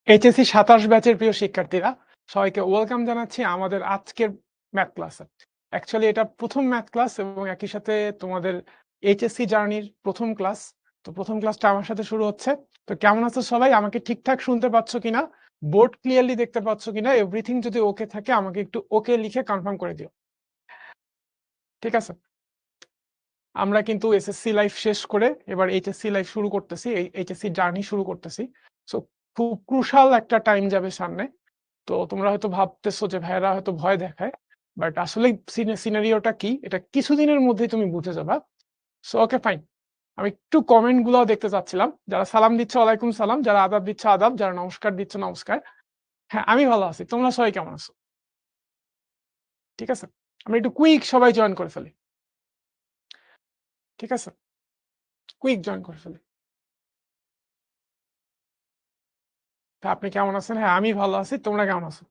HSC ২৭ ব্যাচের প্রিয় শিক্ষার্থীরা, সবাইকে ওয়েলকাম জানাচ্ছি আমাদের আজকের ম্যাথ ক্লাসে। অ্যাকচুয়ালি এটা ১ম ম্যাথ ক্লাস এবং একই সাথে তোমাদের এইচএসসি জার্নির ১ম ক্লাস। তো ১ম ক্লাসটা আমার সাথে শুরু হচ্ছে। তো কেমন আছো সবাই? আমাকে ঠিকঠাক শুনতে পাচ্ছ কিনা? বোর্ড ক্লিয়ারলি দেখতে পাচ্ছ কিনা? এভরিথিং যদি ওকে থাকে আমাকে একটু ওকে লিখে কনফার্ম করে দিও। ঠিক আছে? আমরা কিন্তু এসএসসি লাইফ শেষ করে এবার এইচএসসি লাইফ শুরু করতেছি। এই এইচএসসি জার্নি শুরু করতেছি। সো খুব ক্রুশাল একটা টাইম যাবে সামনে। তো তোমরা হয়তো ভাবতেছো যে ভাইয়েরা হয়তো ভয় দেখায়। বাট আসলে সিনারিওটা কি? এটা কিছুদিনের মধ্যেই তুমি বুঝে যাবা। So okay fine. আমি একটু কমেন্ট গুলাও দেখতে চাচ্ছিলাম। যারা সালাম দিচ্ছে ওয়ালাইকুম সালাম, যারা আদাব দিচ্ছে আদাব, যারা নমস্কার দিচ্ছে নমস্কার। হ্যাঁ, আমি ভালো আছি। তোমরা সবাই কেমন আছো? ঠিক আছে? আমরা একটু কুইক সবাই জয়েন করে ফেলি। ঠিক আছে? কুইক জয়েন করে ফেলি। তা আপনি কেমন আছেন? হ্যাঁ, আমি ভালো আছি। তোমরা কেমন আছো?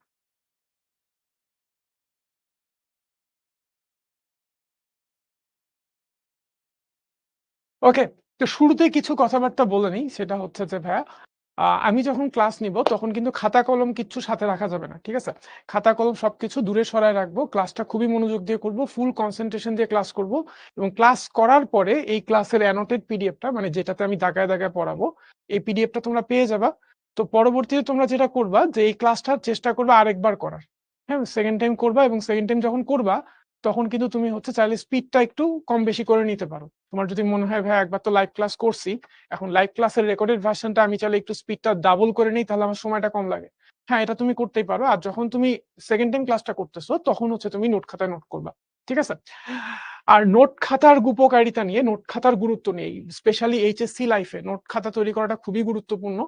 ওকে। তো শুরুতেই কিছু কথাবার্তা বলে নেই। সেটা হচ্ছে যে ভাইয়া, আমি যখন ক্লাস নিব তখন কিন্তু খাতা কলম কিচ্ছু সাথে রাখা যাবে না। ঠিক আছে? খাতা কলম সবকিছু দূরে সরায় রাখবো। ক্লাসটা খুবই মনোযোগ দিয়ে করব। ফুল কনসেনট্রেশন দিয়ে ক্লাস করব এবং ক্লাস করার পরে এই ক্লাসের অ্যানোটেড পিডিএফটা মানে যেটাতে আমি দাগায়, দাগায় পড়াবো, এই পিডিএফটা তোমরা পেয়ে যাবা। তো পরবর্তীতে তোমরা যেটা করবা যে এই ক্লাসটা চেষ্টা করবা আরেকবার করার। হ্যাঁ? 2nd টাইম করবা এবং 2nd টাইম যখন করবা তখন কিন্তু তুমি হচ্ছে চাইলে স্পিডটা একটু কম বেশি করে নিতে পারো। তোমার যদি মনে হয় ভাই একবার তো লাইভ ক্লাস করছি, এখন লাইভ ক্লাসের রেকর্ডেড ভার্শনটা আমি চাইলে একটু স্পিডটা ডাবল করে নিই তাহলে আমার সময়টা কম লাগে। হ্যাঁ, এটা তুমি করতেই পারো। আর যখন তুমি 2nd টাইম ক্লাসটা করতেছো তখন হচ্ছে তুমি নোট খাতায় নোট করবা। ঠিক আছে? আর নোট খাতার উপকারিতা নিয়ে, নোট খাতার গুরুত্ব নিয়ে স্পেশালি এইচএসসি লাইফে নোট খাতা তৈরি করাটা খুবই গুরুত্বপূর্ণ।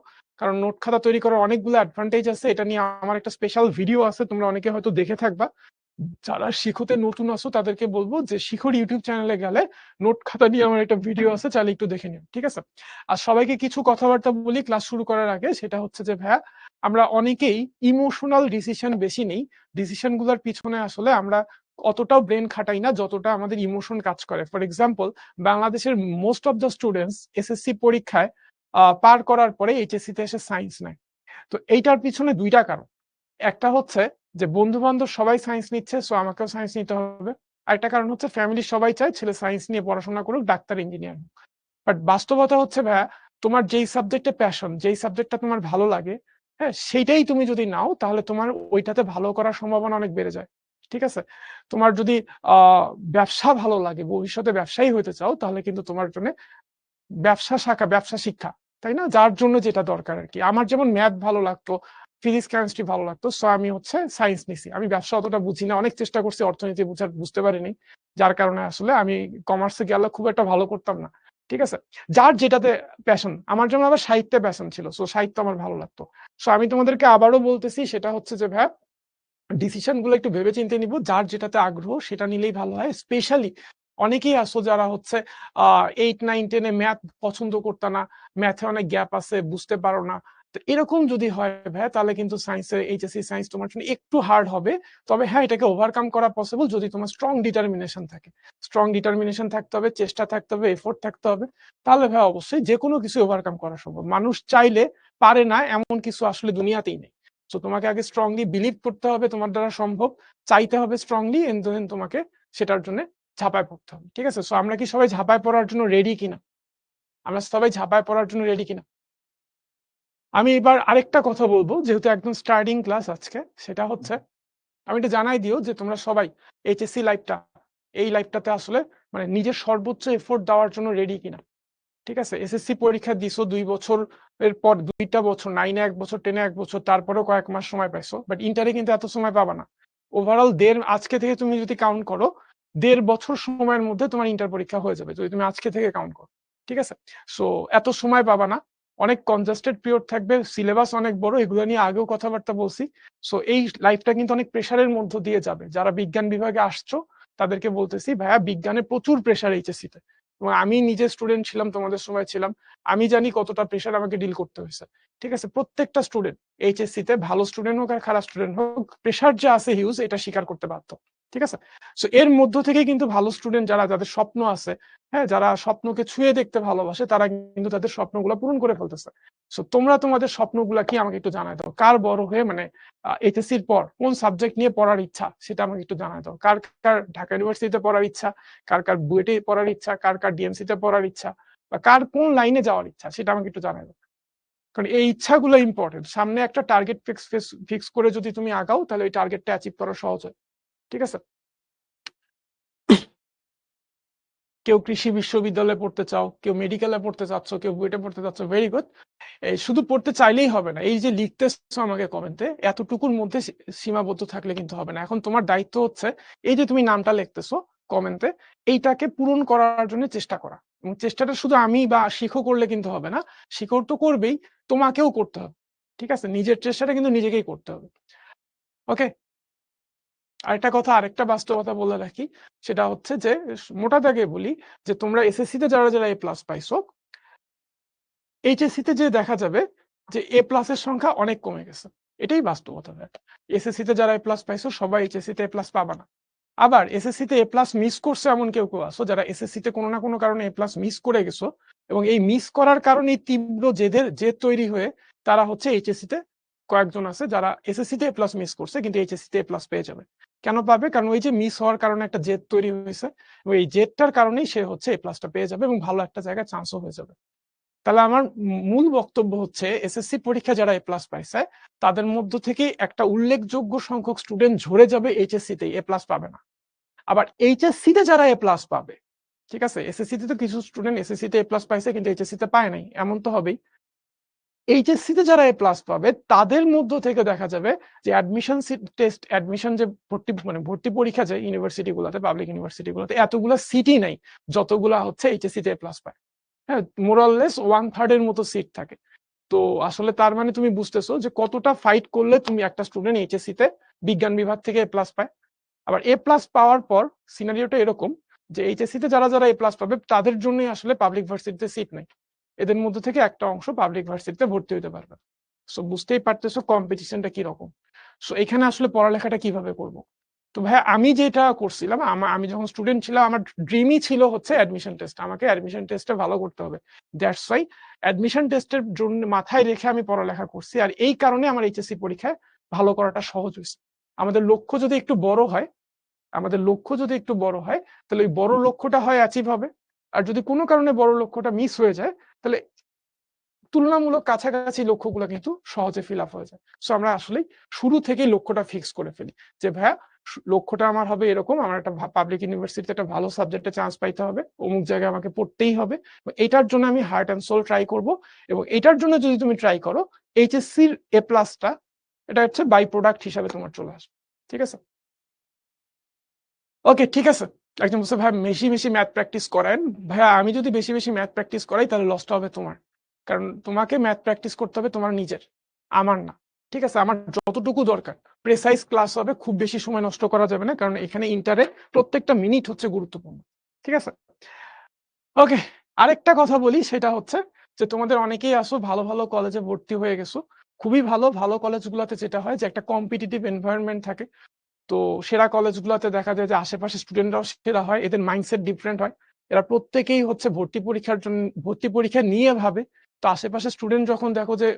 কারণ নোট খাতা তৈরি করার অনেকগুলো অ্যাডভান্টেজ আছে। এটা নিয়ে আমার একটা স্পেশাল ভিডিও আছে। তোমরা অনেকে হয়তো দেখে থাকবা। যারা শিখতে নতুন আছো তাদেরকে বলব যে শিখর ইউটিউব চ্যানেলে গেলে নোট খাতা নিয়ে আমার একটা ভিডিও আছে, চাইলে একটু দেখে নিও। ঠিক আছে? আর সবাইকে কিছু কথাবার্তা বলি ক্লাস শুরু করার আগে, সেটা হচ্ছে যে ভাইয়া, আমরা অনেকেই ইমোশনাল ডিসিশন বেশি নেই। ডিসিশন গুলার পিছনে আসলে আমরা অতটাও ব্রেন খাটাই না যতটা আমাদের ইমোশন কাজ করে। ফর এক্সাম্পল, বাংলাদেশের most of the students SSC পরীক্ষায় পার করার পরে এইচএসসি তে এসে সায়েন্স নেয়। তো এইটার পিছনে ২ টা কারণ। একটা হচ্ছে যে বন্ধু-বান্ধব সবাই সায়েন্স নিচ্ছে, সো আমাকেও সায়েন্স নিতে হবে। আরেকটা কারণ হচ্ছে ফ্যামিলির সবাই চায় ছেলে সায়েন্স নিয়ে পড়াশোনা করুক, ডাক্তার, ইঞ্জিনিয়ার হোক। বাট বাস্তবতা হচ্ছে ভাইয়া, তোমার যেই সাবজেক্টে প্যাশন, যেই সাবজেক্টটা তোমার ভালো লাগে, হ্যাঁ? সেইটাই তুমি যদি নাও তাহলে তোমার ওইটাতে ভালো করার সম্ভাবনা অনেক বেড়ে যায়। ঠিক আছে? তোমার যদি আ ব্যবসা ভালো লাগে, ভবিষ্যতে ব্যবসায়ী হইতে চাও তাহলে কিন্তু তোমার জন্যে ব্যবসা শাখা, ব্যবসা শিক্ষা, তাই না? যার জন্য যেটা দরকার আরকি। আমার যেমন ম্যাথ ভালো লাগতো, ফিজিক্স, কেমিস্ট্রি ভালো লাগতো। সো আমি হচ্ছে সায়েন্স নিছি। আমি ব্যবসা অতটা বুঝি না। অনেক চেষ্টা করছি অর্থনীতি বুঝতে পারিনি। যার কারণে আসলে আমি কমার্সে গেলে খুব একটা ভালো করতাম না। ঠিক আছে? যার যেটাতে প্যাশন। আমার যেমন আবার সাহিত্যে প্যাশন ছিল। সো সাহিত্য আমার ভালো লাগতো। সো আমি তোমাদেরকে আবারও বলতেছি, সেটা হচ্ছে যে ভাইয়া, ডিসিশন গুলো একটু ভেবে চিন্তে নিব। যার যেটাতে আগ্রহ সেটা নিলেই ভালো হয়। স্পেশালি অনেকেই আছো যারা হচ্ছে আ 8, 9, 10 এ ম্যাথ পছন্দ করতা না। ম্যাথে অনেক গ্যাপ আছে, বুঝতে পারো না। তো এরকম যদি হয় ভাইয়া, তাহলে কিন্তু সায়েন্সে এইচএসসি সায়েন্স তোমার জন্য একটু হার্ড হবে। তবে হ্যাঁ, এটাকে ওভারকাম করা পসিবল যদি তোমার স্ট্রং ডিটারমিনেশন থাকে। স্ট্রং ডিটারমিনেশন থাকতে হবে, চেষ্টা থাকতে হবে, এফোর্ট থাকতে হবে। তাহলে ভাইয়া অবশ্যই যেকোনো কিছু ওভারকাম করা সম্ভব। মানুষ চাইলে পারে না এমন কিছু আসলে দুনিয়াতেই নেই। সো তোমাকে আগে স্ট্রংলি বিলিভ করতে হবে তোমার দ্বারা সম্ভব। চাইতে হবে স্ট্রংলি, এন্ড দেন তোমাকে সেটার জন্য ঝাঁপায় পড়তে হবে। ঠিক আছে? সো আমরা কি সবাই ঝাঁপায় পড়ার জন্য রেডি কিনা? আমরা সবাই ঝাঁপায় পড়ার জন্য রেডি কিনা? আমি এবার আরেকটা কথা বলব, যেহেতু একদম স্টার্টিং ক্লাস আজকে, সেটা হচ্ছে আমি এটা জানাই দিও যে তোমরা সবাই এইচএসসি লাইফটা, এই লাইফটাতে আসলে মানে নিজের সর্বোচ্চ এফোর্ট দেওয়ার জন্য রেডি কিনা? ঠিক আছে? এসএসসি পরীক্ষা দিছো ২ বছর, এর পর ২ টা বছর, 9 এ ১ বছর, 10 এ ১ বছর, তারপরেও কয়েক মাস সময় পাইছো। বাট ইন্টারে কিন্তু এত সময় পাবা না। ওভারঅল আজকে থেকে তুমি যদি কাউন্ট করো, ১.৫ বছর সময়ের মধ্যে তোমার ইন্টার পরীক্ষা হয়ে যাবে। যদি তুমি আজকে থেকে কাউন্ট করো। ঠিক আছে? সো এত সময় পাবা না। অনেক কনজাস্টেড পিরিয়ড থাকবে, সিলেবাস অনেক বড়। এগুলো নিয়ে আগেও কথাবার্তা বলছি। সো এই লাইফটা কিন্তু অনেক প্রেশারের মধ্য দিয়ে যাবে। যারা বিজ্ঞান বিভাগে আসছো তাদেরকে বলতেছি, ভাইয়া বিজ্ঞানে প্রচুর প্রেশার এইচএসসি তে। এবং আমি নিজে স্টুডেন্ট ছিলাম, তোমাদের সময় ছিলাম। আমি জানি কতটা প্রেশার আমাকে ডিল করতে হয়েছে। ঠিক আছে? প্রত্যেকটা স্টুডেন্ট এইচএসসি তে ভালো স্টুডেন্ট হোক আর খারাপ স্টুডেন্ট হোক, প্রেশার যে আছে হিউজ এটা স্বীকার করতে বাধ্য। ঠিক আছে? সো এর মধ্য থেকে কিন্তু ভালো স্টুডেন্ট যারা যাদের স্বপ্ন আছে, হ্যাঁ? যারা স্বপ্নকে ছুঁয়ে দেখতে ভালোবাসে তারা কিন্তু তাদের স্বপ্নগুলা পূরণ করে ফেলতেছে। সো তোমরা তোমাদের স্বপ্নগুলা কি আমাকে একটু জানায় দাও। কার বড় হয়ে মানে এইচএসসির পর কোন সাবজেক্ট নিয়ে পড়ার ইচ্ছা সেটা আমাকে একটু জানায় দাও। কার ঢাকা ইউনিভার্সিটিতে পড়ার ইচ্ছা, কার বুয়েটে পড়ার ইচ্ছা, কার ডিএমসিতে পড়ার ইচ্ছা বা কার কোন লাইনে যাওয়ার ইচ্ছা সেটা আমাকে একটু জানায় দাও। কারণ এই ইচ্ছাগুলো ইম্পোর্টেন্ট। সামনে একটা টার্গেট ফিক্স করে যদি তুমি আগাও তাহলে ওই টার্গেটটা অ্যাচিভ করা সহজ হয়। ঠিক আছে? কেউ কৃষি বিশ্ববিদ্যালয়ে পড়তে চাও, কেউ মেডিকেলে পড়তে চাচ্ছ, কেউ বুয়েটে পড়তে চাচ্ছ, ভেরি গুড। এই শুধু পড়তে চাইলেই হবে না। এই যে লিখতেছো আমাকে কমেন্টে, এতটুকুর মধ্যে সীমাবদ্ধ থাকলে কিন্তু হবে না। এখন তোমার দায়িত্ব হচ্ছে এই যে তুমি নামটা লিখতেছো কমেন্টে, এইটাকে পূরণ করার জন্য চেষ্টা করা। এবং চেষ্টাটা শুধু আমি বা শিখো করলে কিন্তু হবে না। শিখর তো করবেই, তোমাকেও করতে হবে। ঠিক আছে? নিজের চেষ্টাটা কিন্তু নিজেকেই করতে হবে। ওকে? আরেকটা বাস্তবতা বলে রাখি। সেটা হচ্ছে যে মোটা দাগে বলি যে তোমরা এসএসসি তে যারা এ প্লাস পাইছো, এইচএসসি তে যেয়ে দেখা যাবে যে এ প্লাস এর সংখ্যা অনেক কমে গেছে। এটাই বাস্তবতা ভাই। এসএসসি তে যারা এ প্লাস পাইছো সবাই এইচএসসি তে এ প্লাস পাবা না। আবার এসএসসি তে এ প্লাস মিস করছে এমন কেউ আছো যারা এসএসসি তে কোনো না কোনো কারণে এ প্লাস মিস করে গেছো এবং এই মিস করার কারণেই তীব্র জেদ তৈরি হয়ে তারা হচ্ছে এইচএসসি তে কয়েকজন আছে যারা এসএসসি তে এ প্লাস মিস করছে কিন্তু এইচএসসি তে এ প্লাস পেয়ে যাবে। কেন পাবে? কারণ ওই যে মিস হওয়ার কারণে একটা জেদ তৈরি হয়েছে এবং এই জেদটার কারণেই সে হচ্ছে এ প্লাসটা পেয়ে যাবে এবং ভালো একটা জায়গায় চান্সও হয়ে যাবে। তাহলে আমার মূল বক্তব্য হচ্ছে এসএসসি পরীক্ষা যারা এ প্লাস পাইছে তাদের মধ্য থেকে একটা উল্লেখযোগ্য সংখ্যক স্টুডেন্ট ঝরে যাবে এইচএসসি তে এ প্লাস পাবে না। আবার এইচএসসি তে যারা এ প্লাস পাবে, ঠিক আছে? এসএসসি তে তো কিছু স্টুডেন্ট এসএসসি তে এ প্লাস পাইছে কিন্তু এইচএসসি তে পায় নাই। এমন তো হবেই। এইচএসসি তে যারা এ প্লাস পাবে তাদের মধ্য থেকে দেখা যাবে যে অ্যাডমিশন যে ভর্তি পরীক্ষা যে ইউনিভার্সিটি গুলাতে পাবলিক ইউনিভার্সিটি গুলাতে এতগুলা সিটই নাই যতগুলা হচ্ছে এইচএসসি তে এ প্লাস পায়। হ্যাঁ, মোরাললেস 1/3 এর মতো সিট থাকে। তো আসলে তার মানে তুমি বুঝতেছো যে কতটা ফাইট করলে তুমি একটা স্টুডেন্ট এইচএসসি তে বিজ্ঞান বিভাগ থেকে এ প্লাস পায়। আবার এ প্লাস পাওয়ার পর সিনারিওটা এরকম যে এইচএসসি তে যারা এ প্লাস পাবে তাদের জন্যই আসলে পাবলিক ভার্সিটিতে সিট নেই। এদের মধ্যে থেকে একটা অংশ পাবলিক ভার্সিটিতে ভর্তি হতে পারবে। সো বুঝতেই পারতেছো কম্পিটিশনটা কি রকম। সো এখানে আসলে পড়ালেখাটা কিভাবে করব? তো ভাইয়া আমি যেটা করছিলাম আমি যখন স্টুডেন্ট ছিলাম আমার ড্রিমই ছিল হচ্ছে অ্যাডমিশন টেস্ট। আমাকে অ্যাডমিশন টেস্টে ভালো করতে হবে। দ্যাটস হোয়াই অ্যাডমিশন টেস্টের জন্য মাথায় রেখে আমি পড়ালেখা করছি। আর এই কারণে আমার এইচএসসি পরীক্ষায় ভালো করাটা সহজ হইছে। আমাদের লক্ষ্য যদি একটু বড় হয় আমাদের লক্ষ্য যদি একটু বড় হয় তাহলে ওই বড় লক্ষ্যটা হয় অ্যাচিভ হবে। আর যদি কোনো কারণে বড় লক্ষ্যটা মিস হয়ে যায় তাহলে তুলনামূলক কাছাকাছি লক্ষ্যগুলো কিন্তু সহজে ফিল আপ হয়ে যায়। সো আমরা আসলেই শুরু থেকেই লক্ষ্যটা ফিক্স করে ফেলি যে ভাইয়া লক্ষ্যটা আমার হবে এরকম, আমার একটা পাবলিক ইউনিভার্সিটিতে একটা ভালো সাবজেক্টে চান্স পাইতে হবে, অমুক জায়গায় আমাকে পড়তেই হবে। এটার জন্য আমি হার্ট অ্যান্ড সোল ট্রাই করব এবং এটার জন্য যদি তুমি ট্রাই করো এইচএসসির এ প্লাসটা এটা হচ্ছে বাই প্রোডাক্ট হিসাবে তোমার চলে আসবে। ঠিক আছে? ওকে, ঠিক আছে। একজন বলছে ভাই বেশি ম্যাথ প্র্যাকটিস করায়েন। ভাইয়া আমি যদি বেশি ম্যাথ প্র্যাকটিস করাই তাহলে লসটা হবে তোমার। কারণ তোমাকে ম্যাথ প্র্যাকটিস করতে হবে তোমার নিজের, আমার না। ঠিক আছে? আমার যতটুকু দরকার প্রেসাইজ ক্লাস হবে, খুব বেশি সময় নষ্ট করা যাবে না। কারণ এখানে ইন্টারে প্রত্যেকটা মিনিট হচ্ছে গুরুত্বপূর্ণ। ঠিক আছে? ওকে, আরেকটা কথা বলি সেটা হচ্ছে যে তোমাদের অনেকেই আসো ভালো কলেজে ভর্তি হয়ে গেছো। খুবই ভালো কলেজগুলোতে যেটা হয় যে একটা কম্পিটিটিভ এনভায়রনমেন্ট থাকে। তো সেরা কলেজগুলোতে দেখা যায় যে আশেপাশে স্টুডেন্টরাও সেরা হয়, এদের মাইন্ডসেট ডিফারেন্ট হয়। এরা প্রত্যেকেই হচ্ছে ভর্তি পরীক্ষা নিয়ে ভাবে। তো আশেপাশে স্টুডেন্ট যখন দেখো যে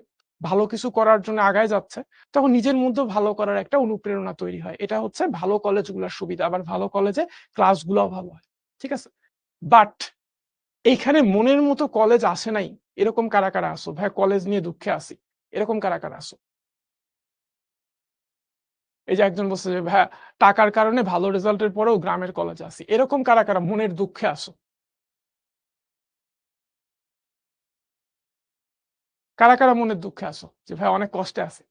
ভালো কিছু করার জন্য আগায় যাচ্ছে তখন নিজের মধ্যেও ভালো করার একটা অনুপ্রেরণা তৈরি হয়। এটা হচ্ছে ভালো কলেজগুলোর সুবিধা। আবার ভালো কলেজে ক্লাসগুলোও ভালো হয়। ঠিক আছে? বাট এইখানে মনের মতো কলেজ আসে নাই এরকম কারা আসো? ভাই কলেজ নিয়ে দুঃখে আছি এরকম কারা আসো? এই যে একজন বলছে যে ভাইয়া টাকার কারণে ভালো রেজাল্টের পরেও গ্রামের কলেজে আছি। এরকম কারা মনের দুঃখে আসো? কারা মনের দুঃখে আসো? যে ভাই অনেক কষ্টে আছি।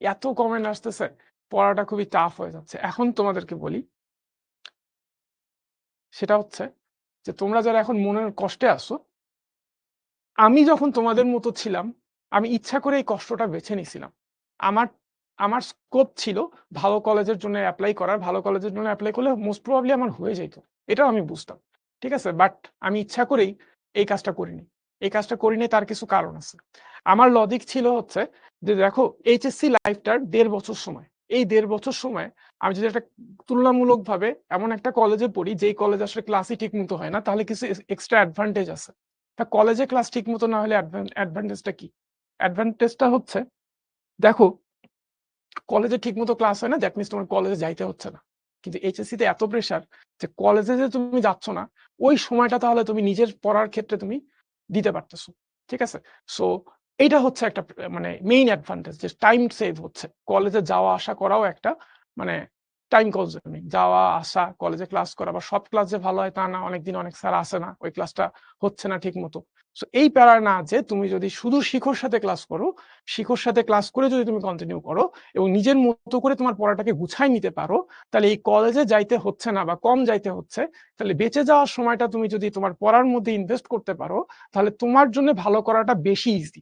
এত কমেন্ট আসতেছে, পড়াটা খুবই টাফ হয়ে যাচ্ছে। এখন তোমাদেরকে বলি, সেটা হচ্ছে যে তোমরা যারা এখন মনের কষ্টে আছো, আমি যখন তোমাদের মতো ছিলাম, আমি ইচ্ছা করে এই কষ্টটা বেছে নিছিলাম। আমার আমার স্কোপ ছিল ভালো কলেজের জন্য এপ্লাই করার। ভালো কলেজের জন্য এপ্লাই করলে মোস্ট প্রবাবলি আমার হয়ে যাইত। এটাও আমি বুঝতাম। ঠিক আছে? বাট আমি ইচ্ছা করেই এই কাজটা করিনি। এই কাজটা করিনি তার কিছু কারণ আছে। আমার লজিক ছিল হচ্ছে যে দেখো এইচএসসি লাইফটার ১.৫ বছর সময়। এই 1.5 বছর সময় আমি যদি একটা তুলনামূলকভাবে এমন একটা কলেজে পড়ি যেই কলেজে আসলে ক্লাসই ঠিক মতো হয় না, তাহলে কিছু এক্সট্রা অ্যাডভান্টেজ আছে। তা কলেজে ক্লাস ঠিক মতো না হলে অ্যাডভান্টেজটা কি? অ্যাডভান্টেজটা হচ্ছে, দেখো, কলেজে ঠিকমতো ক্লাস হয় না, দ্যাট মিনস তোমার কলেজে যাইতে হচ্ছে না। কিন্তু এইচএসসি তে এত প্রেশার যে কলেজে যে তুমি যাচ্ছ না, ওই সময়টা তাহলে তুমি নিজের পড়ার ক্ষেত্রে তুমি দিতে পারতেছো। ঠিক আছে? সো এইটা হচ্ছে একটা মানে মেইন অ্যাডভান্টেজ, যে টাইম সেভ হচ্ছে। কলেজে যাওয়া আসা করাও একটা মানে টাইম কনজিউমিং। যাওয়া আসা, কলেজে ক্লাস করা, বা সব ক্লাস যে ভালো হয় তা না। অনেকদিন অনেক স্যার আসে না, ওই ক্লাসটা হচ্ছে না ঠিকমতো। সো এই প্যারা না, যে তুমি যদি শুধু শিখর সাথে ক্লাস করো, শিখর সাথে ক্লাস করে যদি তুমি কন্টিনিউ করো এবং নিজের মতো করে তোমার পড়াটাকে গুছায় নিতে পারো, তাহলে এই কলেজে যাইতে হচ্ছে না বা কম যাইতে হচ্ছে। তাহলে বেঁচে যাওয়ার সময়টা তুমি যদি তোমার পড়ার মধ্যে ইনভেস্ট করতে পারো, তাহলে তোমার জন্য ভালো করাটা বেশি ইজি।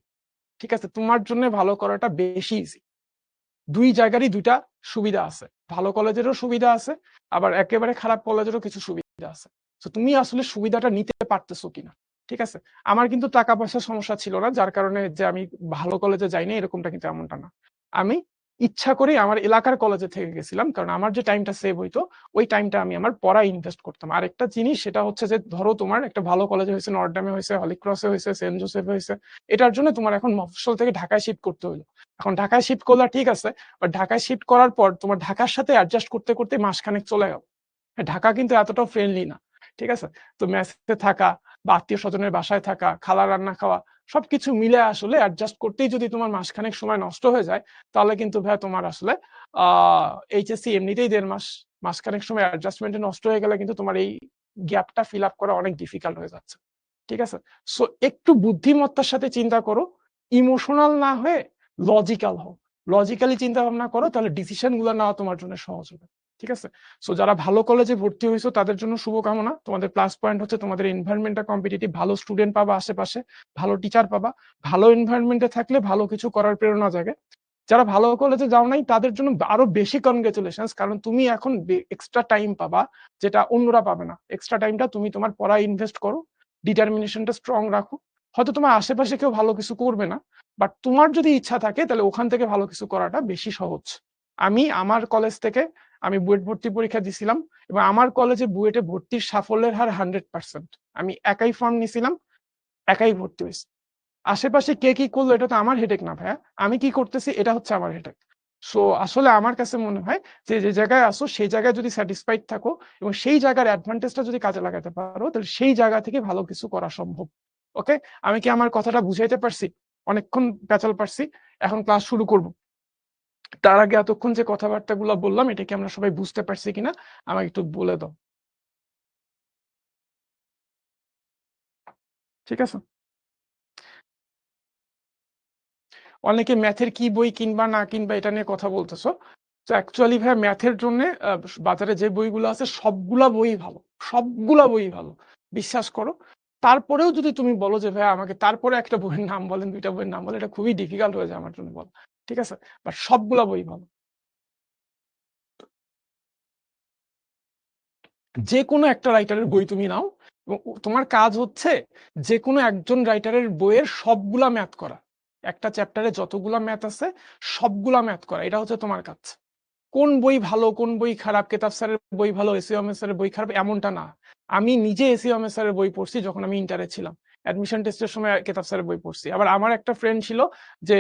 ঠিক আছে? তোমার জন্য ভালো করাটা বেশি ইজি। দুই জায়গারই দুইটা সুবিধা আছে। ভালো কলেজেরও সুবিধা আছে, আবার একেবারে খারাপ কলেজেরও কিছু সুবিধা আছে। তো তুমি আসলে সুবিধাটা নিতে পারতেছো কিনা। ঠিক আছে? আমার কিন্তু টাকা পয়সার সমস্যা ছিল না, যার কারণে যে আমি ভালো কলেজে যাইনি এরকমটা কিন্তু এমনটা না। আমি ইচ্ছা করেই আমার এলাকার কলেজে থেকে গেছিলাম, কারণ আমার যে টাইমটা সেভ হইতো ওই টাইমটা আমি আমার পড়ায় ইনভেস্ট করতাম। আরেকটা জিনিস, সেটা হচ্ছে যে ধরো তোমার একটা ভালো কলেজে হয়েছে, নর্থডামে হয়েছে, হলিক্রসে হয়েছে, সেন্ট জোসেফে হয়েছে, এটার জন্য তোমার এখন মফস্বল থেকে ঢাকায় শিফট করতে হলো। এখন ঢাকায় শিফট করলা, ঠিক আছে, বাট ঢাকায় শিফট করার পর তোমার ঢাকার সাথে অ্যাডজাস্ট করতে করতে মাসখানেক চলে গেল। ঢাকা কিন্তু এতটাও ফ্রেন্ডলি না। ঠিক আছে? তো মেসে থাকা বা আত্মীয় স্বজনের বাসায় থাকা, খালা রান্না খাওয়া, সবকিছু মিলে আসলে অ্যাডজাস্ট করতেই যদি তোমার মাসখানেক সময় নষ্ট হয়ে যায়, তাহলে কিন্তু ভাই তোমার আসলে এইচএসসি এমনিতেই 1.5 মাস, মাসখানেক সময় অ্যাডজাস্টমেন্টে নষ্ট হয়ে গেলে কিন্তু তোমার এই গ্যাপটা ফিল আপ করা অনেক ডিফিকাল্ট হয়ে যাচ্ছে। ঠিক আছে? সো একটু বুদ্ধিমত্তার সাথে চিন্তা করো, ইমোশনাল না হয়ে লজিক্যাল হও। লজিক্যালি চিন্তা ভাবনা করো, তাহলে ডিসিশন গুলো নেওয়া তোমার জন্য সহজ হবে। ঠিক আছে? সো যারা ভালো কলেজে ভর্তি হয়েছো তাদের জন্য শুভকামনা। তোমাদের প্লাস পয়েন্ট হচ্ছে তোমাদের এনভায়রনমেন্টটা কম্পিটিটিভ, ভালো স্টুডেন্ট পাবা আশেপাশে, ভালো টিচার পাবা। ভালো এনভায়রনমেন্টে থাকলে ভালো কিছু করার প্রেরণা জাগে। যারা ভালো কলেজে যাও নাই তাদের জন্য আরো বেশি কনগ্রাচুলেশনস, কারণ তুমি এখন এক্সট্রা টাইম পাবা, যেটা অন্যরা পাবে না। এক্সট্রা টাইমটা তুমি তোমার পড়ায় ইনভেস্ট করো, ডিটারমিনেশনটা স্ট্রং রাখো। হয়তো তোমার আশেপাশে কেউ ভালো কিছু করবে না, বাট তোমার যদি ইচ্ছা থাকে তাহলে ওখান থেকে ভালো কিছু করাটা বেশি সহজ। আমি আমার কলেজ থেকে আমি বুয়েট ভর্তি পরীক্ষা দিছিলাম, এবং আমার কলেজে বুয়েটে ভর্তির সাফল্যের হার 100%। আমি একাই ফর্ম নিছিলাম, একাই ভর্তি হয়েছি। আশেপাশে কে কি করলো এটা তো আমার হেডেক না ভাইয়া। আমি কি করতেছি এটা হচ্ছে আমার হেডেক। সো আসলে আমার কাছে মনে হয় যে যে জায়গায় আসো সেই জায়গায় যদি স্যাটিসফাইড থাকো এবং সেই জায়গার অ্যাডভান্টেজটা যদি কাজে লাগাতে পারো, তাহলে সেই জায়গা থেকে ভালো কিছু করা সম্ভব। ওকে? আমি কি আমার কথাটা বুঝাইতে পারছি? অনেকক্ষণ পেঁচাল পারছি। এখন ক্লাস শুরু করব। তার আগে এতক্ষণ যে কথাবার্তাগুলো বললাম এটা কি আমরা সবাই বুঝতে পারছি কিনা আমাকে একটু বলে দাও। ঠিক আছে? অনেকে ম্যাথের কি বই কিনবা না কিনবা এটা নিয়ে কথা বলতেছো। তো অ্যাকচুয়ালি ভাইয়া ম্যাথের জন্যে বাজারে যে বইগুলো আছে সবগুলা বই ভালো। সবগুলা বই ভালো। বিশ্বাস করো। তারপরেও যদি তুমি বলো যে ভাইয়া আমাকে তারপরে একটা বইয়ের নাম বলেন, ২ টা বইয়ের নাম বলেন, এটা খুবই ডিফিকাল্ট হয়ে যায় আমার জন্য বলা। ঠিক আছে? বাট সবগুলা বই ভালো। যেকোনো একটা রাইটারের বই তুমি নাও এবং তোমার কাজ হচ্ছে যেকোনো একজন রাইটারের বইয়ের সবগুলা ম্যাথ করা। একটা চ্যাপ্টারে যতগুলা ম্যাথ আছে সবগুলা ম্যাথ করা। এটা হচ্ছে তোমার কাজ। কোন বই ভালো কোন বই খারাপ, কেতাব স্যারের বই ভালো এসি অমের স্যারের বই খারাপ এমনটা না। আমি নিজে এসি অমের স্যারের বই পড়ছি যখন আমি ইন্টারে ছিলাম। অ্যাডমিশন টেস্টের সময় কেতাব স্যারের বই পড়ছি। আবার আমার একটা ফ্রেন্ড ছিল যে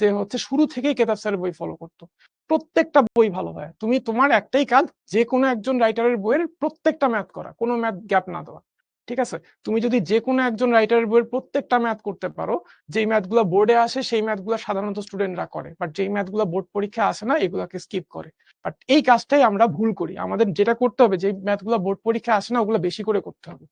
যে হচ্ছে শুরু থেকেই কেতাব স্যারের বই ফলো করতো। প্রত্যেকটা বই ভালো হয়। তুমি তোমার একটাই কাজ, যে কোনো একজন রাইটারের বইয়ের প্রত্যেকটা ম্যাথ করা, কোনো ম্যাথ গ্যাপ না দেওয়া। ঠিক আছে? তুমি যদি যে কোনো একজন রাইটারের বইয়ের প্রত্যেকটা ম্যাথ করতে পারো, যেই ম্যাথগুলো বোর্ডে আসে সেই ম্যাথগুলো সাধারণত স্টুডেন্টরা করে, বাট যেই ম্যাথগুলো বোর্ড পরীক্ষা আসে না এগুলোকে স্কিপ করে। বাট এই কাজটাই আমরা ভুল করি। আমাদের যেটা করতে হবে, যে ম্যাথগুলো বোর্ড পরীক্ষা আসে না ওগুলো বেশি করে করতে হবে।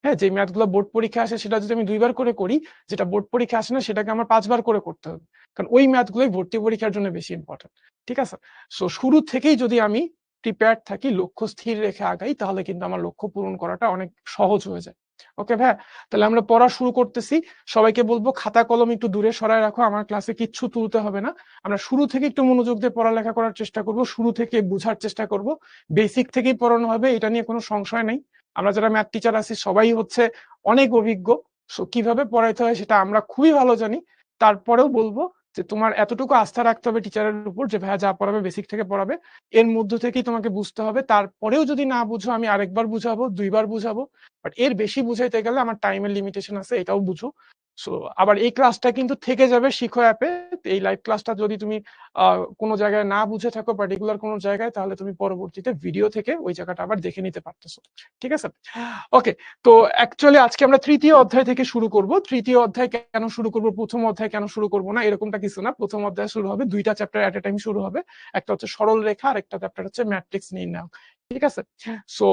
হ্যাঁ, যে ম্যাথগুলো বোর্ড পরীক্ষা আসে সেটা যদি আমি 2 বার করে করি, যেটা বোর্ড পরীক্ষা আসে না সেটাকে আমার 5 বার করে করতে হবে। কারণ ওই ম্যাথগুলোই ভর্তি পরীক্ষার জন্য বেশি ইম্পর্টেন্ট। ঠিক আছে? সো শুরু থেকেই যদি আমি প্রিপেয়ার্ড থাকি, লক্ষ্য স্থির রেখে আগাই, তাহলে কিন্তু আমার লক্ষ্য পূরণ করাটা অনেক সহজ হয়ে যায়। ওকে ভাইয়া? তাহলে আমরা পড়া শুরু করতেছি। সবাইকে বলবো খাতা কলম একটু দূরে সরায় রাখো। আমার ক্লাসে কিচ্ছু তুলতে হবে না। আমরা শুরু থেকে একটু মনোযোগ দিয়ে পড়ালেখা করার চেষ্টা করব। শুরু থেকে বুঝার চেষ্টা করব। বেসিক থেকেই পড়ানো হবে, এটা নিয়ে কোনো সংশয় নেই। আমরা যারা ম্যাথ টিচার আছি সবাই হচ্ছে অনেক অভিজ্ঞ। সো কিভাবে পড়াইতে হয় সেটা আমরা খুবই ভালো জানি। তারপরেও বলবো যে তোমার এতটুকু আস্থা রাখতে হবে টিচারের উপর যে ভাইয়া যা পড়াবে বেসিক থেকে পড়াবে, এর মধ্য থেকেই তোমাকে বুঝতে হবে। তারপরেও যদি না বুঝো আমি আরেকবার বুঝাবো, 2 বার বুঝাবো। বাট এর বেশি বুঝাইতে গেলে আমার টাইমের লিমিটেশন আছে, এটাও বুঝো। সো আবার এই ক্লাসটা কিন্তু থেকে যাবে শিখো অ্যাপে। এই লাইভ ক্লাসটা যদি তুমি কোনো জায়গায় না বুঝে থাকো পার্টিকুলার কোনো জায়গায়, তাহলে তুমি পরবর্তীতে ভিডিও থেকে ওই জায়গাটা আবার দেখে নিতে পারতেছো। ঠিক আছে? ওকে। তো অ্যাকচুয়ালি আজকে আমরা তৃতীয় অধ্যায় থেকে শুরু করব। তৃতীয় অধ্যায় কেন শুরু করব, প্রথম অধ্যায় কেন শুরু করব না, এরকমটা কিছু না। প্রথম অধ্যায় শুরু হবে, 2টা চ্যাপ্টার এট এ টাইম শুরু হবে। একটা হচ্ছে সরল রেখা আর একটা চ্যাপ্টার হচ্ছে ম্যাট্রিক্স নির্ণয়। ঠিক আছে? সো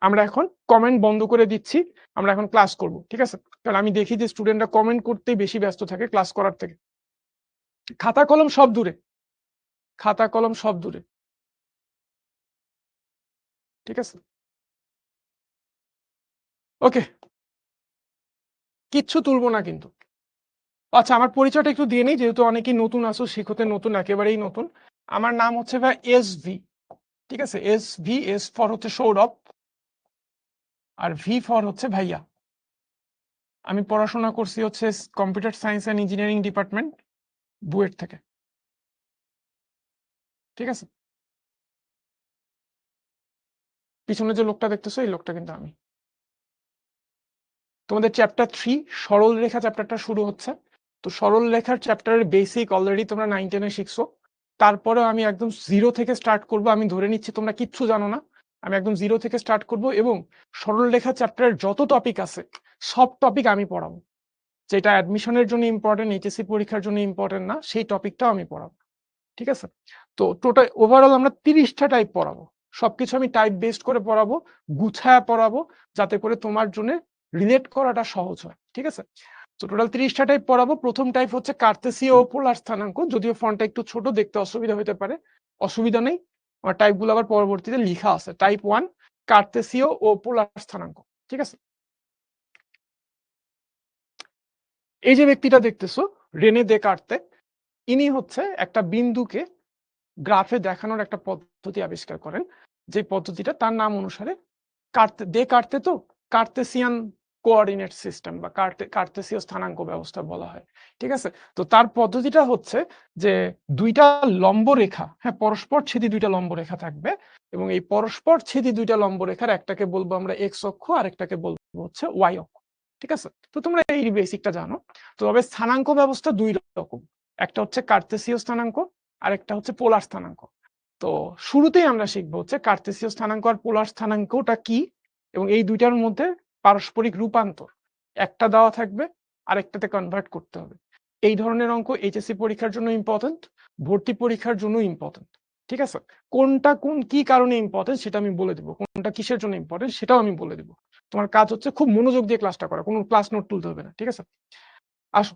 আমরা এখন কমেন্ট বন্ধ করে দিচ্ছি, আমরা এখন ক্লাস করব। ঠিক আছে? কারণ আমি দেখি যে স্টুডেন্টরা কমেন্ট করতেই বেশি ব্যস্ত থাকে ক্লাস করার থেকে। খাতা কলম সব দূরে, খাতা কলম সব দূরে। ঠিক আছে? ওকে, কিচ্ছু তুলবো না কিন্তু। আচ্ছা, আমার পরিচয়টা একটু দিয়ে নেই, যেহেতু অনেকেই নতুন আসো, শিখতে নতুন, একেবারেই নতুন। আমার নাম হচ্ছে ভাই SV। ঠিক আছে? SV, এস ফর হচ্ছে সৌরভ, আর ভি ফর হচ্ছে ভাইয়া। আমি পড়াশোনা করছি হচ্ছে computer science and engineering department, BUET থেকে। ঠিক আছে? পিছনে যে লোকটা দেখতেছো এই লোকটা কিন্তু আমি। তোমাদের চ্যাপ্টার 3 সরল রেখা চ্যাপ্টারটা শুরু হচ্ছে। তো সরল রেখার চ্যাপ্টারের বেসিক অলরেডি তোমরা 9 10 এ শিখছো। তারপরেও আমি একদম জিরো থেকে স্টার্ট করব। আমি ধরে নিচ্ছি তোমরা কিচ্ছু জানো না, আমি একদম জিরো থেকে স্টার্ট করব, এবং সরল রেখা চ্যাপ্টারের যত টপিক আছে সব টপিক আমি পড়াবো। যেটা অ্যাডমিশনের জন্য ইম্পর্টেন্ট, এইচএসসি পরীক্ষার জন্য ইম্পর্টেন্ট না, সেই টপিকটাও আমি পড়াবো। ঠিক আছে? তো টোটাল ওভারঅল আমরা 30টা টাইপ পড়াবো। সবকিছু আমি টাইপ বেসড করে পড়াবো, গুছায়া পড়াবো, যাতে করে তোমার জন্য রিলেট করাটা সহজ হয়। ঠিক আছে? তো টোটাল 30টা টাইপ পড়াবো। প্রথম টাইপ হচ্ছে কার্তেসীয় ও পোলার স্থানাঙ্ক, যদিও ফন্টটা একটু ছোট, দেখতে অসুবিধা হতে পারে, অসুবিধা নেই, আমার টাইপগুলো আবার পরবর্তীতে লেখা আছে। টাইপ 1 কার্তেসীয় ও পোলার স্থানাঙ্ক। ঠিক আছে? এই যে ব্যক্তিটা দেখতেছো, রেনে দেকার্তে, ইনি হচ্ছে একটা বিন্দুকে গ্রাফে দেখানোর একটা পদ্ধতি আবিষ্কার করেন, যে পদ্ধতিটা তার নাম অনুসারে কার্তে তো কার্তেসিয়ান কোঅর্ডিনেট সিস্টেম বা কার্তেসীয় স্থানাঙ্ক ব্যবস্থা বলা হয়। ঠিক আছে? তো তার পদ্ধতিটা হচ্ছে যে দুইটা লম্ব রেখা, হ্যাঁ, পরস্পর ছেদি দুইটা লম্ব রেখা থাকবে, এবং এই পরস্পর ছেদি দুইটা লম্ব রেখার একটাকে বলবো আমরা এক্স অক্ষ, আর একটাকে বলবো হচ্ছে ওয়াই অক্ষ। ঠিক আছে? তো তোমরা এই বেসিকটা জানো। তো তবে স্থানাঙ্ক ব্যবস্থা দুই রকম, একটা হচ্ছে কার্তেসীয় স্থানাঙ্ক, আর একটা হচ্ছে পোলার স্থানাঙ্ক। তো শুরুতেই আমরা শিখবো হচ্ছে কার্তেসীয় স্থানাঙ্ক আর পোলার স্থানাঙ্কটা কি, এবং এই দুইটার মধ্যে পারস্পরিক রূপান্তর, একটা দেওয়া থাকবে আরেকটাতে কনভার্ট করতে হবে। এই ধরনের অঙ্ক এইচএসসি পরীক্ষার জন্য ইম্পর্টেন্ট, ভর্তি পরীক্ষার জন্য ইম্পর্টেন্ট। ঠিক আছে? কোনটা কোন কি কারণে ইম্পর্টেন্ট সেটা আমি বলে দিব, কোনটা কিসের জন্য ইম্পর্টেন্ট সেটাও আমি বলে দিব। তোমার কাজ হচ্ছে খুব মনোযোগ দিয়ে ক্লাসটা করা, কোনো ক্লাস নোট তুলতে হবে না। ঠিক আছে? আসো,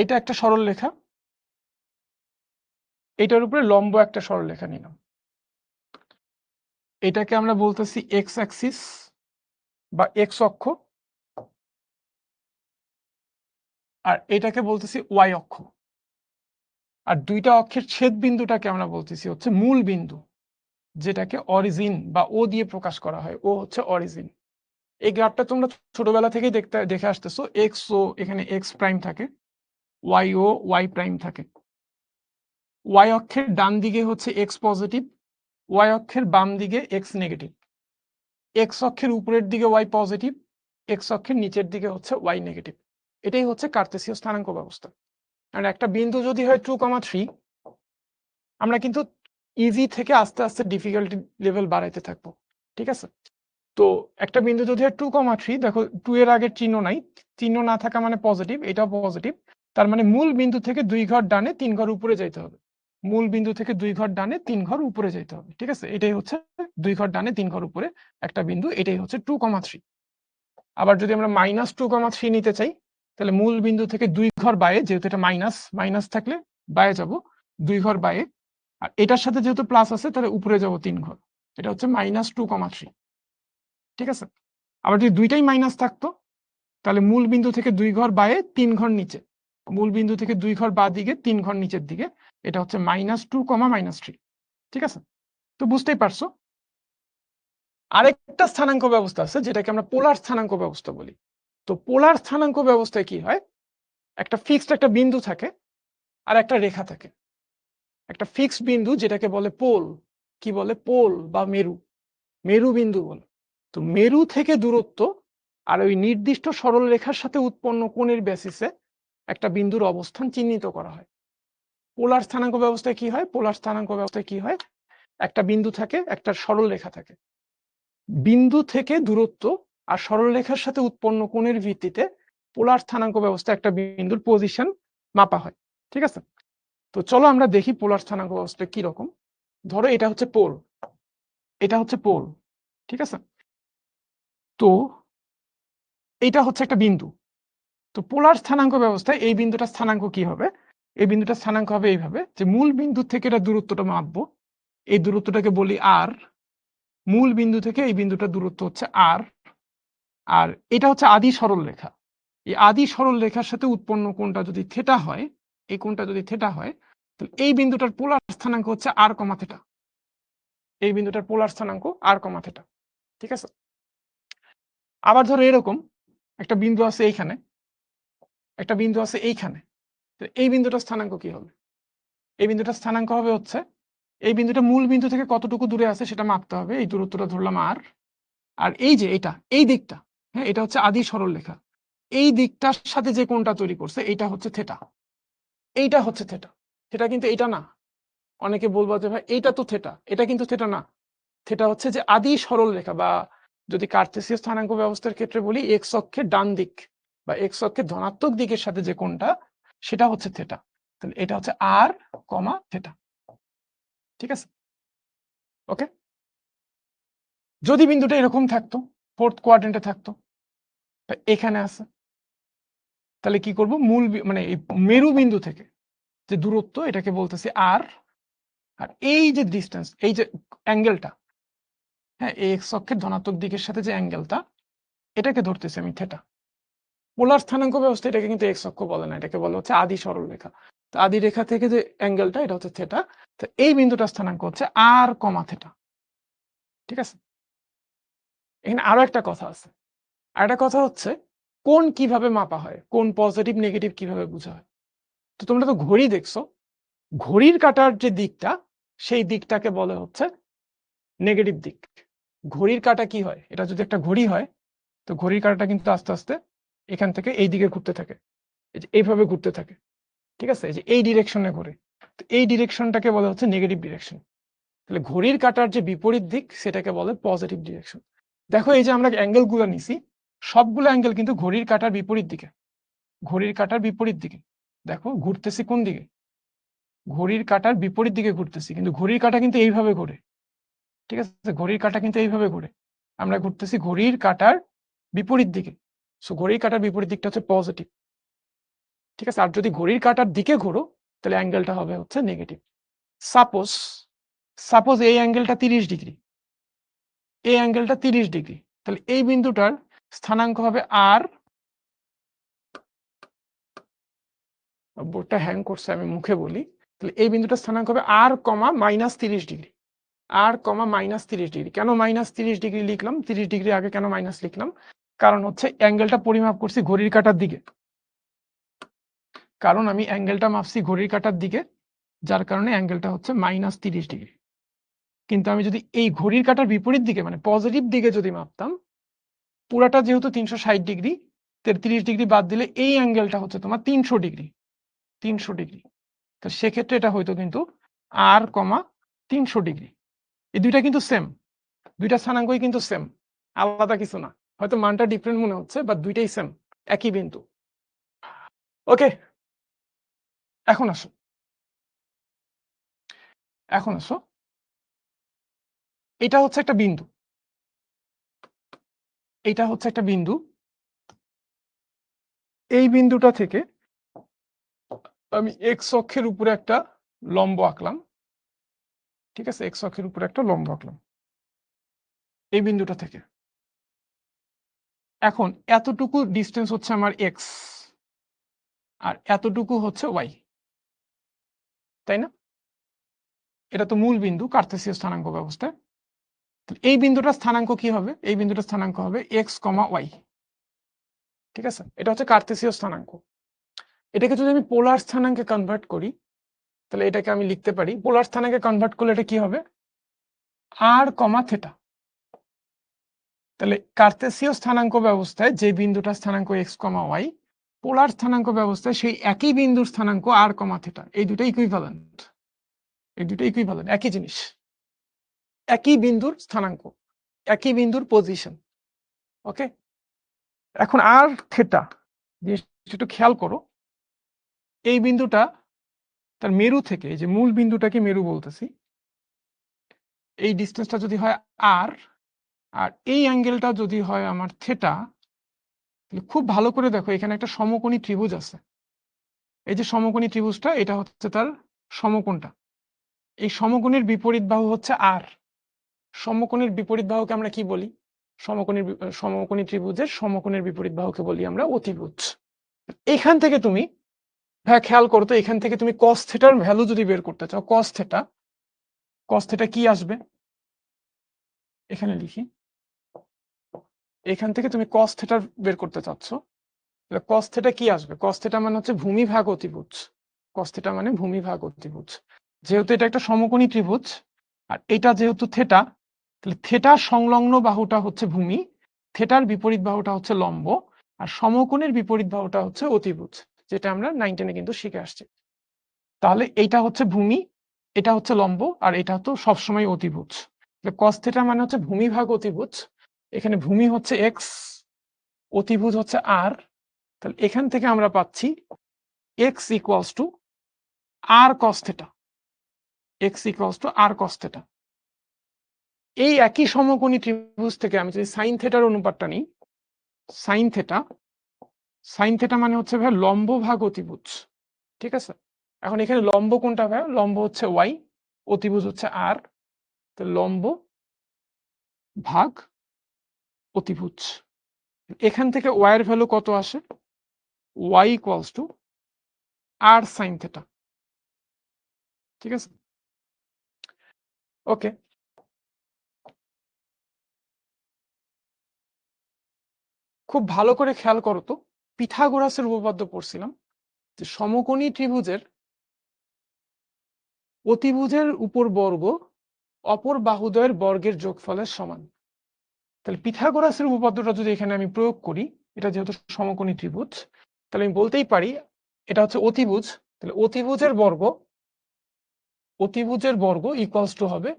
এটা একটা সরল রেখা, এটার উপরে লম্ব একটা সরল রেখা নিলাম। এটাকে আমরা বলতেছি এক্স অ্যাক্সিস বা এক্স অক্ষ, আর এটাকে বলতেছি ওয়াই অক্ষ। আর দুইটা অক্ষের ছেদ বিন্দুটাকে আমরা বলতেছি হচ্ছে মূল বিন্দু, যেটাকে অরিজিন বা ও দিয়ে প্রকাশ করা হয়, ও হচ্ছে অরিজিন। এই গ্রাফটা তোমরা ছোটবেলা থেকেই দেখে আসতেছো, এক্স ও এখানে এক্স প্রাইম থাকে, ওয়াই ও ওয়াই প্রাইম থাকে। ওয়াই অক্ষের ডান দিকে হচ্ছে এক্স পজিটিভ, ওয়াই অক্ষের বাম দিকে এক্স নেগেটিভ। এক্স অক্ষের উপরের দিকে ওয়াই পজিটিভ, এক্স অক্ষের নিচের দিকে হচ্ছে ওয়াই নেগেটিভ। এটাই হচ্ছে কার্তেসীয় স্থানাঙ্ক ব্যবস্থা। আর একটা বিন্দু যদি হয় 2,3, আমরা কিন্তু ইজি থেকে আস্তে আস্তে ডিফিকাল্টি লেভেল বাড়াইতে থাকবো। ঠিক আছে? তো একটা বিন্দু যদি হয় 2,3, দেখো 2 এর আগের চিহ্ন নাই, চিহ্ন না থাকা মানে পজিটিভ, এটাও পজিটিভ। তার মানে মূল বিন্দু থেকে 2 ঘর ডানে 3 ঘর উপরে যাইতে হবে। মূল বিন্দু থেকে 2 ঘর ডানে 3 ঘর উপরে যাইতে হবে। ঠিক আছে? এটাই হচ্ছে 2 ঘর ডানে 3 ঘর উপরে একটা বিন্দু, এটাই হচ্ছে 2,3। আবার যদি আমরা -2,3 নিতে চাই, তাহলে মূল বিন্দু থেকে 2 ঘর বাইরে, যেহেতু এটা মাইনাস, মাইনাস থাকলে বাইরে যাব 2 ঘর বাইরে, আর এটার সাথে যেহেতু প্লাস আছে তাহলে উপরে যাব 3 ঘর, এটা হচ্ছে -2,3। ঠিক আছে? আবার যদি দুইটাই মাইনাস থাকতো, তাহলে মূল বিন্দু থেকে 2 ঘর বাইরে 3 ঘর নিচে, মূল বিন্দু থেকে 2 ঘর বাঁ দিকে 3 ঘর নিচের দিকে, এটা হচ্ছে -2, -3। ঠিক আছে? তো বুঝতেই পারছো। আরেকটা স্থানাঙ্ক ব্যবস্থা আছে যেটাকে আমরা পোলার স্থানাঙ্ক ব্যবস্থা বলি। তো পোলার স্থানাঙ্ক ব্যবস্থায় কি হয়? একটা ফিক্সড একটা বিন্দু থাকে আর একটা রেখা থাকে। একটা ফিক্সড বিন্দু যেটাকে বলে পোল, কি বলে? পোল বা মেরু, মেরু বিন্দু বলে। তো মেরু থেকে দূরত্ব আর ওই নির্দিষ্ট সরল রেখার সাথে উৎপন্ন কোণের বেসিসে একটা বিন্দুর অবস্থান চিহ্নিত করা হয়। পোলার স্থানাঙ্ক ব্যবস্থায় কি হয়? পোলার স্থানাঙ্ক ব্যবস্থায় কি হয়? একটা বিন্দু থাকে, একটা সরল রেখা থাকে। বিন্দু থেকে দূরত্ব আর সরলরেখার সাথে উৎপন্ন কোণের ভিত্তিতে পোলার স্থানাঙ্ক ব্যবস্থায় একটা বিন্দুর পজিশন মাপা হয়। ঠিক আছে? তো চলো আমরা দেখি পোলার স্থানাঙ্ক ব্যবস্থা কি রকম। ধরো এটা হচ্ছে পোল, এটা হচ্ছে পোল। ঠিক আছে? তো এটা হচ্ছে একটা বিন্দু। তো পোলার স্থানাঙ্ক ব্যবস্থায় এই বিন্দুটার স্থানাঙ্ক কি হবে? এই বিন্দুটার স্থানাঙ্ক হবে এইভাবে যে মূল বিন্দু থেকে এটা দূরত্বটা মাপবো। এই দূরত্বটাকে বলি আর। মূল বিন্দু থেকে এই বিন্দুটার দূরত্ব হচ্ছে আর। আর এটা হচ্ছে আদি সরল রেখা। এই আদি সরল রেখার সাথে উৎপন্ন কোণটা যদি থিটা হয়, এই কোণটা যদি থিটা হয়, তাহলে এই বিন্দুটার পোলার স্থানাঙ্ক হচ্ছে আর কমা থিটা। এই বিন্দুটার পোলার স্থানাঙ্ক আর কমা থিটা। ঠিক আছে? আবার ধরো এরকম একটা বিন্দু আছে এইখানে, একটা বিন্দু আছে এইখানে। তো এই বিন্দুটার স্থানাঙ্ক কি হবে? এই বিন্দুটার স্থানাঙ্ক হবে হচ্ছে এই বিন্দুটা মূল বিন্দু থেকে কতটুকু দূরে আছে সেটা মাপতে হবে। এই দূরত্বটা ধরলাম আর। আর এই যে এটা, এই দিকটা, হ্যাঁ, এটা হচ্ছে আদি সরল রেখা। এই দিকটার সাথে যে কোণটা তৈরি করছে এটা হচ্ছে থিটা। এইটা হচ্ছে থিটা। থিটা কিন্তু এটা না। অনেকে বলবো যে ভাই এইটা তো থিটা, এটা কিন্তু থিটা না। থিটা হচ্ছে যে আদি সরল রেখা, বা যদি কার্তেসীয় স্থানাঙ্ক ব্যবস্থার ক্ষেত্রে বলি এক্স অক্ষের ডান দিক বা এক্স অক্ষের ধনাত্মক দিকের সাথে যে কোণটা সেটা হচ্ছে থিটা। তাহলে এটা হচ্ছে আর কমা থিটা। ঠিক আছে? ওকে। যদি বিন্দুটা এরকম থাকতো, ফোর্থ কোয়াড্রেন্টে থাকতো, এখানে আছে, তাহলে কি করব? মূল মানে এই মেরু বিন্দু থেকে যে দূরত্ব এটাকে বলতেছি আর। আর এই যে ডিস্টেন্স, এই যে অ্যাঙ্গেলটা, হ্যাঁ, এই এক্স অক্ষের ধনাত্মক দিকের সাথে যে অ্যাঙ্গেলটা, এটাকে ধরতেছি আমি থিটা। পোলার স্থানাঙ্ক ব্যবস্থা এটাকে কিন্তু এক্স অক্ষ বলে না, এটাকে বলা হচ্ছে আদি সরল রেখা। তো আদি রেখা থেকে যে অ্যাঙ্গেলটা এটা হচ্ছে থিটা। তো এই বিন্দুটার স্থানাঙ্ক হচ্ছে আর কমা থিটা। ঠিক আছে? এখানে আরো একটা কথা আছে। আর একটা কথা হচ্ছে কোণ কিভাবে মাপা হয়, কোণ পজিটিভ নেগেটিভ কিভাবে বোঝা হয়। তো তোমরা তো ঘড়ি দেখছো, ঘড়ির কাঁটার যে দিকটা সেই দিকটাকে বলে হচ্ছে নেগেটিভ দিক। ঘড়ির কাঁটা কি হয়? এটা যদি একটা ঘড়ি হয়, তো ঘড়ির কাঁটাটা কিন্তু আস্তে আস্তে এখান থেকে এই দিকে ঘুরতে থাকে, এইভাবে ঘুরতে থাকে। ঠিক আছে? যে এই ডিরেকশনে ঘুরে। তো এই ডিরেকশনটাকে বলা হচ্ছে নেগেটিভ ডিরেকশন। তাহলে ঘড়ির কাঁটার যে বিপরীত দিক সেটাকে বলে পজিটিভ ডিরেকশন। দেখো এই যে আমরা অ্যাঙ্গেল গুলো নিছি, সবগুলো অ্যাঙ্গেল কিন্তু ঘড়ির কাঁটার বিপরীত দিকে। ঘড়ির কাঁটার বিপরীত দিকে। দেখো ঘুরতেছি কোন দিকে? ঘড়ির কাঁটার বিপরীত দিকে ঘুরতেছি, কিন্তু ঘড়ির কাঁটা কিন্তু এইভাবে ঘোরে। ঠিক আছে? ঘড়ির কাঁটা কিন্তু এইভাবে ঘোরে। আমরা ঘুরতেছি ঘড়ির কাঁটার বিপরীত দিকে। সো ঘড়ির কাঁটার বিপরীত দিকটা হচ্ছে পজিটিভ। ঠিক আছে? আর যদি ঘড়ির কাঁটার দিকে ঘোরো তাহলে অ্যাঙ্গেলটা হবে হচ্ছে নেগেটিভ। সাপোজ সাপোজ এই অ্যাঙ্গেলটা 30 ডিগ্রি, এই অ্যাঙ্গেলটা 30 ডিগ্রি, তাহলে এই বিন্দুটার স্থানাঙ্ক হবে আর। বোর্ডটা হ্যাং করছে, আমি মুখে বলি। তাহলে এই বিন্দুটার স্থানাঙ্ক হবে আর কমা -30 ডিগ্রি। আর কমা -30 ডিগ্রি। কেন -30 ডিগ্রি লিখলাম? 30 ডিগ্রি আগে কেন মাইনাস লিখলাম? কারণ হচ্ছে অ্যাঙ্গেলটা পরিমাপ করছি ঘড়ির কাঁটার দিকে। কারণ আমি অ্যাঙ্গেলটা মাপছি ঘড়ির কাঁটার দিকে, যার কারণে অ্যাঙ্গেলটা হচ্ছে -30 ডিগ্রি। কিন্তু আমি যদি এই ঘড়ির কাঁটার বিপরীত দিকে মানে পজিটিভ দিকে যদি মাপতাম, পুরাটা যেহেতু 360 ডিগ্রি, 33 ডিগ্রি বাদ দিলে এই অ্যাঙ্গেলটা হচ্ছে তোমার 300 ডিগ্রি। 300 ডিগ্রি। তো সেক্ষেত্রে এটা হয়তো কিন্তু আর কমা 300 ডিগ্রি। এই দুইটা কিন্তু সেম, দুইটা স্থানাঙ্কই কিন্তু সেম, আলাদা কিছু না। হয়তো মানটা ডিফারেন্ট মনে হচ্ছে, বাট দুইটাই সেম, একই বিন্দু। ওকে, এখন আসো, এখন আসো, এটা হচ্ছে একটা বিন্দু, এটা হচ্ছে একটা বিন্দু। এই বিন্দুটা থেকে আমি এক্স অক্ষের উপরে একটা লম্ব আঁকলাম। ঠিক আছে? এক্স অক্ষের উপরে একটা লম্ব আঁকলাম এই বিন্দুটা থেকে। এখন এতটুকু ডিস্টেন্স হচ্ছে আমার এক্স, আর এতটুকু হচ্ছে ওয়াই, তাই না? এটা তো মূল বিন্দু কার্তেসীয় স্থানাঙ্ক ব্যবস্থায়। এই বিন্দুটার স্থানাঙ্ক কি হবে? এই বিন্দুটার স্থানাঙ্ক হবে x, y। ঠিক আছে, এটা হচ্ছে কার্তেসীয় স্থানাঙ্ক। এটাকে যদি আমি পোলার স্থানাঙ্কে কনভার্ট করি, তাহলে এটাকে আমি লিখতে পারি, পোলার স্থানাঙ্কে কনভার্ট করলে এটা কি হবে? r, theta. তাহলে কার্তেসীয় স্থানাঙ্ক ব্যবস্থায় যে বিন্দুটার স্থানাঙ্ক x, y, পোলার স্থানাঙ্ক ব্যবস্থায় সেই একই বিন্দুর স্থানাঙ্ক r, থিটা। এই দুটো ইকুইভ্যালেন্ট, একই জিনিস, একই বিন্দুর স্থানাঙ্ক, একই বিন্দুর পজিশন। ওকে, এখন আর থিটা জিনিসটা একটু খেয়াল করো। এই বিন্দুটা তার মেরু থেকে, এই যে মূল বিন্দুটাকে মেরু বলতেছি, এই ডিস্টেন্সটা যদি হয় আর, আর এই অ্যাঙ্গেলটা যদি হয় আমার থিটা, তাহলে খুব ভালো করে দেখো এখানে একটা সমকোণী ত্রিভুজ আছে। এই যে সমকোণী ত্রিভুজটা, এটা হচ্ছে তার সমকোণটা। এই সমকোণের বিপরীত বাহু হচ্ছে আর। সমকোণের বিপরীত বাহুকে আমরা কি বলি? সমকোণী ত্রিভুজের সমকোণের বিপরীত বাহুকে বলি আমরা অতিভুজ। এখান থেকে তুমি, হ্যাঁ খেয়াল করো তো, এখান থেকে তুমি cos থিটার ভ্যালু যদি বের করতে চাও, cos থিটা কি আসবে? এখানে লিখি, এখান থেকে তুমি cos থিটার বের করতে চাচ্ছ, তাহলে cos থিটা কি আসবে? cos থিটা মানে হচ্ছে ভূমি ভাগ অতিভুজ। cos থিটা মানে ভূমি ভাগ অতিভুজ। যেহেতু এটা একটা সমকোণী ত্রিভুজ, আর এটা যেহেতু থিটা, তাহলে থিটার সংলগ্ন বাহুটা হচ্ছে ভূমি, থিটার বিপরীত বাহুটা হচ্ছে লম্ব, আর সমকোণের বিপরীত বাহুটা হচ্ছে অতিভুজ, যেটা আমরা 9-10 কিন্তু শিখে আসছি। তাহলে এইটা হচ্ছে ভূমি, এটা হচ্ছে লম্ব, আর এটা তো সবসময় অতিভুজ। cos থিটা মানে হচ্ছে ভূমি ভাগ অতিভুজ। এখানে ভূমি হচ্ছে x, অতিভুজ হচ্ছে r। তাহলে এখান থেকে আমরা পাচ্ছি x equals to r cos theta, x equals to r cos theta. এই একই সমকোণী ত্রিভুজ থেকে আমি যদি সাইন থিটার অনুপাতটা নিই, সাইন থিটা মানে হচ্ছে ভাই লম্ব ভাগ অতিভুজ। ঠিক আছে, এখন এখানে লম্ব কোনটা ভাই? লম্ব হচ্ছে y, অতিভুজ হচ্ছে r। তো লম্ব ভাগ অতিভুজ। এখান থেকে y এর ভ্যালু কত আসে? y equals to r sine theta. ঠিক আছে, ওকে। খুব ভালো করে খেয়াল করো তো, পিথাগোরাসের উপপাদ্য পড়ছিলাম যে সমকোণী ত্রিভুজের অতিভুজের উপর বর্গ অপর বাহুদ্বয়ের বর্গের যোগফলের সমান। তাহলে পিথাগোরাসের উপপাদ্যটা যদি এখানে আমি প্রয়োগ করি, এটা যেহেতু সমকোণী ত্রিভুজ, তাহলে আমি বলতেই পারি এটা হচ্ছে অতিভুজ। তাহলে অতিভুজের বর্গ ইকুয়ালস টু হবে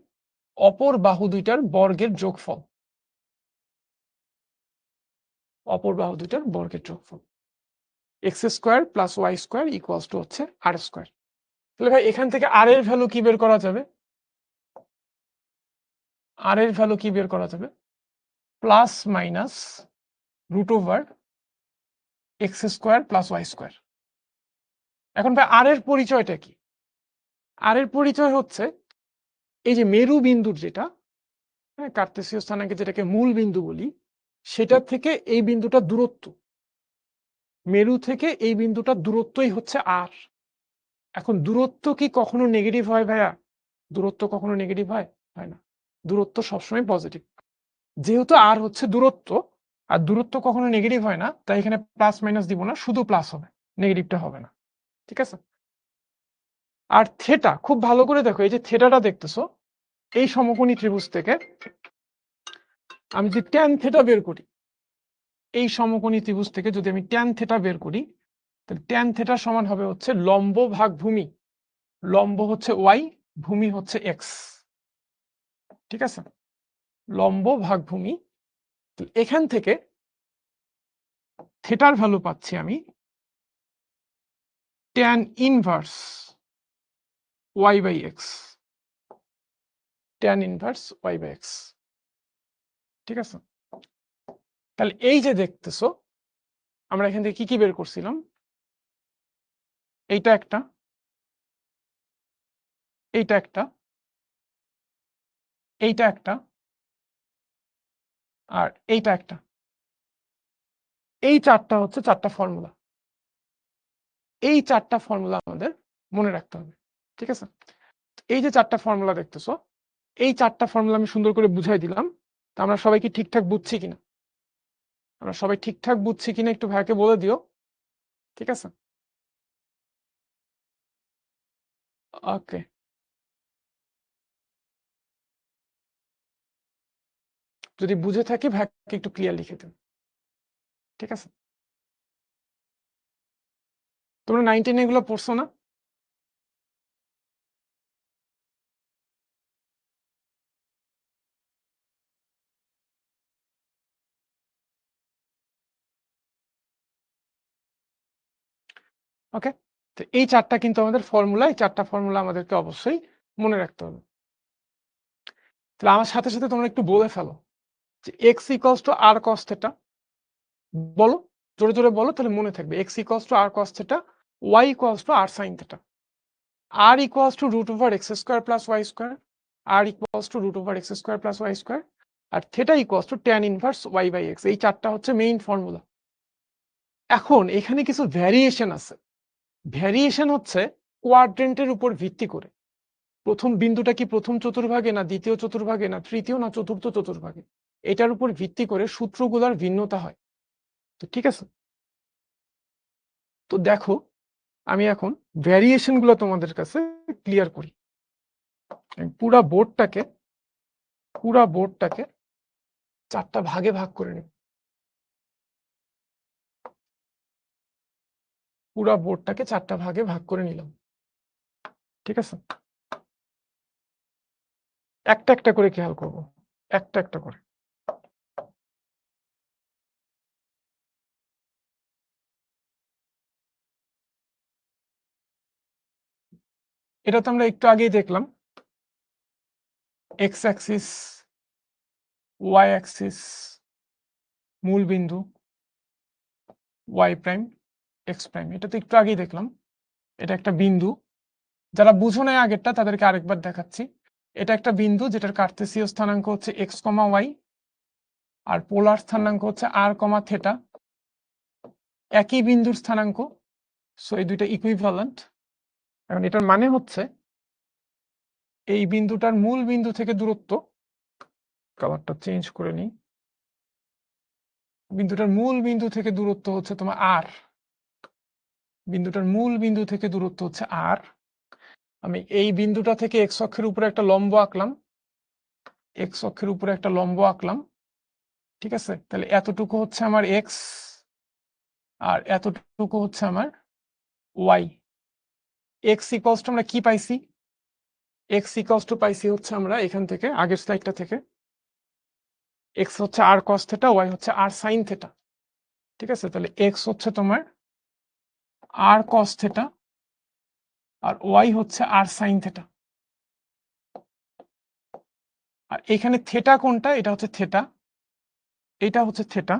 অপর বাহু দুইটার বর্গের যোগফল, অপর বাহু দুইটার বর্গের যোগফল। X square plus Y square equals to হচ্ছে আর স্কোয়ার। তাহলে ভাই এখান থেকে আর এর ভ্যালু কি বের করা যাবে? আর এর ভ্যালু কি বের করা যাবে? Plus minus root over X square plus Y square. এখন ভাই আর এর পরিচয়টা কি? আর এর পরিচয় হচ্ছে এই যে মেরু বিন্দুর যেটা, হ্যাঁ, কার্তেসীয় স্থানাঙ্কে যেটাকে মূল বিন্দু বলি, সেটার থেকে এই বিন্দুটা দূরত্ব, মেরু থেকে এই বিন্দুটা দূরত্বই হচ্ছে আর। এখন দূরত্ব কি কখনো নেগেটিভ হয় ভাইয়া? দূরত্ব কখনো নেগেটিভ হয়? হয় না, দূরত্ব সবসময় পজিটিভ। যেহেতু আর হচ্ছে দূরত্ব, আর দূরত্ব কখনো নেগেটিভ হয় না, তাই এখানে প্লাস মাইনাস দিব না, শুধু প্লাস হবে, নেগেটিভটা হবে না। ঠিক আছে, আর থিটা খুব ভালো করে দেখো, এই যে থিটাটা দেখতেছো, এই সমকোণী ত্রিভুজ থেকে আমি যদি ট্যান থিটা বের করি, এই সমকোণী ত্রিভুজ থেকে যদি আমি ট্যান থিটা বের করি, তাহলে ট্যান থিটা সমান হবে হচ্ছে লম্ব ভাগ ভূমি। লম্ব হচ্ছে ওয়াই, ভূমি হচ্ছে এক্স। ঠিক আছে, লম্ব ভাগ ভূমি। এখান থেকে থিটার ভ্যালু পাচ্ছি আমি tan inverse Y by X, tan inverse Y by x. ঠিক আছে, তাহলে এই যে দেখতেছো, আমরা এখান থেকে কি কি বের করছিলাম? এইটা একটা, এইটা একটা, এইটা একটা, আর এইটা একটা। এই চারটা হচ্ছে চারটা ফর্মুলা। এই চারটা ফর্মুলা আমাদের মনে রাখতে হবে। ঠিক আছে, এই যে 4টা ফর্মুলা দেখতেছো, এই 4টা ফর্মুলা আমি সুন্দর করে বুঝাই দিলাম। তো আমরা সবাই কি ঠিকঠাক বুঝছি কিনা? আমরা সবাই ঠিকঠাক বুঝছি কিনা একটু ভাইকে বলে দিও। ঠিক আছে? ওকে। যদি বুঝে থাকি ভাইকে একটু ক্লিয়ার লিখে দিন। ঠিক আছে? তোমরা 9, 10 এগুলো পড়ছো না? ওকে। তো এই 4টা কিন্তু আমাদের ফর্মুলা, এই 4টা ফর্মুলা আমাদেরকে অবশ্যই মনে রাখতে হবে। তাহলে আমার সাথে সাথে তোমরা একটু বলে ফেলো যে x equals to r cos theta. বলো, জোরে জোরে বলো, তাহলে মনে থাকবে। x equals to r cos theta, y equals to r sin theta, r equals to root over x square plus y square, r equals to root over x square plus y square, আর theta equals to tan inverse y by x। এই 4টা হচ্ছে main formula. এখন এখানে কিছু variation আছে। Variation হচ্ছে কোয়াড্রেন্টের উপর ভিত্তি করে। প্রথম বিন্দুটা কি প্রথম চতুর্ভাগে, না দ্বিতীয় চতুর্ভাগে, না তৃতীয়, না চতুর্থ চতুর্ভাগে, এটার উপর ভিত্তি করে সূত্রগুলোর ভিন্নতা হয়। তো ঠিক আছে, তো দেখো আমি এখন ভ্যারিয়েশন গুলো তোমাদের কাছে ক্লিয়ার করি। পুরা বোর্ডটাকে 4টা ভাগে ভাগ করে নিই। পুরা বোর্ডটাকে 4টা ভাগে ভাগ করে নিলাম। ঠিক আছে, একটা একটা করে খেয়াল করব, একটা একটা করে। এটা তো আমরা একটু আগেই দেখলাম। এক্স অ্যাক্সিস, ওয়াই অ্যাক্সিস, মূল বিন্দু, ওয়াই প্রাইম, এক্স প্রাইম, এটা তো একটু আগেই দেখলাম। এটা একটা বিন্দু, যারা বুঝো নাই আগেরটা তাদেরকে আরেকবার দেখাচ্ছি। এটা একটা বিন্দু যেটার কার্তেসীয় স্থানাঙ্ক হচ্ছে এক্স কমা ওয়াই, আর পোলার স্থানাঙ্ক হচ্ছে আর কমা থেটা। একই বিন্দুর স্থানাঙ্ক, সো এই দুইটা ইকুইভ্যালেন্ট। এখন এটার মানে হচ্ছে এই বিন্দুটার মূল বিন্দু থেকে দূরত্ব, কালারটা চেঞ্জ করে নিই, বিন্দুটার মূল বিন্দু থেকে দূরত্ব হচ্ছে তোমার আর, বিন্দুটার মূল বিন্দু থেকে দূরত্ব হচ্ছে আর। আমি এই বিন্দুটা থেকে এক্স অক্ষের উপরে একটা লম্ব আঁকলাম, এক্স অক্ষের উপরে একটা লম্ব আঁকলাম। ঠিক আছে, তাহলে এতটুকু হচ্ছে আমার এক্স, আর এতটুকু হচ্ছে আমার ওয়াই। এক্স ইকুয়ালস টু আমরা কি পাইছি? এক্স ইকুয়ালস টু পাইছি হচ্ছে আমরা এখান থেকে, আগের স্লাইডটা থেকে, এক্স হচ্ছে আর কস থেটা, ওয়াই হচ্ছে আর সাইন থেটা। ঠিক আছে, তাহলে এক্স হচ্ছে তোমার আর কস থেটা, আর ওয়াই হচ্ছে আর সাইন থেটা। আর এখানে থেটা কোনটা? এটা হচ্ছে থেটা, এটা হচ্ছে থেটা।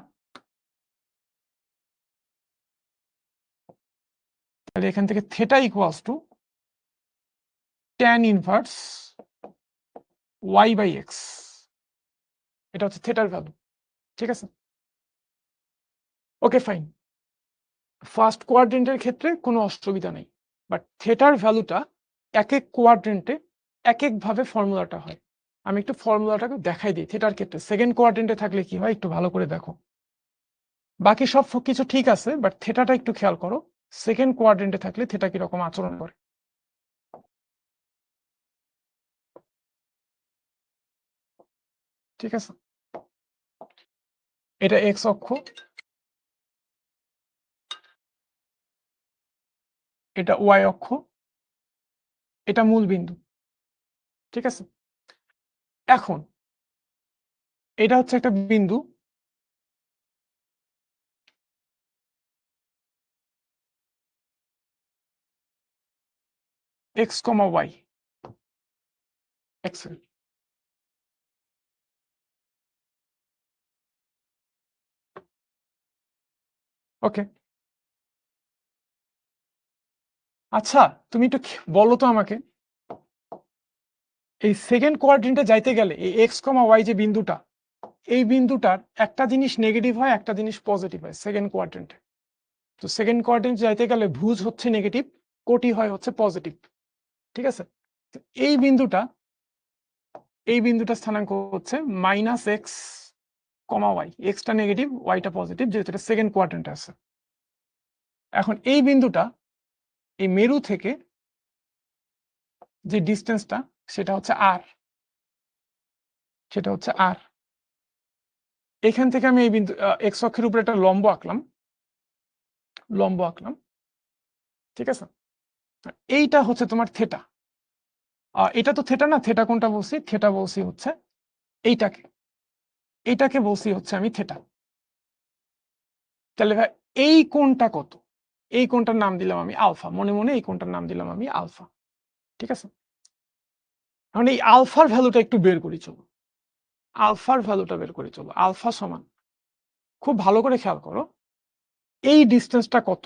তাহলে এখান থেকে theta equals to tan inverse Y by x, এটা হচ্ছে থেটার ভ্যালু। ঠিক আছে, ওকে ফাইন। ফার্স্ট কোয়াড্রেন্টের ক্ষেত্রে কোনো অসুবিধা নেই, বাট থেটার ভ্যালুটা এক এক কোয়াড্রেন্টে এক এক ভাবে ফর্মুলাটা হয়। আমি একটু ফর্মুলাটাকে দেখাই দিই। থেটার ক্ষেত্রে সেকেন্ড কোয়াড্রেন্টে থাকলে কি হয় একটু ভালো করে দেখো। বাকি সব কিছু ঠিক আছে, বাট থেটাটা একটু খেয়াল করো। সেকেন্ড কোয়াড্রেন্টে থাকলে থেটা কিরকম আচরণ করে। ঠিক আছে, এটা এক্স অক্ষ, এটা ওয়াই অক্ষ, এটা মূল বিন্দু। ঠিক আছে, এখন এটা হচ্ছে একটা বিন্দু, এক্স কমা ওয়াই, এক্স। ওকে, আচ্ছা তুমি একটু বলো তো আমাকে, এই সেকেন্ড কোয়াড্রেন্টে যাইতে গেলে এই এক্স কমা ওয়াই যে বিন্দুটা, এই বিন্দুটার একটা জিনিস নেগেটিভ হয়, একটা জিনিস পজিটিভ হয় সেকেন্ড কোয়াড্রেন্টে। তো সেকেন্ড কোয়াড্রেন্ট যাইতে গেলে ভুজ হচ্ছে নেগেটিভ, কোটি হয় হচ্ছে পজিটিভ। ঠিক আছে, এই বিন্দুটা স্থানাঙ্ক হচ্ছে -x, y, এক্সটা নেগেটিভ ওয়াইটা পজিটিভ, যেহেতু এটা সেকেন্ড কোয়াড্রেন্টে আছে। এখন এই বিন্দুটা এই মেরু থেকে যে ডিস্টেন্সটা সেটা হচ্ছে r, এখান থেকে আমি এই বিন্দু এক্স অক্ষের উপরে একটা লম্ব আঁকলাম, ঠিক আছে। এইটা হচ্ছে তোমার থেটা। এটা তো থেটা না, থেটা কোনটা বলছি? থেটা বলছি হচ্ছে এইটাকে বলছি হচ্ছে আমি থেটা। তাহলে ভাই এই কোণটা কত? এই কোণটার নাম দিলাম আমি আলফা, মনে মনে এই কোণটার নাম দিলাম আমি আলফা, ঠিক আছে। এখন এই আলফার ভ্যালুটা একটু বের করি চলো, আলফা সমান, খুব ভালো করে খেয়াল করো, এই ডিস্টেন্সটা কত?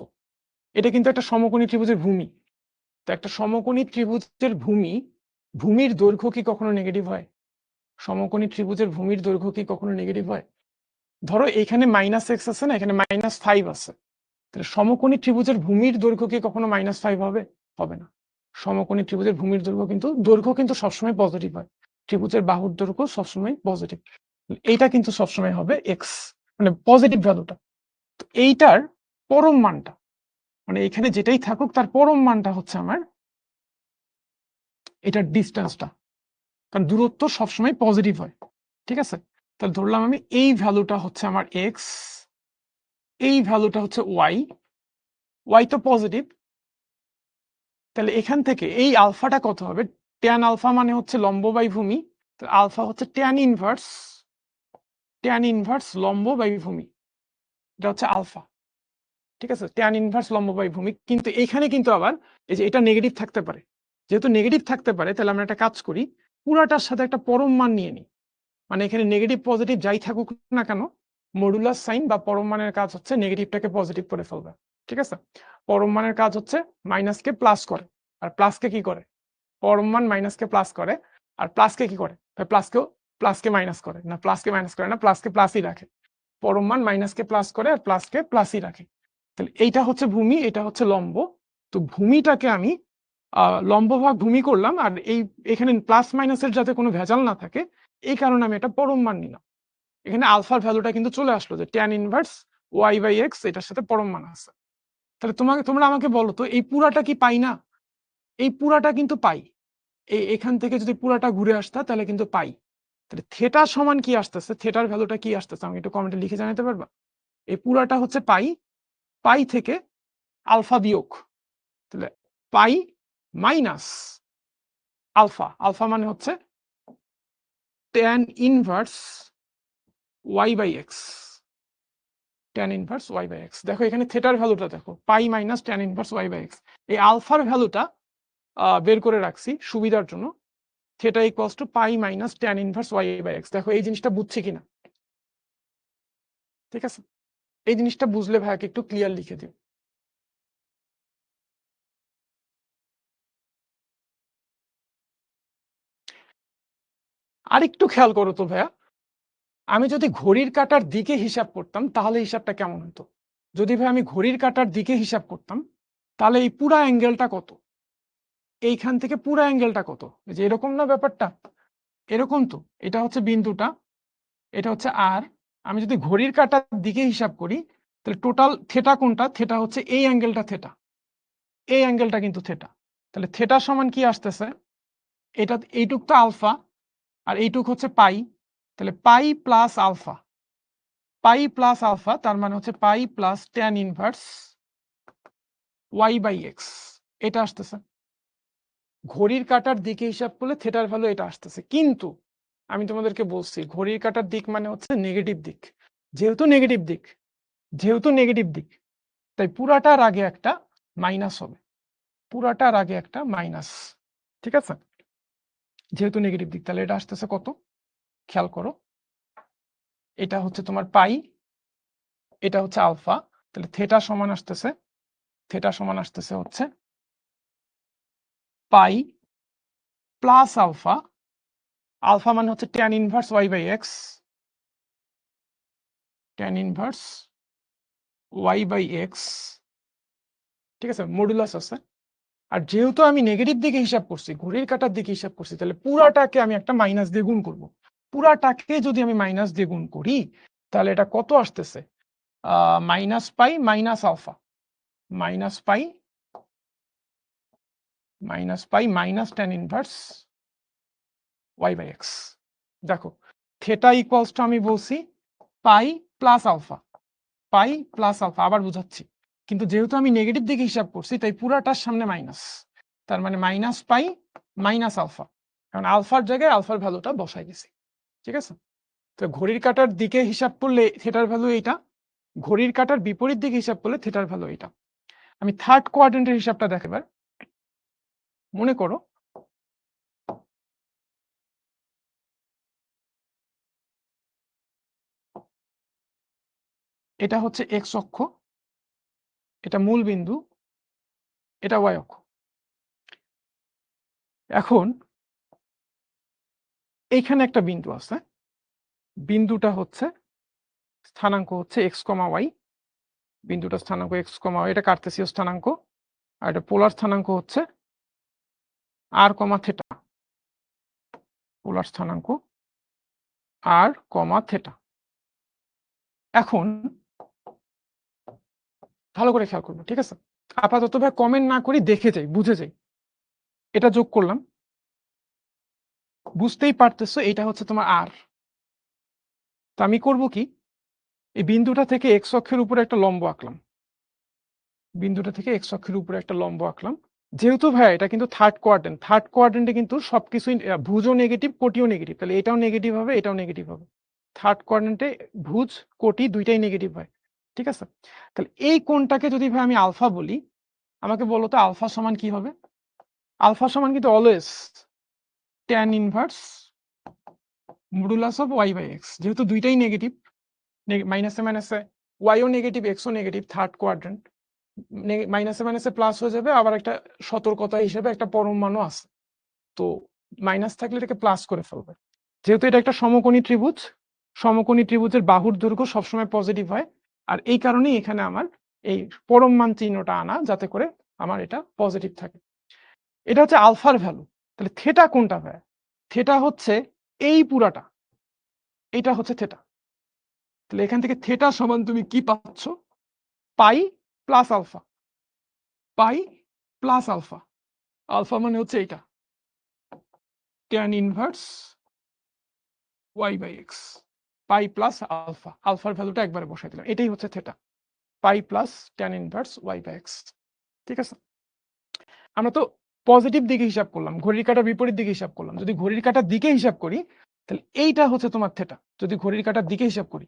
এটা কিন্তু একটা সমকোণী ত্রিভুজের ভূমি। তো একটা সমকোণী ত্রিভুজের ভূমির দৈর্ঘ্য কি কখনো নেগেটিভ হয়? সমকোণী ত্রিভুজের ভূমির দৈর্ঘ্য কি কখনো নেগেটিভ হয়? ধরো এখানে -x আছে না, এখানে -5 আছে, তাহলে সমকোণী ত্রিভুজের ভূমির দৈর্ঘ্য কি কখনো -5 হবে? হবে না। সমকোণী ত্রিভুজের ভূমির দৈর্ঘ্য কিন্তু সবসময় পজিটিভ হয়। ত্রিভুজের বাহুর দৈর্ঘ্য সবসময় পজিটিভ, এইটা কিন্তু সবসময় হবে x, মানে পজিটিভ ভ্যালুটা। তো এইটার পরম মানটা, মানে এখানে যেটাই থাকুক তার পরম মানটা হচ্ছে আমার এটার ডিস্টেন্সটা, কারণ দূরত্ব সবসময় পজিটিভ হয়, ঠিক আছে। তাহলে ধরলাম আমি এই ভ্যালুটা হচ্ছে আমার x, এই ভ্যালুটা হচ্ছে y তো পজিটিভ, তাহলে এখান থেকে এই আলফাটা কত হবে? ট্যান আলফা মানে হচ্ছে লম্ব বাই ভূমি, তো আলফা হচ্ছে ট্যান ইনভার্স লম্ব বাই ভূমি, এটা হচ্ছে আলফা, ঠিক আছে। ট্যান ইনভার্স লম্ব বাই ভূমি। কিন্তু এখানে কিন্তু আবার এই যে এটা নেগেটিভ থাকতে পারে, যেহেতু নেগেটিভ থাকতে পারে তাহলে আমরা একটা কাজ করি, পুরাটার সাথে একটা পরম মান নিয়ে নিই, মানে এখানে নেগেটিভ পজিটিভ যাই থাকুক না কেন, মডুলাস সাইন বা পরম মানের কাজ হচ্ছে নেগেটিভটাকে পজিটিভ করে ফেলবে, ঠিক আছে। পরম মানের কাজ হচ্ছে মাইনাসকে প্লাস করে, আর প্লাসকে কি করে? পরম মান মাইনাসকে প্লাস করে, আর প্লাসকে কি করে? প্লাসকে মাইনাস করে না, প্লাসকে মাইনাস করে না, প্লাসকে প্লাসই রাখে। পরম মান মাইনাসকে প্লাস করে আর প্লাসকে প্লাসই রাখে। তাহলে এইটা হচ্ছে ভূমি, এটা হচ্ছে লম্ব। তো ভূমিটাকে আমি লম্ব ভাগ ভূমি করলাম, আর এখানে প্লাস মাইনাসের যাতে কোনো ভেজাল না থাকে এই কারণে আমি এটা পরম মান নিলাম। এখানে আলফার ভ্যালুটা কিন্তু চলে আসলো যে ট্যান ইনভার্স y/x, এটার সাথে পরম মান আছে। তাহলে তোমরা আমাকে বলো তো এই পুরাটা কি পাই না? এই পুরাটা কিন্তু পাই। এখান থেকে যদি পুরাটা ঘুরে আসতা তাহলে কিন্তু পাই। তাহলে থেটা সমান কি আসতেছে? থেটার ভ্যালুটা কি আসতেছে আমাকে একটু কমেন্টে লিখে জানাতে পারবা? এই পুরাটা হচ্ছে পাই থেকে আলফা বিয়োগ, তাহলে পাই মাইনাস আলফা মানে হচ্ছে ট্যান ইনভার্স y/x, দেখো এখানে থেটার ভ্যালুটা দেখো, পাই মাইনাস ট্যান ইনভার্স y/x। এই আলফার ভ্যালুটা বের করে রাখছি সুবিধার জন্য, থেটা ইকুয়ালস টু পাই মাইনাস ট্যান ইনভার্স y/x। দেখো এই জিনিসটা বুঝছি কিনা, ঠিক আছে। এই জিনিসটা বুঝলে ভাইকে একটু ক্লিয়ার লিখে দিও। আরেকটু খেয়াল করো তো ভাইয়া, আমি যদি ঘড়ির কাঁটার দিকে হিসাব করতাম তাহলে হিসাবটা কেমন হতো? যদি ভাই আমি ঘড়ির কাঁটার দিকে হিসাব করতাম তাহলে এই পুরা অ্যাঙ্গেলটা কত? এইখান থেকে পুরা অ্যাঙ্গেলটা কত? এই যে এরকম না ব্যাপারটা, এরকম তো। এটা হচ্ছে বিন্দুটা, এটা হচ্ছে আর, আমি যদি ঘড়ির কাঁটার দিকে হিসাব করি তাহলে টোটাল থেটা কোনটা? থেটা হচ্ছে এই অ্যাঙ্গেলটা থেটা, এই অ্যাঙ্গেলটা কিন্তু থেটা। তাহলে থেটা সমান কি আসতেছে? এটা এইটুক তো আলফা, আর এইটুক হচ্ছে পাই, তাহলে পাই প্লাস আলফা তার মানে হচ্ছে pi plus tan inverse y/x, এটা আসতেছে। ঘড়ির কাঁটার দিকে হিসাব করলে থেটার ভ্যালু এটা আসতেছে, কিন্তু আমি তোমাদেরকে বলছি ঘড়ির কাঁটার দিক মানে হচ্ছে নেগেটিভ দিক, যেহেতু নেগেটিভ দিক তাই পুরাটার আগে একটা মাইনাস হবে, পুরাটার আগে একটা মাইনাস, ঠিক আছে। যেহেতু নেগেটিভ দিক তাহলে এটা আসতেছে কত? খেয়াল করো, এটা হচ্ছে তোমার পাই, এটা হচ্ছে আলফা, তাহলে থেটা সমান আসতেছে হচ্ছে পাই প্লাস আলফা মানে হচ্ছে tan inverse y/x, tan inverse y/x, ঠিক আছে, মডুলাস আছে, আর যেহেতু আমি নেগেটিভ দিকে হিসাব করছি, ঘড়ির কাঁটার দিকে হিসাব করছি, তাহলে পুরাটাকে আমি একটা মাইনাস দিয়ে গুণ করব। পুরাটাকে যদি আমি মাইনাস দিয়ে গুণ করি তাহলে এটা কত আসতেছে? Minus pi minus alpha, minus pi minus tan inverse Y by x. দেখো থেটা ইকুয়ালস টু আমি বলছি pi plus alpha, pi plus alpha, আবার বুঝাচ্ছি। কিন্তু যেহেতু আমি নেগেটিভ দিকে হিসাব করছি তাই পুরাটার সামনে মাইনাস, তার মানে মাইনাস পাই মাইনাস আলফা, কারণ আলফার জায়গায় আলফার ভ্যালুটা বসাই দিছি। ঠিক আছে, তো ঘড়ির কাঁটার দিকে হিসাব করলে থেটার ভ্যালু এইটা, ঘড়ির কাঁটার বিপরীত দিকে হিসাব করলে থেটার ভ্যালু এইটা। আমি থার্ড কোয়াড্রেন্টের হিসাবটা দেখাবার, মনে করো এটা হচ্ছে এক্স অক্ষ, এটা মূল বিন্দু, এটা ওয়াই অক্ষ। এখন এইখানে একটা বিন্দু আছে, বিন্দুটা হচ্ছে স্থানাঙ্ক হচ্ছে এক্স কমা ওয়াই, বিন্দুটা স্থানাঙ্ক এক্স কমা ওয়াই, এটা কার্তেসীয় স্থানাঙ্ক, আর এটা পোলার স্থানাঙ্ক হচ্ছে আর কমা থেটা, পোলার স্থানাঙ্ক আর কমা থেটা। এখন ভালো করে খেয়াল করবো, ঠিক আছে? আপাতত ভাই কমেন্ট না করি, দেখে যাই, বুঝে যাই। এটা যোগ করলাম, বুঝতেই পারতেছো এটা হচ্ছে তোমার আর। তো আমি করব কি, এই বিন্দুটা থেকে এক্স অক্ষের উপরে একটা লম্ব আঁকলাম, বিন্দুটা থেকে এক্স অক্ষের উপরে একটা লম্ব আঁকলাম। যেহেতু ভাই এটা কিন্তু থার্ড কোয়াড্রেন্ট, থার্ড কোয়াড্রেন্টে কিন্তু সবকিছুই ভুজও নেগেটিভ কোটিও নেগেটিভ, তাহলে এটাও নেগেটিভ হবে এটাও নেগেটিভ হবে। থার্ড কোয়াড্রেন্টে ভুজ কোটি দুইটাই নেগেটিভ হয়, ঠিক আছে? তাহলে এই কোণটাকে যদি ভাই আমি আলফা বলি, আমাকে বলো তো আলফা সমান কি হবে? আলফা সমান কিন্তু always tan inverse modulus of Y by x, যেহেতু দুইটাই নেগেটিভ, মাইনাসে মাইনাসে ওয়াইও নেগেটিভ এক্সও নেগেটিভ, থার্ড কোয়াড্রেন্ট, মাইনাসে মাইনাসে প্লাস হয়ে যাবে। আবার একটা সতর্কতা হিসেবে একটা পরম মানও আছে, তো মাইনাস থাকলে এটাকে প্লাস করে ফেলবে। যেহেতু এটা একটা সমকোণী ত্রিভুজ, সমকোণী ত্রিভুজের বাহুর দৈর্ঘ্য সবসময় পজিটিভ হয়, আর এই কারণেই এখানে আমার এই পরম মান চিহ্নটা আনা, যাতে করে আমার এটা পজিটিভ থাকে। এটা হচ্ছে আলফার ভ্যালু। তাহলে থেটা কোনটা ভাই? থেটা হচ্ছে এই পুরাটা, এটা হচ্ছে থেটা। তাহলে এখান থেকে থেটা সমান তুমি কি পাচ্ছ? Pi plus alpha, pi plus alpha, alpha মানে হচ্ছে এইটা tan inverse Y by x, pi plus alpha, আলফার ভ্যালুটা একবারে বসাই দিলাম, এটাই হচ্ছে theta, pi plus tan inverse Y by x. ঠিক আছে, আমরা তো পজিটিভ দিকে হিসাব করলাম, ঘড়ির কাঁটার বিপরীত দিকে হিসাব করলাম। যদি ঘড়ির কাঁটার দিকে হিসাব করি তাহলে এইটা হচ্ছে তোমার থেটা, যদি ঘড়ির কাঁটার দিকে হিসাব করি,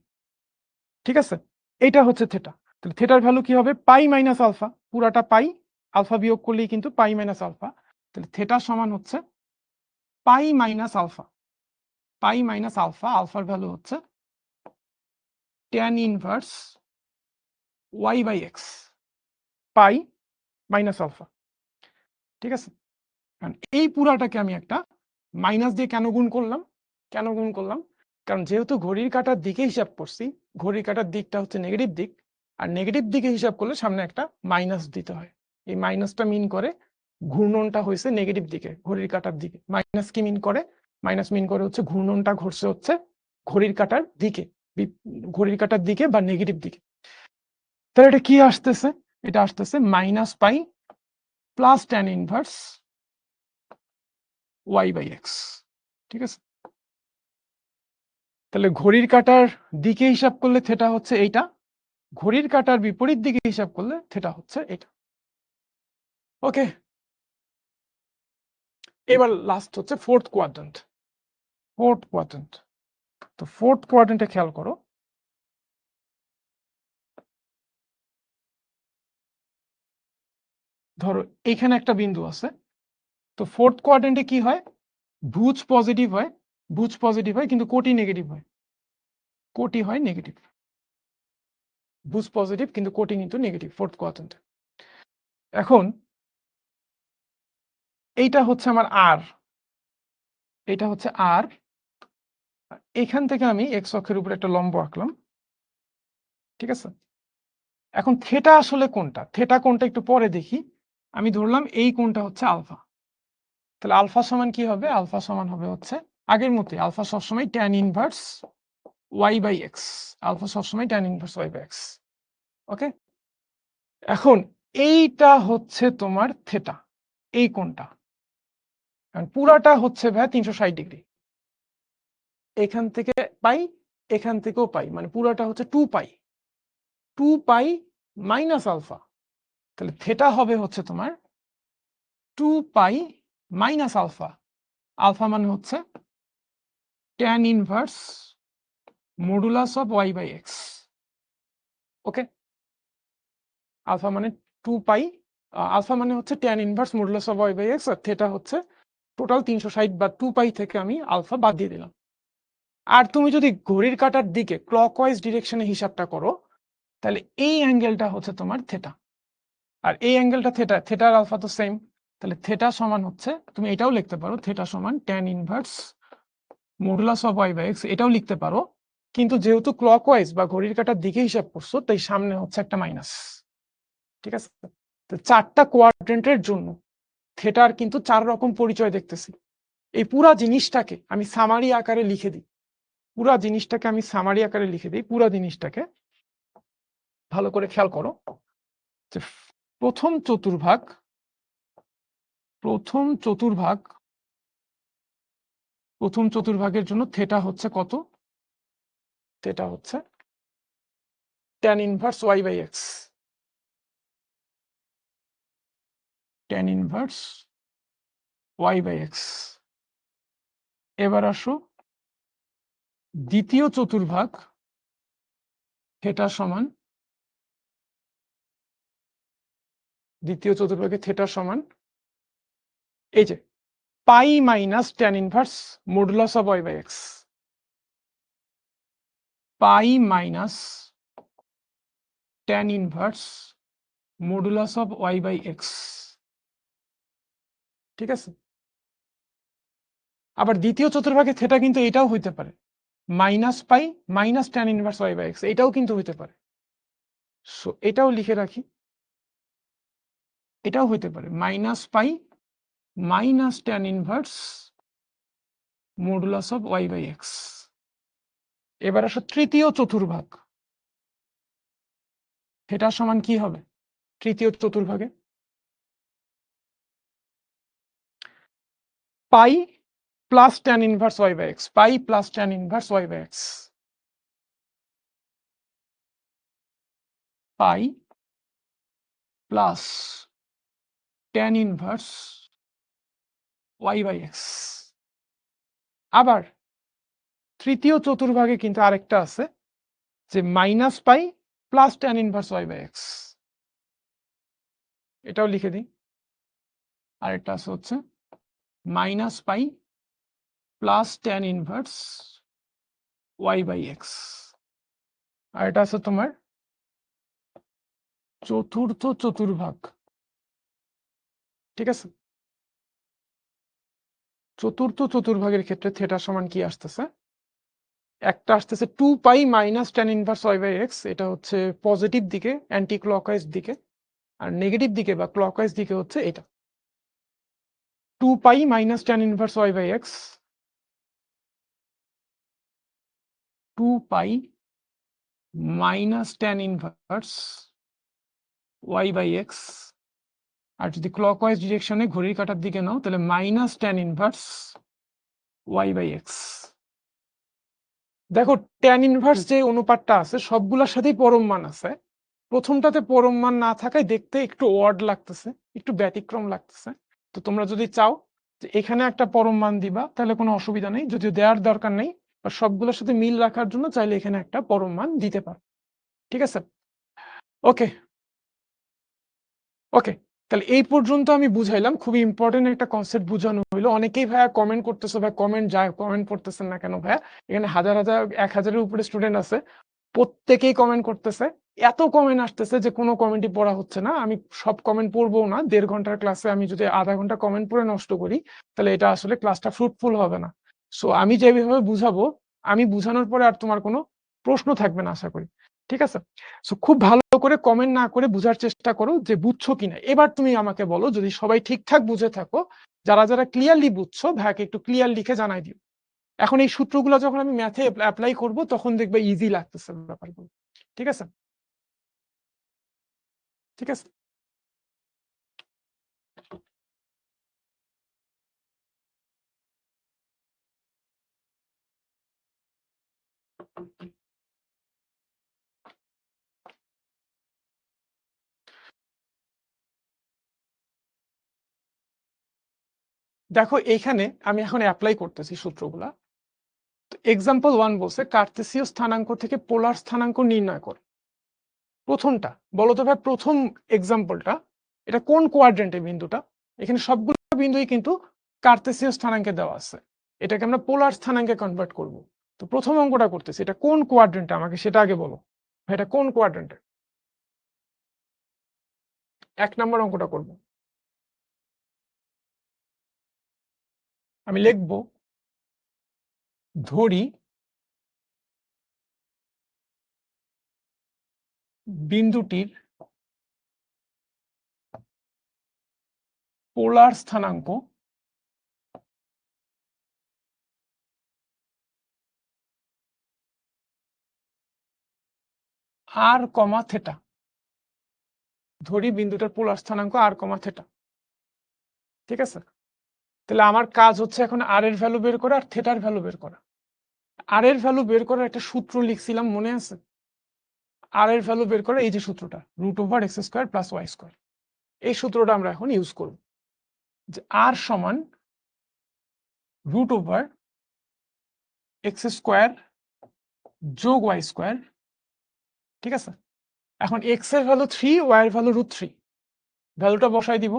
ঠিক আছে? এইটা হচ্ছে থেটা। তাহলে থেটার ভ্যালু কি হবে? পাই মাইনাস আলফা, পুরাটা পাই, আলফা বিয়োগ করলেই কিন্তু পাই মাইনাস আলফা। তাহলে থেটা সমান হচ্ছে pi minus alpha, pi minus alpha, আলফার ভ্যালু হচ্ছে tan inverse Y by x, pi minus alpha. ঠিক আছে, কারণ এই পুরাটাকে আমি একটা মাইনাস দিয়ে কেন গুণ করলাম? কেন গুণ করলাম? কারণ যেহেতু ঘড়ির কাঁটার দিকে হিসাব করছি, ঘড়ির কাঁটার দিকটা হচ্ছে নেগেটিভ দিক, আর নেগেটিভ দিকে হিসাব করলে সামনে একটা মাইনাস দিতে হয়। এই মাইনাসটা মিন করে ঘূর্ণনটা হয়েছে নেগেটিভ দিকে, ঘড়ির কাঁটার দিকে। মাইনাস কি মিন করে? মাইনাস মিন করে হচ্ছে ঘূর্ণনটা ঘটছে হচ্ছে ঘড়ির কাঁটার দিকে, ঘড়ির কাঁটার দিকে বা নেগেটিভ দিকে। তাহলে এটা কি আসতেছে? এটা আসতেছে minus pi plus tan inverse Y by x. ঠিক আছে, তাহলে ঘড়ির কাঁটার দিকে হিসাব করলে থেটা হচ্ছে এইটা, ঘড়ির কাঁটার বিপরীত দিকে হিসাব করলে থেটা হচ্ছে এটা। ওকে, এবার লাস্ট হচ্ছে ফোর্থ কোয়াড্রেন্ট। ফোর্থ কোয়াড্রেন্ট, তো ফোর্থ কোয়াড্রেন্টে খেয়াল করো, ধরো এইখানে একটা বিন্দু আছে। তো ফোর্থ কোয়াড্রেন্টে কি হয়? ভুজ পজিটিভ হয়, ভুজ পজিটিভ হয় কিন্তু কোটি নেগেটিভ হয়, কোটি হয় নেগেটিভ। ভুজ পজিটিভ কিন্তু কোটি কিন্তু নেগেটিভ ফোর্থ কোয়াড্রেন্টে। এখন এইটা হচ্ছে আমার আর, এটা হচ্ছে আর, এখান থেকে আমি এক্স অক্ষের উপরে একটা লম্ব আঁকলাম। ঠিক আছে, এখন থেটা আসলে কোনটা? থেটা কোনটা একটু পরে দেখি। আমি ধরলাম এই কোণটা হচ্ছে আলফা, তাহলে আলফা সমান কি হবে? আলফা সমান হবে হচ্ছে আগের মতোই, আলফা সবসময় tan inverse Y by x, alpha সবসময় tan inverse Y by x. Okay, এখন এইটা হচ্ছে তোমার থেটা, এই কোণটা পুরাটা হচ্ছে ভাই 360 ডিগ্রি, এখান থেকে পাই এখান থেকেও পাই, মানে পুরাটা হচ্ছে 2 পাই মাইনাস আলফা, তাহলে থেটা হবে হচ্ছে তোমার 2 পাই মাইনাস আলফা, আলফা মানে হচ্ছে tan inverse modulus of Y by x. Okay, alpha মানে 2 পাই, আলফা মানে হচ্ছে tan inverse modulus of Y by x, আর থেটা হচ্ছে টোটাল 360 বা 2 পাই থেকে আমি আলফা বাদ দিয়ে দিলাম। আর তুমি যদি ঘড়ির কাঁটার দিকে ক্লকওয়াইজ ডিরেকশনে হিসাবটা করো, তাহলে এই অ্যাঙ্গেলটা হচ্ছে তোমার থেটা, আর এই অ্যাঙ্গেলটা থেটা, থেটা আর আলফা তো সেম, তাহলে থেটা সমান হচ্ছে, তুমি এটাও লিখতে পারো থেটা সমান tan inverse modulus of Y by x, এটাও লিখতে পারো, কিন্তু যেহেতু ক্লকওয়াইজ বা ঘড়ির কাঁটার দিকে হিসাব করছো, তাই সামনে হচ্ছে একটা মাইনাস। ঠিক আছে, তো 4টা কোয়াড্রেন্টের জন্য থেটার কিন্তু 4 রকম পরিচয় দেখতেছি। এই পুরা জিনিসটাকে আমি সামারি আকারে লিখে দিই, পুরা জিনিসটাকে আমি সামারি আকারে লিখে দিই, পুরা জিনিসটাকে ভালো করে খেয়াল করো যে প্রথম চতুর্ভাগের জন্য থেটা হচ্ছে কত? থেটা হচ্ছে tan inverse Y by X, tan inverse Y by x. এবার আসো দ্বিতীয় চতুর্ভাগ, থেটা সমান, দ্বিতীয় চতুর্ভাগে থেটা সমান এই যে pi minus tan inverse modulus of Y by x, pi minus tan inverse modulus of Y by x. ঠিক আছে, আবার দ্বিতীয় চতুর্ভাগে থেটা কিন্তু এটাও হইতে পারে minus pi minus tan inverse Y by x, এটাও কিন্তু হইতে পারে। সো এটাও লিখে রাখি, এটাও হইতে পারে minus pi minus tan inverse modulus of Y by x. এবার আসো তৃতীয় চতুর্ভাগ, থেটা সমান কি হবে তৃতীয় চতুর্ভাগে? Pi plus tan inverse Y by x, pi plus tan inverse Y by x, pi plus tan inverse Y by x. আবার তৃতীয় চতুর্ভাগে কিন্তু আরেকটা আছে যে minus pi plus tan inverse Y by x, এটাও লিখে দিই। আরেকটা আছে হচ্ছে minus pi plus tan inverse Y by x. আর এটা আছে তোমার চতুর্থ চতুর্ভাগ। ঠিক আছে, চতুর্থ চতুর্ভাগের ক্ষেত্রে থেটা সমান কি আসতেছে? একটা আসতেছে 2 pi minus tan inverse Y by x, এটা হচ্ছে পজিটিভ দিকে অ্যান্টি ক্লকওয়াইজ দিকে, আর নেগেটিভ দিকে বা ক্লকওয়াইজ দিকে হচ্ছে এটা 2 pi minus tan inverse Y by x, 2 pi minus tan inverse Y by x, আর যদি ক্লকওয়াইজ ডিরেকশনে ঘড়ির কাঁটার দিকে নাও তাহলে minus tan inverse Y by x. দেখো ট্যান ইনভার্স যে অনুপাতটা আছে সবগুলোর সাথেই পরম মান আছে, প্রথমটাতে পরম মান না থাকায় দেখতে একটু ওয়ার্ড লাগতেছে, একটু ব্যতিক্রম লাগতেছে। তো তোমরা যদি চাও যে এখানে একটা পরম মান দিবা তাহলে কোনো অসুবিধা নেই, যদিও দেওয়ার দরকার নেই, আর সবগুলোর সাথে মিল রাখার জন্য চাইলে এখানে একটা পরম মান দিতে পারো। ঠিক আছে, ওকে ওকে, তাহলে এই পর্যন্ত আমি বুঝাইলাম, খুবই ইম্পর্টেন্ট একটা কনসেপ্ট বুঝানো হলো। অনেকেই ভাইয়া কমেন্ট করতেছো, ভাই কমেন্ট যায়, কমেন্ট করতেছেন না কেন ভাইয়া? এখানে হাজার হাজার 1000-এর উপরে স্টুডেন্ট আছে, প্রত্যেকেই কমেন্ট করতেছে, এত কমেন্ট আসতেছে যে কোনো কমেন্টই পড়া হচ্ছে না। আমি সব কমেন্ট পড়বো না, 1.5 ঘন্টার ক্লাসে আমি যদি আধা ঘন্টা কমেন্ট পড়ে নষ্ট করি তাহলে এটা আসলে ক্লাসটা ফ্রুটফুল হবে না। সো আমি যেভাবে বুঝাবো, আমি বুঝানোর পরে আর তোমার কোনো প্রশ্ন থাকবে না আশা করি। ঠিক আছে? সো খুব ভালো করে কমেন্ট না করে বুঝার চেষ্টা করো যে বুঝছো কিনা। এবার তুমি আমাকে বলো যদি সবাই ঠিকঠাক বুঝে থাকো, যারা ক্লিয়ারলি বুঝছো ভাইয়াকে একটু ক্লিয়ার লিখে জানাই দিও। এখন এই সূত্রগুলো যখন আমি ম্যাথে এপ্লাই করব তখন দেখবে ইজি লাগতেছে ব্যাপারগুলো। ঠিক আছে? ঠিক আছে? দেখো এইখানে আমি এখন এপ্লাই করতেছি সূত্রগুলা। তো এক্সাম্পল 1 বলছে কার্তেসীয় স্থানাঙ্ক থেকে পোলার স্থানাঙ্ক নির্ণয় করো। প্রথমটা বলো তো ভাই, প্রথম এক্সাম্পলটা এটা কোন কোয়াড্রেন্টে বিন্দুটা? এখানে সবগুলো বিন্দুই কিন্তু কার্তেসীয় স্থানাঙ্কে দেওয়া আছে। এটাকে আমরা পোলার স্থানাঙ্কে কনভার্ট করব। তো প্রথম অঙ্কটা করতেছি, এটা কোন কোয়াড্রেন্টে আমাকে সেটা আগে বলো। ভাই এটা কোন কোয়াড্রেন্টে? 1 নম্বর অঙ্কটা করব। আমি লিখব ধরি বিন্দুটির পোলার স্থানাঙ্ক আর কমা থেটা। ধরি বিন্দুটার পোলার স্থানাঙ্ক আর কমা থেটা। ঠিক আছে? তাহলে আমার কাজ হচ্ছে এখন আর এর ভ্যালু বের করা আর থেটার ভ্যালু বের করা। আর এর ভ্যালু বের করার একটা সূত্র লিখছিলাম, মনে আছে? আর এর ভ্যালু বের করা এই যে সূত্রটা, √(x² + y²। এই সূত্রটা আমরা এখন ইউজ করব, যে আর সমান √(x² যোগ y²। ঠিক আছে? এখন x এর ভ্যালু 3, y এর ভ্যালু √3। ভ্যালুটা বসাই দিব।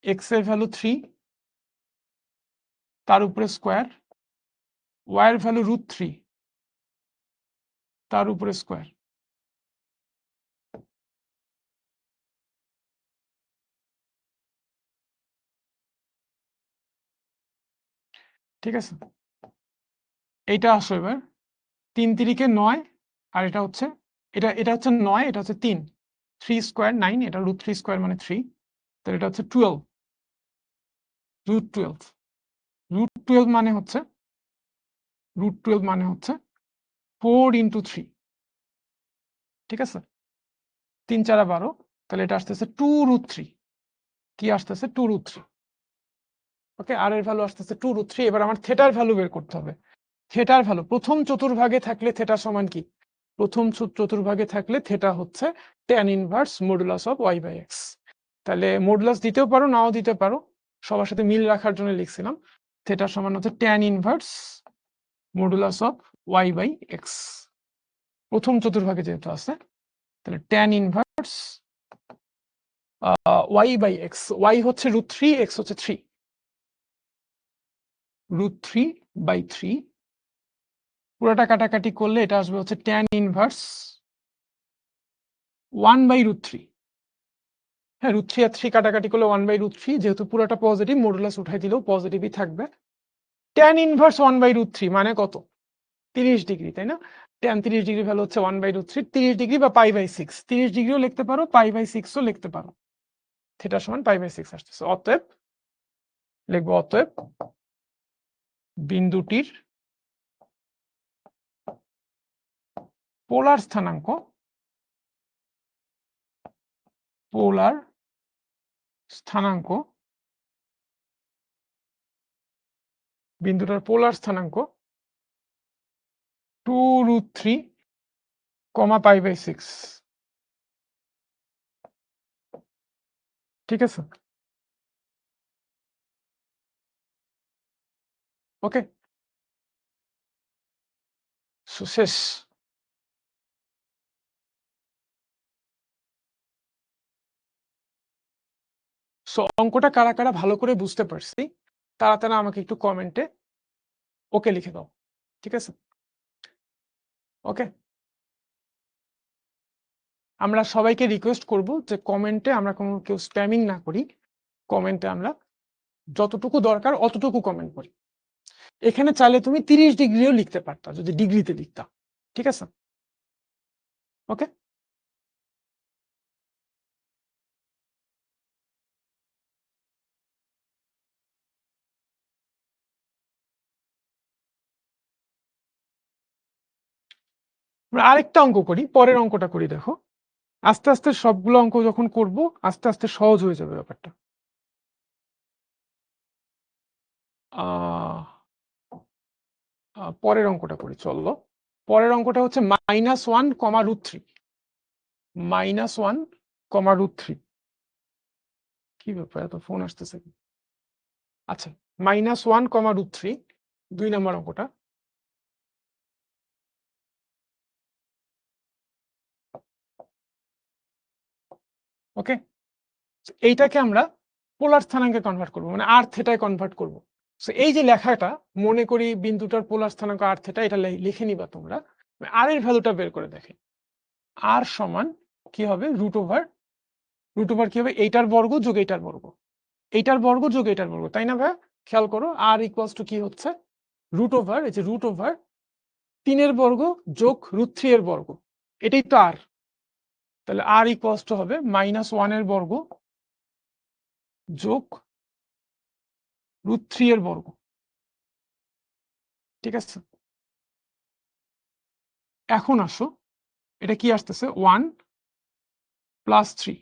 x এর ভ্যালু 3, তার উপরে স্কোয়ার, y এর ভ্যালু √3, তার উপরে স্কোয়ার। ঠিক আছে? এইটা আসো এবার 3 3 9, আর এটা হচ্ছে এটা হচ্ছে 9, এটা হচ্ছে 3। 3² 9, এটা √3² মানে 3। তাহলে এটা হচ্ছে 12, √12। √12 মানে হচ্ছে 4 × 3। ঠিক আছে? 3 4 12, তাহলে এটা আসতেছে 2√3। কি আসতেছে? 2√3। ওকে, আর এর ভ্যালু আসতেছে 2√3। এবার আমার থেটার ভ্যালু বের করতে হবে। থেটার ভ্যালু প্রথম চতুর্ভাগে থাকলে থেটা সমান কি? প্রথম চতুর্ভাগে থাকলে থেটা হচ্ছে tan inverse modulus of y/x। তাহলে মডুলাস দিতেও পারো, নাও দিতে পারো, সবার সাথে মিল রাখার জন্য লিখছিলাম। থেটা সমান হচ্ছে tan inverse modulus of y/x। প্রথম চতুর্ভাগে যেহেতু আছে, তাহলে tan ইনভার্স y/x। y হচ্ছে √3, x হচ্ছে 3। √3/3 পুরোটা কাটাকাটি করলে এটা আসবে হচ্ছে tan ইনভার্স 1/√3। হ্যাঁ, √3 আর 3 কাটাকাটি করলে 1/√3, যেহেতু পুরোটা পজিটিভ মডুলাস উঠাই দিলেও পজিটিভই থাকবে। tan ইনভার্স 1/√3 মানে কত? 30 ডিগ্রি, তাই না? tan 30 ডিগ্রি ভ্যালু হচ্ছে 1/√3। 30 ডিগ্রি বা π/6, 30 ডিগ্রিও লিখতে পারো, π/6ও লিখতে পারো। থিটা সমান π/6 আসতেছে। অতএব লিখবো, অতএব বিন্দুটির পোলার স্থানাঙ্ক, পোলার স্থানাঙ্ক, বিন্দুটার পোলার স্থানাঙ্ক 2√3, π/6। ঠিক আছে? ওকে, শেষ। সো অঙ্কটা কারা কারা ভালো করে বুঝতে পারছি তারা তারা আমাকে একটু কমেন্টে ওকে লিখে দাও। ঠিক আছে? ওকে, আমরা সবাইকে রিকোয়েস্ট করব যে কমেন্টে আমরা কোনো কেউ স্প্যামিং না করি। কমেন্টে আমরা যতটুকু দরকার অতটুকু কমেন্ট করি। এখানে চাইলে তুমি 30 ডিগ্রিও লিখতে পারতা যদি ডিগ্রিতে লিখতা। ঠিক আছে? ওকে? আমরা আরেকটা অঙ্ক করি, পরের অঙ্কটা করি দেখো। আস্তে, আস্তে সবগুলো অঙ্ক যখন করব, আস্তে, আস্তে সহজ হয়ে যাবে ব্যাপারটা। আ পরের অঙ্কটা করি চলো। পরের অঙ্কটা হচ্ছে -1, √3 -1, √3 কি ব্যাপার এত ফোন আসতেছে? আচ্ছা, -1, √3 2 নাম্বার অঙ্কটা। ওকে? এইটাকে আমরা পোলার স্থানাঙ্কে কনভার্ট করব, মানে r থিটায় কনভার্ট করব। সো এই যে লেখাটা, মনে করি বিন্দুটার পোলার স্থানাঙ্ক r থিটা, এটা লিখে নিবা তোমরা। r এর ভ্যালুটা বের করে দেখি। r সমান কি হবে? √, কি হবে? এইটার বর্গ যোগ এইটার বর্গ, এইটার বর্গ যোগ এইটার বর্গ, তাই না ভাই? খেয়াল করো, r ইকুয়ালস টু কি হচ্ছে? √, এই যে √, 3 এর বর্গ যোগ √3 এর বর্গ, এটাই তো r। তাহলে r ইকুয়ালস টু হবে -1 এর বর্গ যোগ √3 এর বর্গ। ঠিক আছে? এখন আসো, এটা কি আসতেছে? 1 + 3,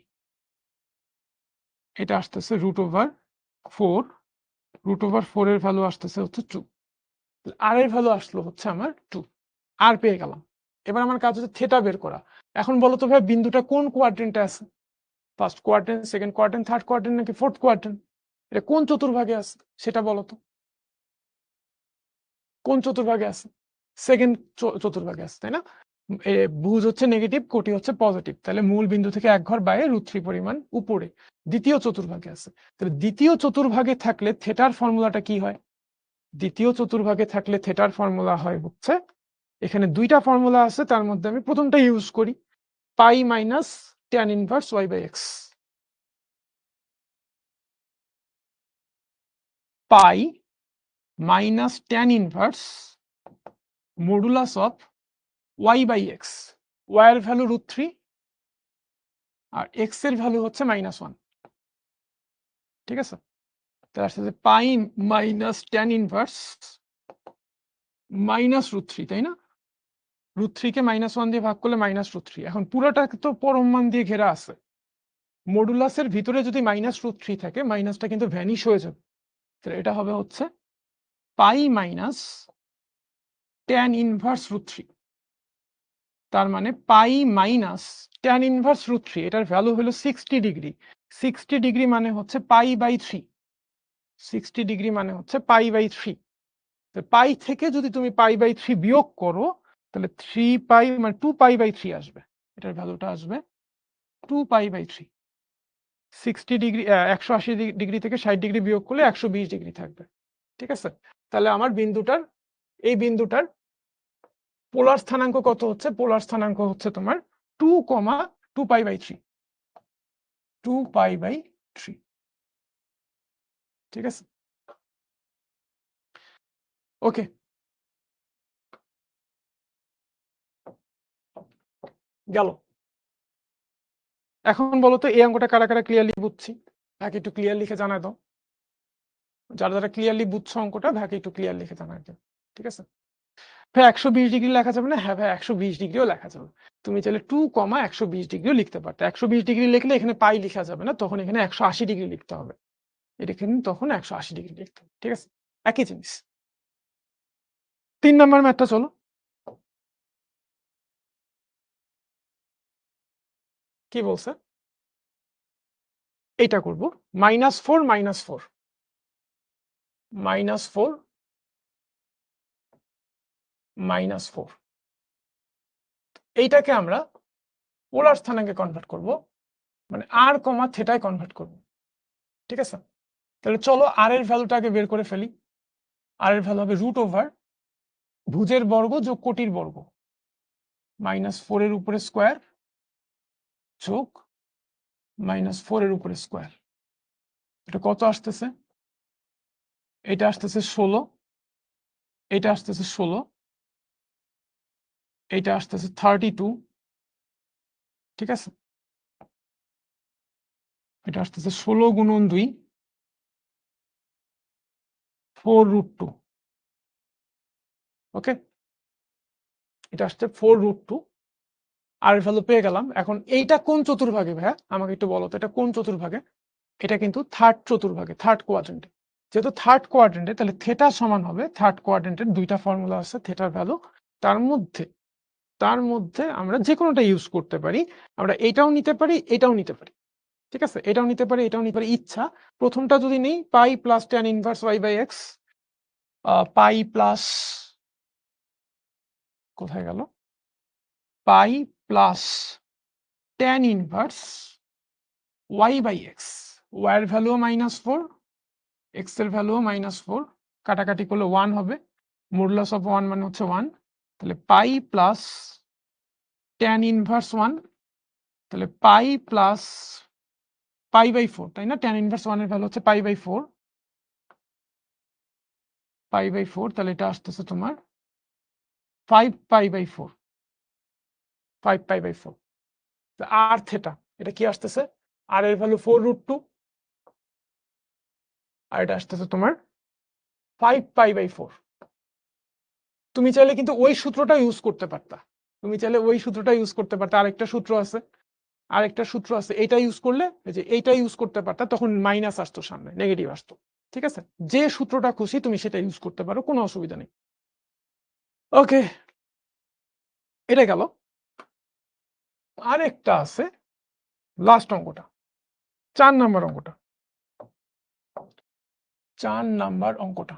এটা আসতেছে √4, √4 এর ভ্যালু আসতেছে হচ্ছে 2, আর এর ভ্যালু আসলো হচ্ছে আমার 2, আর পেয়ে গেলাম। এবার আমার কাজ হচ্ছে থিটা বের করা। এখন বলো তো ভাই, বিন্দুটা কোন কোয়াড্রেন্টে আছে? First quadrant, second quadrant, third quadrant নাকি ফোর্থ কোয়াড্রেন্ট? এটা কোন চতুর্ভাগে আছে সেটা বলো তো। কোন চতুর্ভাগে আছে? সেকেন্ড চতুর্ভাগে আছে, তাই না? ভুজ হচ্ছে নেগেটিভ, কোটি হচ্ছে পজিটিভ, তাহলে মূল বিন্দু থেকে এক ঘর বাইরে, √3 পরিমাণ উপরে, দ্বিতীয় চতুর্ভাগে আছে। তাহলে দ্বিতীয় চতুর্ভাগে থাকলে থিটার ফর্মুলাটা কি হয়? দ্বিতীয় চতুর্ভাগে থাকলে থিটার ফর্মুলা হয় হচ্ছে, এখানে দুইটা ফর্মুলা আছে, তার মধ্যে আমি প্রথমটা ইউজ করি, pi minus tan inverse y/x। Pi minus tan inverse modulus of y/x। y এর ভ্যালু √3 আর x এর ভ্যালু হচ্ছে -1। ঠিক আছে? তাহলে আসছে যে পাই মাইনাস tan ইনভার্স -√3, তাই না? √3 কে -1 দিয়ে ভাগ করলে -√3। এখন পুরোটা তো পরম মান দিয়ে ঘেরা আছে। মডুলাসের ভিতরে যদি -√3 থাকে, মাইনাসটা কিন্তু ভ্যানিশ হয়ে যাবে। তাহলে এটা হবে হচ্ছে পাই মাইনাস tan ইনভার্স √3। তার মানে পাই মাইনাস tan ইনভার্স √3, এটার ভ্যালু হলো 60 ডিগ্রি। 60 ডিগ্রি মানে হচ্ছে পাই/3। 60 ডিগ্রি মানে হচ্ছে পাই/3। পাই থেকে যদি তুমি পাই/3 বিয়োগ করো, তাহলে 3 পাই মানে 2 পাই/3 আসবে। এটার ভ্যালুটা আসবে 2 পাই/3। 60 ডিগ্রি 180 ডিগ্রি থেকে 60 ডিগ্রি বিয়োগ করলে 120 ডিগ্রি থাকবে। ঠিক আছে? তাহলে আমার বিন্দুটার, এই বিন্দুটার পোলার স্থানাঙ্ক কত হচ্ছে? পোলার স্থানাঙ্ক হচ্ছে তোমার 2, 2 পাই/3। 2 পাই/3। ঠিক আছে? ওকে, গেল। এখন বলো তো, এই অঙ্কটা কারা কারা ক্লিয়ারলি বুঝছি? তাকে একটু ক্লিয়ার লিখে জানায় দাও। যারা যারা ক্লিয়ারলি বুঝছো অঙ্কটা, ভাগে একটু ক্লিয়ার লিখে জানায় দাও। ঠিক আছে? ভাই 120 ডিগ্রি লেখা যাবে না? হ্যাঁ ভাই, 120 ডিগ্রিও লেখা যাবে। তুমি চাইলে 2, 120 ডিগ্রিও লিখতে পারতে। 120 ডিগ্রি লিখলে এখানে পাই লিখা যাবে না, তখন এখানে 180 ডিগ্রি লিখতে হবে। এটা কিন্তু তখন 180 ডিগ্রি লিখতে হবে। ঠিক আছে? একই জিনিস। 3 নাম্বার ম্যাথটা চলো। কি বলছে? এইটা করব। -4, -4, -4, -4, এইটাকে আমরা পোলার স্থানাঙ্কে কনভার্ট করব, মানে r, থিটায় কনভার্ট করব। ঠিক আছে? তাহলে চলো r এর ভ্যালুটা আগে বের করে ফেলি। r এর ভ্যালু হবে √, ভুজের বর্গ যোগ কোটির বর্গ, -4 এর উপরে স্কয়ার যোগ -4 এর উপরে স্কয়ার। এটা কত আসতেছে? এটা আসতেছে 16, এটা আসতেছে 16, এটা আসতেছে 32, ঠিক আছে, এটা আসতেছে 16 গুণন 2 4√2। ওকে, এটা আসছে 4√2। আর এর ভ্যালু পেয়ে গেলাম। এখন এইটা কোন চতুর্ভাগে ভাইয়া আমাকে একটু বলো তো, এটা কোন চতুর্ভাগে? এটা কিন্তু থার্ড চতুর্ভাগে, থার্ড কোয়াড্রেন্টে। যেহেতু থার্ড কোয়াড্রেন্টে, তাহলে থেটা সমান হবে থার্ড কোয়াড্রেন্টের দুইটা ফর্মুলা আছে থেটার ভ্যালু। তার মধ্যে আমরা যে কোনোটা ইউজ করতে পারি। আমরা এটাও নিতে পারি, এটাও নিতে পারি। ঠিক আছে, এটাও নিতে পারি, এটাও নিতে পারি, ইচ্ছা। প্রথমটা যদি নেই, pi plus tan inverse Y by x, pi plus, কোথায় গেল, pi plus tan inverse Y by X. Y এর ভ্যালুও -4, এক্স এর ভ্যালুও -4, কাটাকাটি করলে 1 হবে। মডুলাস অফ 1 মানে হচ্ছে 1। তাহলে পাই প্লাস ট্যান ইনভার্স 1, তাহলে পাই প্লাস পাই বাই 4, তাই না? ট্যান ইনভার্স 1 এর ভ্যালু হচ্ছে পাই বাই 4, পাই বাই 4। তাহলে এটা আসতেছে তোমার 5 পাই বাই 4, 5 পাই বাই 4। আর থেটা, এটা কি আসতেছে? আর এর ভ্যালু 4√2, আর এটা আসতেছে তোমার 5 পাই বাই 4। তুমি চাইলে কিন্তু ওই সূত্রটা ইউজ করতে পারতা, তুমি চাইলে ওই সূত্রটা ইউজ করতে পারতা। আরেকটা সূত্র আছে, এটা ইউজ করলে, এই যে এইটা ইউজ করতে পারতা, তখন মাইনাস আসতো সামনে, নেগেটিভ আসতো। ঠিক আছে, যে সূত্রটা খুশি তুমি সেটা ইউজ করতে পারো, কোনো অসুবিধা নেই। ওকে, এটা গেল। আরেকটা আছে, লাস্ট অঙ্কটা, 4 নাম্বার অঙ্কটা। 4 নাম্বার অঙ্কটা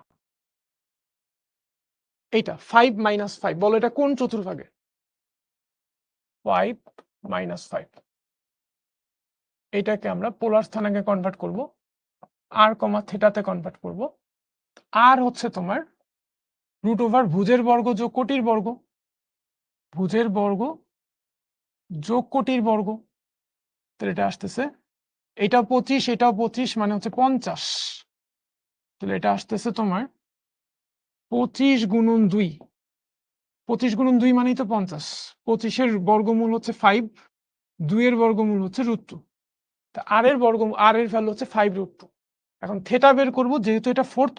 এইটা 5 - 5, বলো এটা কোন চতুর্ভাগে? 5 - 5, এটাকে আমরা পোলার স্থানাঙ্কে কনভার্ট করব, আর কমা থেটাতে কনভার্ট করব। আর হচ্ছে তোমার √ওভার ভুজের বর্গ যোগ কোটির বর্গ, ভুজের বর্গ যোগ কোটির বর্গ। তাহলে এটা আসতেছে, এটাও 25, এটাও 25, মানে হচ্ছে 50। তাহলে এটা আসতেছে তোমার 25 গুণন 2, 25 গুণন 2 মানেই তো 50। 25-এর বর্গমূল হচ্ছে 5, 2 এর বর্গমূল হচ্ছে √2। তা আর এর ভ্যালু হচ্ছে 5√2। এখন থেটা বের করব, যেহেতু এটা ফোর্থ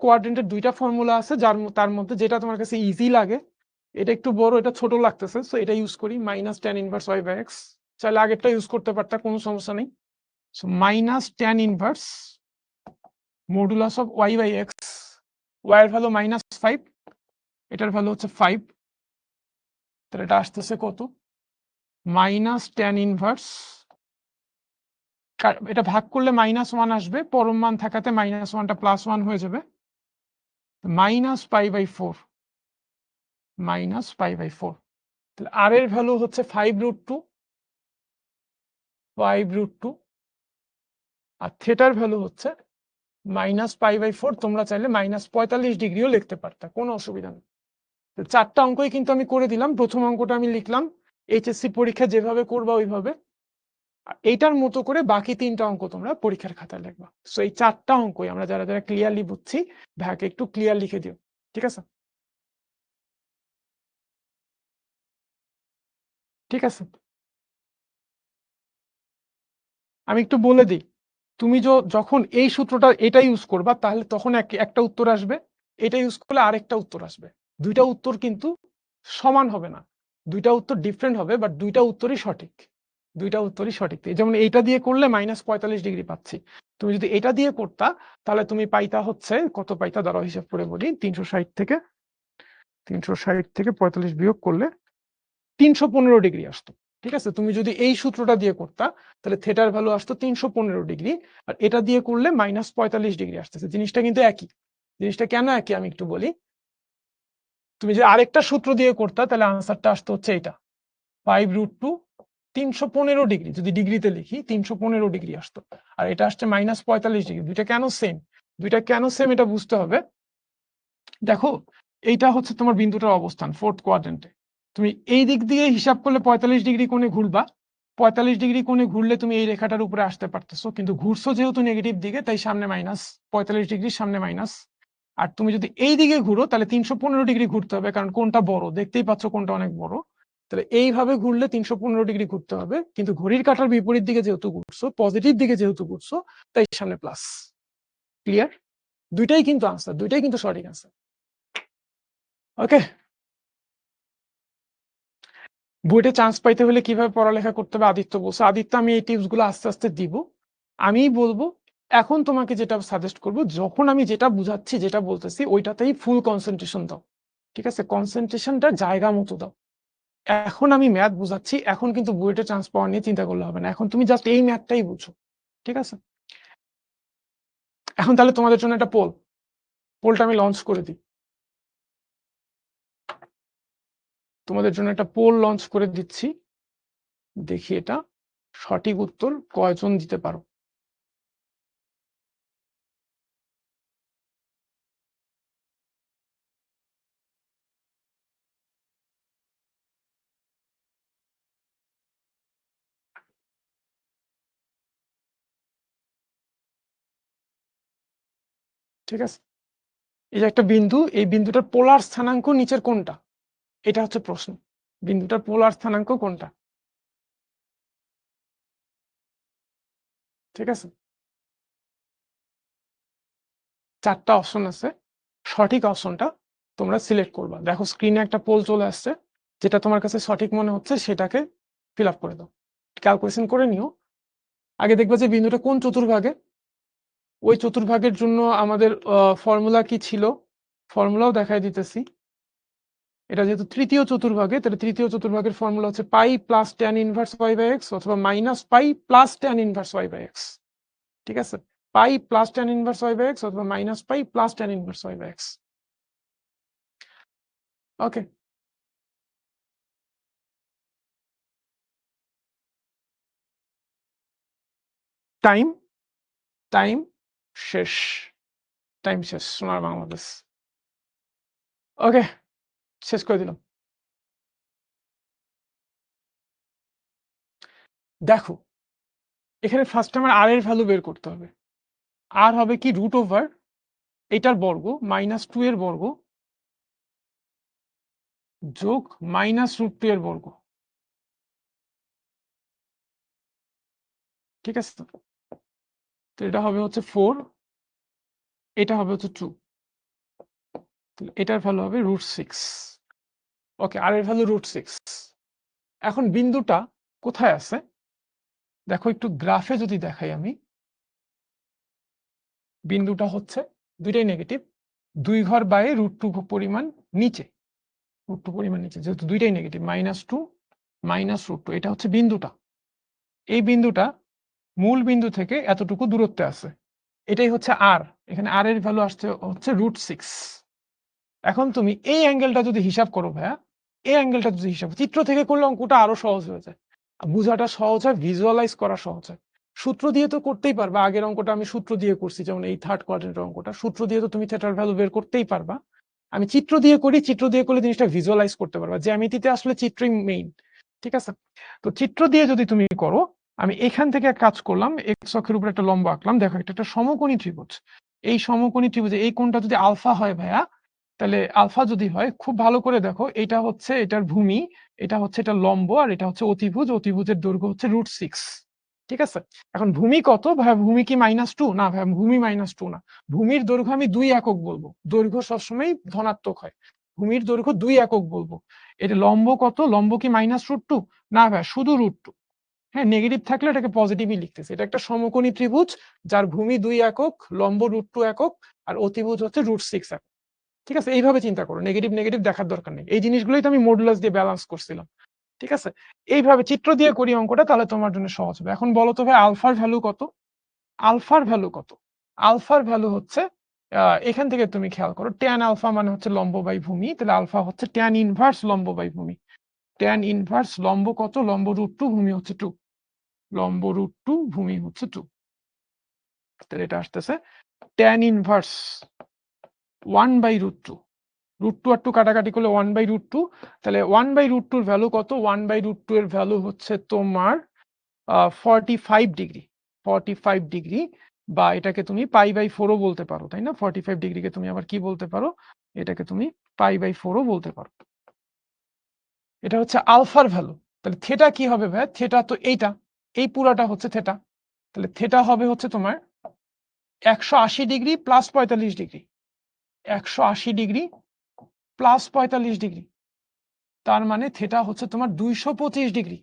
কোয়াড্রেন্টের দুইটা ফর্মুলা আছে, তার মধ্যে যেটা তোমার কাছে ইজি লাগে, এটা একটু বড়, এটা ছোট লাগতেছে, সো এটা ইউজ করি, minus tan inverse Y by X. চাইলে আগেরটা ইউজ করতে পারতা, কোনো সমস্যা নেই। So minus tan inverse modulus of Y by X, Y এর ভ্যালু -5, এটার ভ্যালু হচ্ছে 5। তাহলে এটা আসতেছে কত? মাইনাস ট্যান ইনভার্স, এটা ভাগ করলে -1 আসবে, পরম মান থাকাতে -1টা +1 হয়ে যাবে, -π/4, -π/4। তাহলে আর এর ভ্যালু হচ্ছে 5√2, 5√2, আর থেটার ভ্যালু হচ্ছে -π/4। তোমরা চাইলে -45 ডিগ্রিও লিখতে পারতা, কোনো অসুবিধা নেই। তো 4টা অঙ্কই কিন্তু আমি করে দিলাম। প্রথম অঙ্কটা আমি লিখলাম, এইচএসসি পরীক্ষা যেভাবে করবা ওইভাবে। এইটার মতো করে বাকি 3টা অঙ্ক তোমরা পরীক্ষার খাতায় লিখবা। সো এই 4টা অঙ্কই আমরা যারা যারা ক্লিয়ারলি বুঝছি, ভাইকে একটু ক্লিয়ার লিখে দিও, ঠিক আছে? ঠিক আছে, আমি একটু বলে দিই। তুমি যখন এই সূত্রটা এটা ইউজ করবা, তাহলে তখন একটা উত্তর আসবে, এটা ইউজ করলে আরেকটা উত্তর আসবে। দুইটা উত্তর কিন্তু সমান হবে না, দুইটা উত্তর ডিফারেন্ট হবে, বাট দুইটা উত্তরই সঠিক, দুইটা উত্তরই সঠিক। যেমন এইটা দিয়ে করলে -45 ডিগ্রি পাচ্ছি, তুমি যদি এটা দিয়ে করতা, তাহলে তুমি পাইতা হচ্ছে, কত পাইতা দাঁড়াও হিসাব করে বলি, 360 থেকে 45 বিয়োগ করলে 315 ডিগ্রি আসতো। ঠিক আছে, তুমি যদি এই সূত্রটা দিয়ে করতা, তাহলে থেটার ভ্যালু আসতো 315 ডিগ্রি, আর এটা দিয়ে করলে -45 ডিগ্রি আসতেছে। জিনিসটা কিন্তু একই। জিনিসটা কেন একই আমি একটু বলি। তুমি যে আরেকটা সূত্র দিয়ে করতা, তাহলে আনসারটা আসতো হচ্ছে এটা, 5√2, 315 ডিগ্রি, যদি ডিগ্রিতে লিখি 315 ডিগ্রি আসতো, আর এটা আসছে -45 ডিগ্রি। দুইটা কেন সেম, এটা বুঝতে হবে। দেখো, এইটা হচ্ছে তোমার বিন্দুটার অবস্থান ফোর্থ কোয়াড্রেন্টে। তুমি এই দিক দিয়ে হিসাব করলে 45 ডিগ্রি কোণে ঘুরবা, 45 ডিগ্রি কোণে ঘুরলে তুমি এই রেখাটার উপরে আসতে পারতেছো, কিন্তু ঘুরছো যেহেতু নেগেটিভ দিকে, তাই সামনে মাইনাস, 45 ডিগ্রির সামনে মাইনাস। আর তুমি যদি এই দিকে ঘুরো, তাহলে 315 ডিগ্রি ঘুরতে হবে, কারণ কোনটা বড়, দেখতেই পাচ্ছ কোনটা অনেক বড়। তাহলে এইভাবে ঘুরলে 315 ডিগ্রি ঘুরতে হবে, কিন্তু ঘড়ির কাঁটার বিপরীত দিকে যেহেতু ঘুরছো, পজিটিভ দিকে যেহেতু ঘুরছো, তাই সামনে প্লাস। ক্লিয়ার? দুইটাই কিন্তু আনসার, দুইটাই কিন্তু সঠিক আনসার। ওকে, বুয়েটে চান্স পাইতে হলে কিভাবে পড়ালেখা করতে হবে আদিত্য বলছে। আদিত্য, আমি এই টিপস গুলো আস্তে আস্তে দিব। আমি বলবো, এখন তোমাকে যেটা সাজেস্ট করব, যখন আমি যেটা বুঝাচ্ছি, যেটা বলতেছি, ওইটাতেই ফুল কনসেন্ট্রেশন দাও। ঠিক আছে, কনসেন্ট্রেশনটা জায়গা মতো দাও। এখন আমি ম্যাথ বুঝাচ্ছি, এখন কিন্তু বুয়েটে চান্স পাওয়া নিয়ে চিন্তা করলে হবে না, এখন তুমি জাস্ট এই ম্যাথটাই বুঝো। ঠিক আছে, এখন তাহলে তোমাদের জন্য একটা পোলটা আমি লঞ্চ করে দিই। তোমাদের জন্য একটা পোল লঞ্চ করে দিচ্ছি, দেখি এটা সঠিক উত্তর কয়জন দিতে পারো। ঠিক আছে, এই যে একটা বিন্দু, এই বিন্দুটার পোলার স্থানাঙ্ক নিচের কোনটা, এটা হচ্ছে প্রশ্ন। বিন্দুটার পোলার স্থানাঙ্ক কোনটা? ঠিক আছে, চারটা অপশন আছে, সঠিক অপশনটা তোমরা সিলেক্ট করবা। দেখো স্ক্রিনে একটা পোল চলে আসছে, যেটা তোমার কাছে সঠিক মনে হচ্ছে সেটাকে ফিল আপ করে দাও, ক্যালকুলেশন করে নিও। আগে দেখবা যে বিন্দুটা কোন চতুর্ভাগে, ওই চতুর্ভাগের জন্য আমাদের ফর্মুলা কি ছিল, ফর্মুলাও দেখাই দিতেছি। এটা যেহেতু তৃতীয় চতুর্ভাগে, তাহলে তৃতীয় চতুর্ভাগের ফর্মুলা হচ্ছে pi plus tan inverse Y by x, অথবা minus pi plus tan inverse Y by x. ঠিক আছে, pi plus tan inverse Y by x অথবা minus pi plus tan inverse Y by x. Okay, time time শেষ, time শেষ, সোনার বাংলাদেশ। ওকে, শেষ করে দিলাম। দেখো, এখানে ফার্স্ট আমার আর এর ভ্যালু বের করতে হবে। আর হবে কি, রুট ওভার এটার বর্গ মাইনাস 2 এর বর্গ যোগ মাইনাস রুট 2 এর বর্গ। ঠিক আছে, তো এটা হবে হচ্ছে 4, এটা হবে হচ্ছে 2, এটার ভ্যালু হবে √6। ওকে, আর এর ভ্যালু √6। এখন বিন্দুটা কোথায় আছে দেখো, একটু গ্রাফে যদি দেখাই আমি, বিন্দুটা হচ্ছে দুইটাই নেগেটিভ, 2 ঘর বাইরে √2 পরিমাণ নিচে, √2 পরিমাণ নিচে, যেহেতু দুইটাই নেগেটিভ, -2 -√2, এটা হচ্ছে বিন্দুটা। এই বিন্দুটা মূল বিন্দু থেকে এতটুকু দূরত্বে আছে, এটাই হচ্ছে আর। এখানে আর এর ভ্যালু আসছে হচ্ছে √6। এখন তুমি এই অ্যাঙ্গেলটা যদি হিসাব করো ভাইয়া, এই অ্যাঙ্গেলটা যদি হিসাব, চিত্র থেকে করলে অঙ্কটা আরো সহজ হয়ে যায়, বোঝাটা সহজ হয়, ভিজুয়ালাইজ করা সহজ হয়। সূত্র দিয়ে তো করতেই পারবা, আগের অঙ্কটা আমি সূত্র দিয়ে করছি, যেমন এই থার্ড কোয়াড্রেন্টের অঙ্কটা সূত্র দিয়ে তো তুমি থিটার ভ্যালু বের করতেই পারবা। আমি চিত্র দিয়ে করি, চিত্র দিয়ে করলে জিনিসটা ভিজুয়ালাইজ করতে পারবা, জ্যামিতিতে আসলে চিত্রই মেইন। ঠিক আছে, তো চিত্র দিয়ে যদি তুমি করো, আমি এখান থেকে এক কাজ করলাম, এক্স অক্ষের উপর একটা লম্ব আঁকলাম। দেখো, এটা একটা সমকোণী ত্রিভুজ, এই সমকোণী ত্রিভুজে এই কোণটা যদি আলফা হয় ভাইয়া, তাহলে আলফা যদি হয়, খুব ভালো করে দেখো, এটা হচ্ছে এটার ভূমি, এটা হচ্ছে এটা লম্ব, আর এটা হচ্ছে অতিভুজ, অতিভুজের দৈর্ঘ্য হচ্ছে √6। ঠিক আছে, এখন ভূমি কত ভাই, ভূমি কি -2? না ভাই, ভূমি -2 না, ভূমির দৈর্ঘ্য আমি 2 একক বলবো, দৈর্ঘ্য সবসময় ধনাত্মক হয়, ভূমির দৈর্ঘ্য 2 একক বলবো। এটা লম্ব কত, লম্ব কি -√2? না ভাই, শুধু √2। হ্যাঁ, নেগেটিভ থাকলে এটাকে পজিটিভই লিখতেছে। এটা একটা সমকোণী ত্রিভুজ, যার ভূমি 2 একক, লম্ব √2 একক, আর অতিভুজ হচ্ছে √6 একক। ঠিক আছে, এইভাবে চিন্তা করো, নেগেটিভ নেগেটিভ দেখার দরকার নেই, এই জিনিসগুলোই তো আমি মডুলাস দিয়ে ব্যালেন্স করছিলাম। ঠিক আছে, এইভাবে চিত্র দিয়ে করি অঙ্কটা, তাহলে তোমার জন্য সহজ হবে। এখন বলো তো ভাই, আলফার ভ্যালু কত? আলফার ভ্যালু কত? আলফার ভ্যালু হচ্ছে, এখান থেকে তুমি খেয়াল করো, ট্যান আলফা মানে হচ্ছে লম্ব বাই ভূমি, তাহলে আলফা হচ্ছে ট্যান ইনভার্স লম্ব বাই ভূমি। ট্যান ইনভার্স লম্ব কত, লম্ব √2, ভূমি হচ্ছে 2, লম্ব √2, ভূমি হচ্ছে 2, তাহলে এটা আসতেছে ট্যান ইনভার্স 1/√2, √2 আর 2 কাটাকাটি করলে 1/√2, তাহলে 1/√2 এর ভ্যালু কত, 1/√2 এর ভ্যালু হচ্ছে তোমার 45 ডিগ্রি, 45 ডিগ্রি, বা এটাকে তুমি π/4ও বলতে পারো, তাই না? 45 ডিগ্রিকে তুমি আবার কি বলতে পারো, এটাকে তুমি π/4ও বলতে পারো। এটা হচ্ছে আলফার ভ্যালু। তাহলে থেটা কি হবে ভাই? থেটা তো এইটা, এই পুরাটা হচ্ছে থেটা। তাহলে থেটা হবে হচ্ছে তোমার 180 degree plus 45 degree, 180 degree plus 45 degree. তার মানে থেটা হচ্ছে তোমার 225 ডিগ্রি।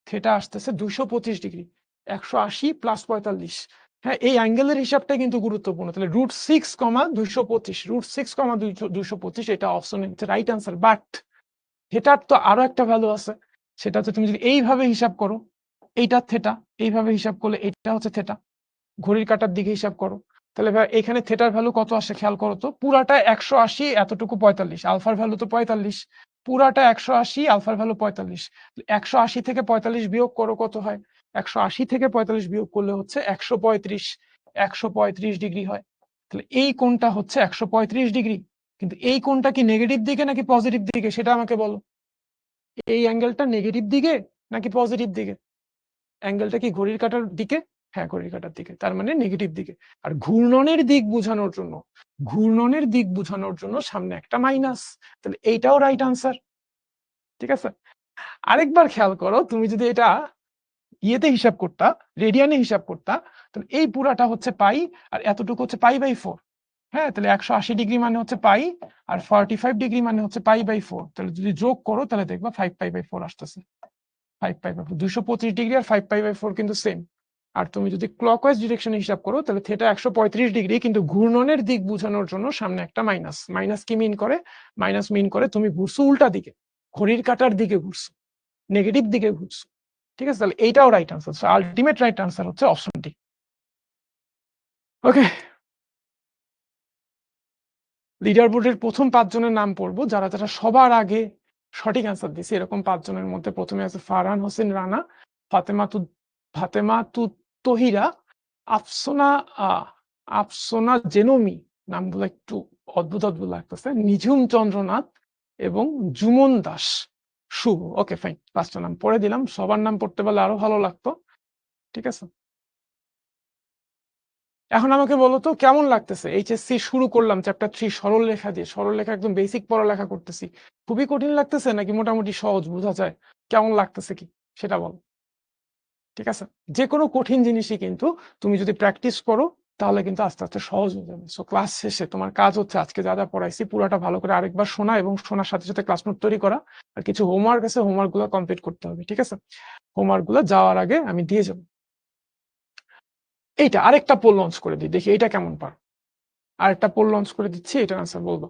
থেটা আসতেছে 225 ডিগ্রি, 180 প্লাস 45। হ্যাঁ, এই অ্যাঙ্গেলের হিসাবটা কিন্তু গুরুত্বপূর্ণ। তাহলে √6, 225, √6, 225, এটা অপশন রাইট আনসার। বাট থেটার তো আরো একটা ভ্যালু আছে, সেটা হচ্ছে তুমি যদি এইভাবে হিসাব করো, এইটা থেটা, এইভাবে হিসাব করলে এটা হচ্ছে থেটা, ঘড়ির কাঁটার দিকে হিসাব করো, তাহলে ভাই এখানে থেটার ভ্যালু কত আসে খেয়াল করো তো। পুরাটা 180, এতটুকু 45, আলফার ভ্যালু তো 45, পুরাটা 180, আলফার ভ্যালু 45। 180 থেকে 45 বিয়োগ করো, কত হয়? 180 থেকে 45 বিয়োগ করলে হচ্ছে 135, 135 ডিগ্রি হয়। তাহলে এই কোণটা হচ্ছে 135 ডিগ্রি। কিন্তু এই কোণটা কি নেগেটিভ দিকে নাকি পজিটিভ দিকে সেটা আমাকে বলো। এই অ্যাঙ্গেলটা নেগেটিভ দিকে নাকি পজিটিভ দিকে? অ্যাঙ্গেলটা কি ঘড়ির কাঁটার দিকে? হ্যাঁ, ঘড়ির কাঁটার দিকে, তার মানে নেগেটিভ দিকে। আর ঘূর্ণনের দিক বোঝানোর জন্য, ঘূর্ণনের দিক বোঝানোর জন্য সামনে একটা মাইনাস, তাহলে এইটাও রাইট আনসার। ঠিক আছে, আরেকবার খেয়াল করো, তুমি যদি এটা ইয়েতে হিসাব করতা, রেডিয়ানে হিসাব করতা, তাহলে এই পুরাটা হচ্ছে পাই, আর এতটুকু হচ্ছে π/4। হ্যাঁ, তাহলে 180 ডিগ্রি মানে হচ্ছে পাই, আর 45 ডিগ্রি মানে হচ্ছে π/4। তাহলে যদি যোগ করো তাহলে দেখবা 5π/4 আসতেছে। 5π/4, 225 ডিগ্রি আর 5π/4 কিন্তু সেম। আর তুমি যদি ক্লকওয়াইজ ডিরেকশনে হিসাব করো তাহলে থেটা 135 ডিগ্রি, কিন্তু ঘূর্ণনের দিক বোঝানোর জন্য সামনে একটা মাইনাস। মাইনাস কি মিন করে? মাইনাস মিন করে তুমি ঘুরছো উল্টা দিকে, ঘড়ির কাঁটার দিকে ঘুরছো, নেগেটিভ দিকে ঘুরছো। ঠিক আছে, তাহলে এইটাও right answer. So ultimate right answer হচ্ছে অপশন ডি। ওকে, লিডার বোর্ডের প্রথম 5 জনের নাম পড়বো, যারা যারা সবার আগে সঠিক অ্যান্সার দিয়েছে। এরকম 5 জনের মধ্যে প্রথমে আছে ফারহান হোসেন রানা, ফাতেমা তহিরা, আফসোনা আফসোনা জেনোমি, নামগুলো একটু অদ্ভুত অদ্ভুত লাগতেছে, নিঝুম চন্দ্রনাথ এবং জুমন দাস শুভ। ওকে ফাইন, 5টা নাম পড়ে দিলাম। সবার নাম পড়তে পারলে আরো ভালো লাগতো। ঠিক আছে, এখন আমাকে বলো তো কেমন লাগতেছে? এইচএসসি শুরু করলাম চ্যাপ্টার 3 সরল লেখা দিয়ে, সরল লেখা একদম বেসিক পড়ালেখা করতেছি। খুবই কঠিন লাগতেছে নাকি মোটামুটি সহজ বোঝা যায়? কেমন লাগতেছে কি সেটা বলো। ঠিক আছে, যে কোনো কঠিন জিনিসই কিন্তু তুমি যদি প্র্যাকটিস করো তাহলে কিন্তু আস্তে আস্তে সহজ হয়ে যাবে। সো ক্লাস শেষে তোমার কাজ হচ্ছে আজকে যা যা পড়াইছি পুরোটা ভালো করে আরেকবার শোনা, এবং শোনার সাথে সাথে ক্লাস নোট তৈরি করা, আর কিছু হোমওয়ার্ক আছে, হোমওয়ার্ক গুলো কমপ্লিট করতে হবে। ঠিক আছে, হোমওয়ার্ক গুলো যাওয়ার আগে আমি দিয়ে যাবো। এইটা আরেকটা পোল লঞ্চ করে দিই, দেখি এটা কেমন পার। আরেকটা পোল লঞ্চ করে দিচ্ছি, এটার আনসার বলবো।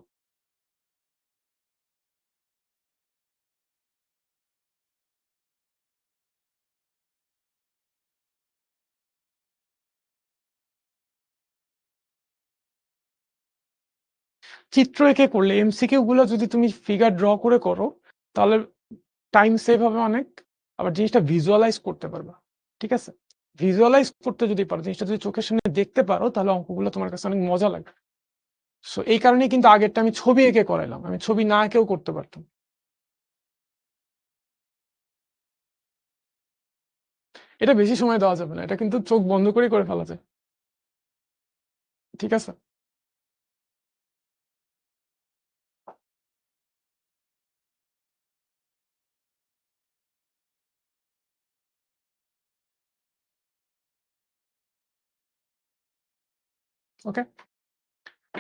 চিত্র এঁকে করলে, এমসিকিউ গুলো যদি তুমি ফিগার ড্র করে করো তাহলে টাইম সেভ হবে অনেক, আবার জিনিসটা ভিজুয়ালাইজ করতে পারবা। ঠিক আছে, ভিজুয়ালাইজ করতে যদি পারো, জিনিসটা যদি চোখের সামনে দেখতে পারো, তাহলে অঙ্কগুলো তোমার কাছে অনেক মজা লাগবে। সো এই কারণে কিন্তু আগেরটা আমি ছবি এঁকে করাইলাম, আমি ছবি না এঁকেও করতে পারতাম। এটা বেশি সময় দেওয়া যাবে না, এটা কিন্তু চোখ বন্ধ করে ফেলা যায়। ঠিক আছে, ওকে,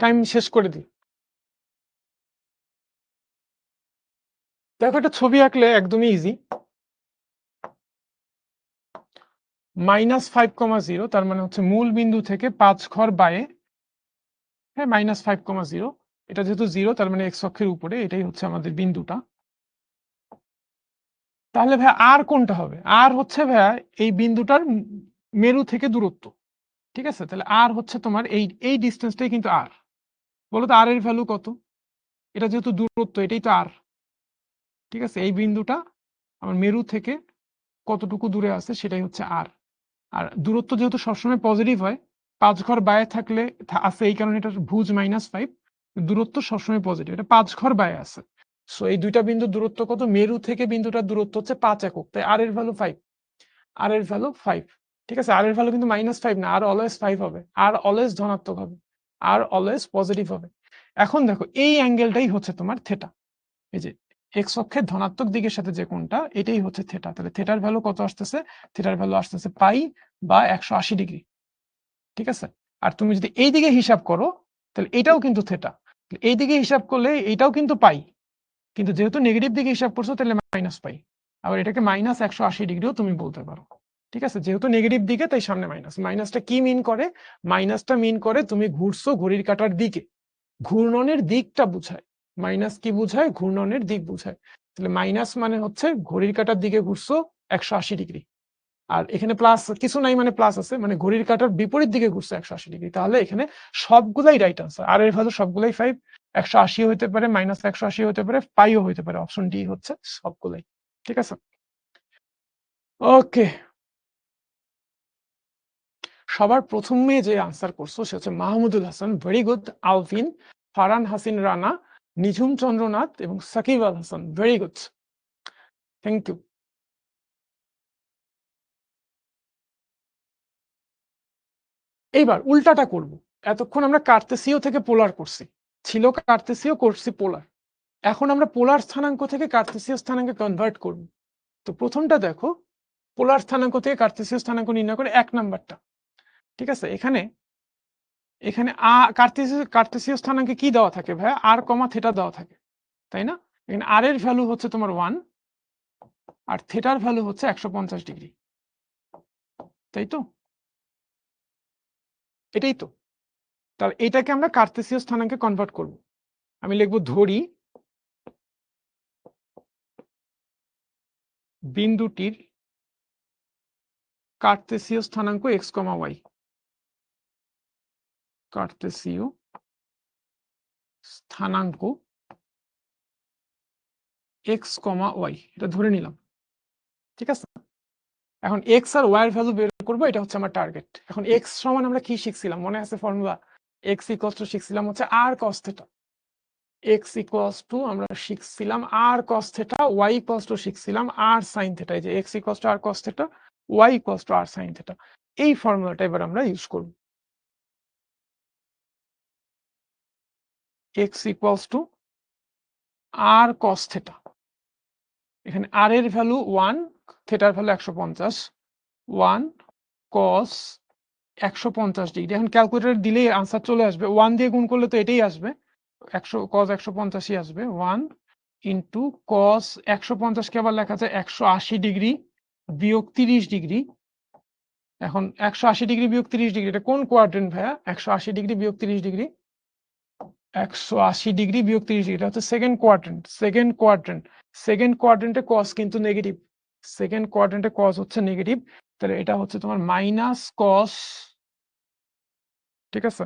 টাইম শেষ করে দিই। দেখো, একটা ছবি আঁকলে একদমই ইজি। -5,0, তার মানে হচ্ছে মূল বিন্দু থেকে 5 ঘর বায়ে, হ্যাঁ, -5,0, এটা যেহেতু 0 তার মানে এক্স অক্ষের উপরে, এটাই হচ্ছে আমাদের বিন্দুটা। তাহলে ভাই আর কোনটা হবে? আর হচ্ছে ভাইয়া এই বিন্দুটার মেরু থেকে দূরত্ব। ঠিক আছে, তাহলে আর হচ্ছে তোমার এই এই ডিসটেন্সটাই কিন্তু আর। বলো তো আর এর ভ্যালু কত? এটা যেহেতু দূরত্ব, এটাই তো আর। ঠিক আছে, এই বিন্দুটা আমার মেরু থেকে কতটুকু দূরে আছে সেটাই হচ্ছে আর। আর দূরত্ব যেহেতু সবসময় পজিটিভ হয়, 5 ঘর বাইরে থাকলে আছে, এই কারণে এটা ভুজ -5, দূরত্ব সবসময় পজিটিভ, এটা 5 ঘর বাইরে আছে। সো এই দুইটা বিন্দুর দূরত্ব কত? মেরু থেকে বিন্দুটার দূরত্ব হচ্ছে 5 একক, তাই আর এর ভ্যালু 5। আর এর ভ্যালু 5। ঠিক আছে, আর এর ভ্যালু কিন্তু -5 না, আর অলওয়েজ 5 হবে, আর অলওয়েজ ধনাত্মক হবে, আর অলওয়েজ পজিটিভ হবে। এখন দেখো এই অ্যাঙ্গেলটাই হচ্ছে তোমার থেটা। এই যে এক্স অক্ষের ধনাত্মক দিকের সাথে যে কোণটা এটাই হচ্ছে থিটা। তাহলে থিটার ভ্যালু কত আসতেছে? থিটার ভ্যালু আসতেছে পাই বা 180 ডিগ্রি। ঠিক আছে? আর তুমি যদি এই দিকে হিসাব করো তাহলে এটাও কিন্তু থিটা। এই দিকে হিসাব করলে এটাও কিন্তু পাই। কিন্তু যেহেতু নেগেটিভ দিকে হিসাব করছো তাহলে মাইনাস পাই। আবার এটাকে মাইনাস 180 ডিগ্রিও তুমি বলতে পারো। ঠিক আছে? যেহেতু নেগেটিভ দিকে তাই সামনে মাইনাস। মাইনাসটা কি মিন করে? মাইনাসটা মিন করে তুমি ঘুরছো ঘড়ির কাঁটার দিকে। ঘূর্ণনের দিকটা বুঝায়। মাইনাস কি বুঝায়? ঘূর্ণনের দিক বুঝায়। তাহলে মাইনাস মানে হচ্ছে ঘড়ির কাঁটার দিকে ঘুরছো 180 ডিগ্রি। আর এখানে প্লাস কিছু নাই মানে প্লাস আছে, মানে ঘড়ির কাঁটার বিপরীত দিকে ঘুরছে 180 ডিগ্রি। তাহলে এখানে সবগুলাই রাইট আনসার। আর এর ভ্যালু সবগুলাই 5, 180 হতে পারে, মাইনাস 180 হতে পারে, পাইও হতে পারে। অপশন ডি হচ্ছে সবগুলাই। ঠিক আছে? ওকে, সবার প্রথমে যে আনসার করছো সে হচ্ছে মাহমুদুল হাসান, ভেরি গুড। আলভিন, ফারহান হাসিন রানা, নিঝুম চন্দ্রনাথ এবং Sakib Al Hasan, very good, thank you. এইবার উল্টাটা করব। এতক্ষণ আমরা কার্তেসীয় থেকে পোলার করছি, ছিল কার্তেসীয়, করছি পোলার। এখন আমরা পোলার স্থানাঙ্ক থেকে কার্তেসীয় স্থানাঙ্কে কনভার্ট করব। তো প্রথমটা দেখো, পোলার স্থানাঙ্ক থেকে কার্তেসীয় স্থানাঙ্ক নির্ণয় করে 1 নাম্বারটা। ঠিক আছে? এখানে এখানে কার্তেসীয় স্থানাঙ্কে কি দেওয়া থাকে ভাই? আর কমা থিটা দেওয়া থাকে, তাই না? এখানে আর এর ভ্যালু হচ্ছে তোমার 1 আর থিটার ভ্যালু হচ্ছে 150 ডিগ্রি, তাই তো? এটাই তো। তাহলে এটাকে আমরা কার্তেসীয় স্থানাঙ্কে কনভার্ট করব। আমি লিখব ধরি বিন্দুটির কার্তেসীয় স্থানাঙ্ক x, y। কার্তেসীয় স্থানাঙ্ক x, y, এটা ধরে নিলাম। ঠিক আছে? এখন x আর y এর ভ্যালু বের করব, এটা হচ্ছে আমার টার্গেট। এখন x সমান আমরা কি শিখছিলাম? মনে আছে ফর্মুলা? x শিখছিলাম হচ্ছে r cos θ। x আমরা শিখছিলাম r cos θ, y শিখছিলাম r sin θ। এই যে x r cos θ, y r sin θ। এই ফর্মুলাটা এবার আমরা ইউজ করব। x r cos θ, এখানে r এর ভ্যালু 1, থিটার ভ্যালু 150, 1 cos 150 ডিগ্রি। এখন ক্যালকুলেটর দিলেই আনসার চলে আসবে। 1 দিয়ে গুণ করলে তো এটাই আসবে, 100 cos 150ই আসবে। 1 ইন্টু cos 150 কে আবার লেখা যায় 180 ডিগ্রি বিয়োগ 30 ডিগ্রি। এখন 180 ডিগ্রি বিয়োগ 30 ডিগ্রি এটা কোন কোয়াড্রেন্ট ভাইয়া? 180 ডিগ্রি বিয়োগ 30 ডিগ্রি, 180 ডিগ্রি বিয়োগ 30 ডিগ্রি, এটা হচ্ছে সেকেন্ড কোয়াড্রেন্ট। সেকেন্ড কোয়াড্রেন্টে cos কিন্তু নেগেটিভ, সেকেন্ড কোয়াড্রেন্টে cos হচ্ছে নেগেটিভ। তাহলে এটা হচ্ছে তোমার মাইনাস cos, ঠিক আছে,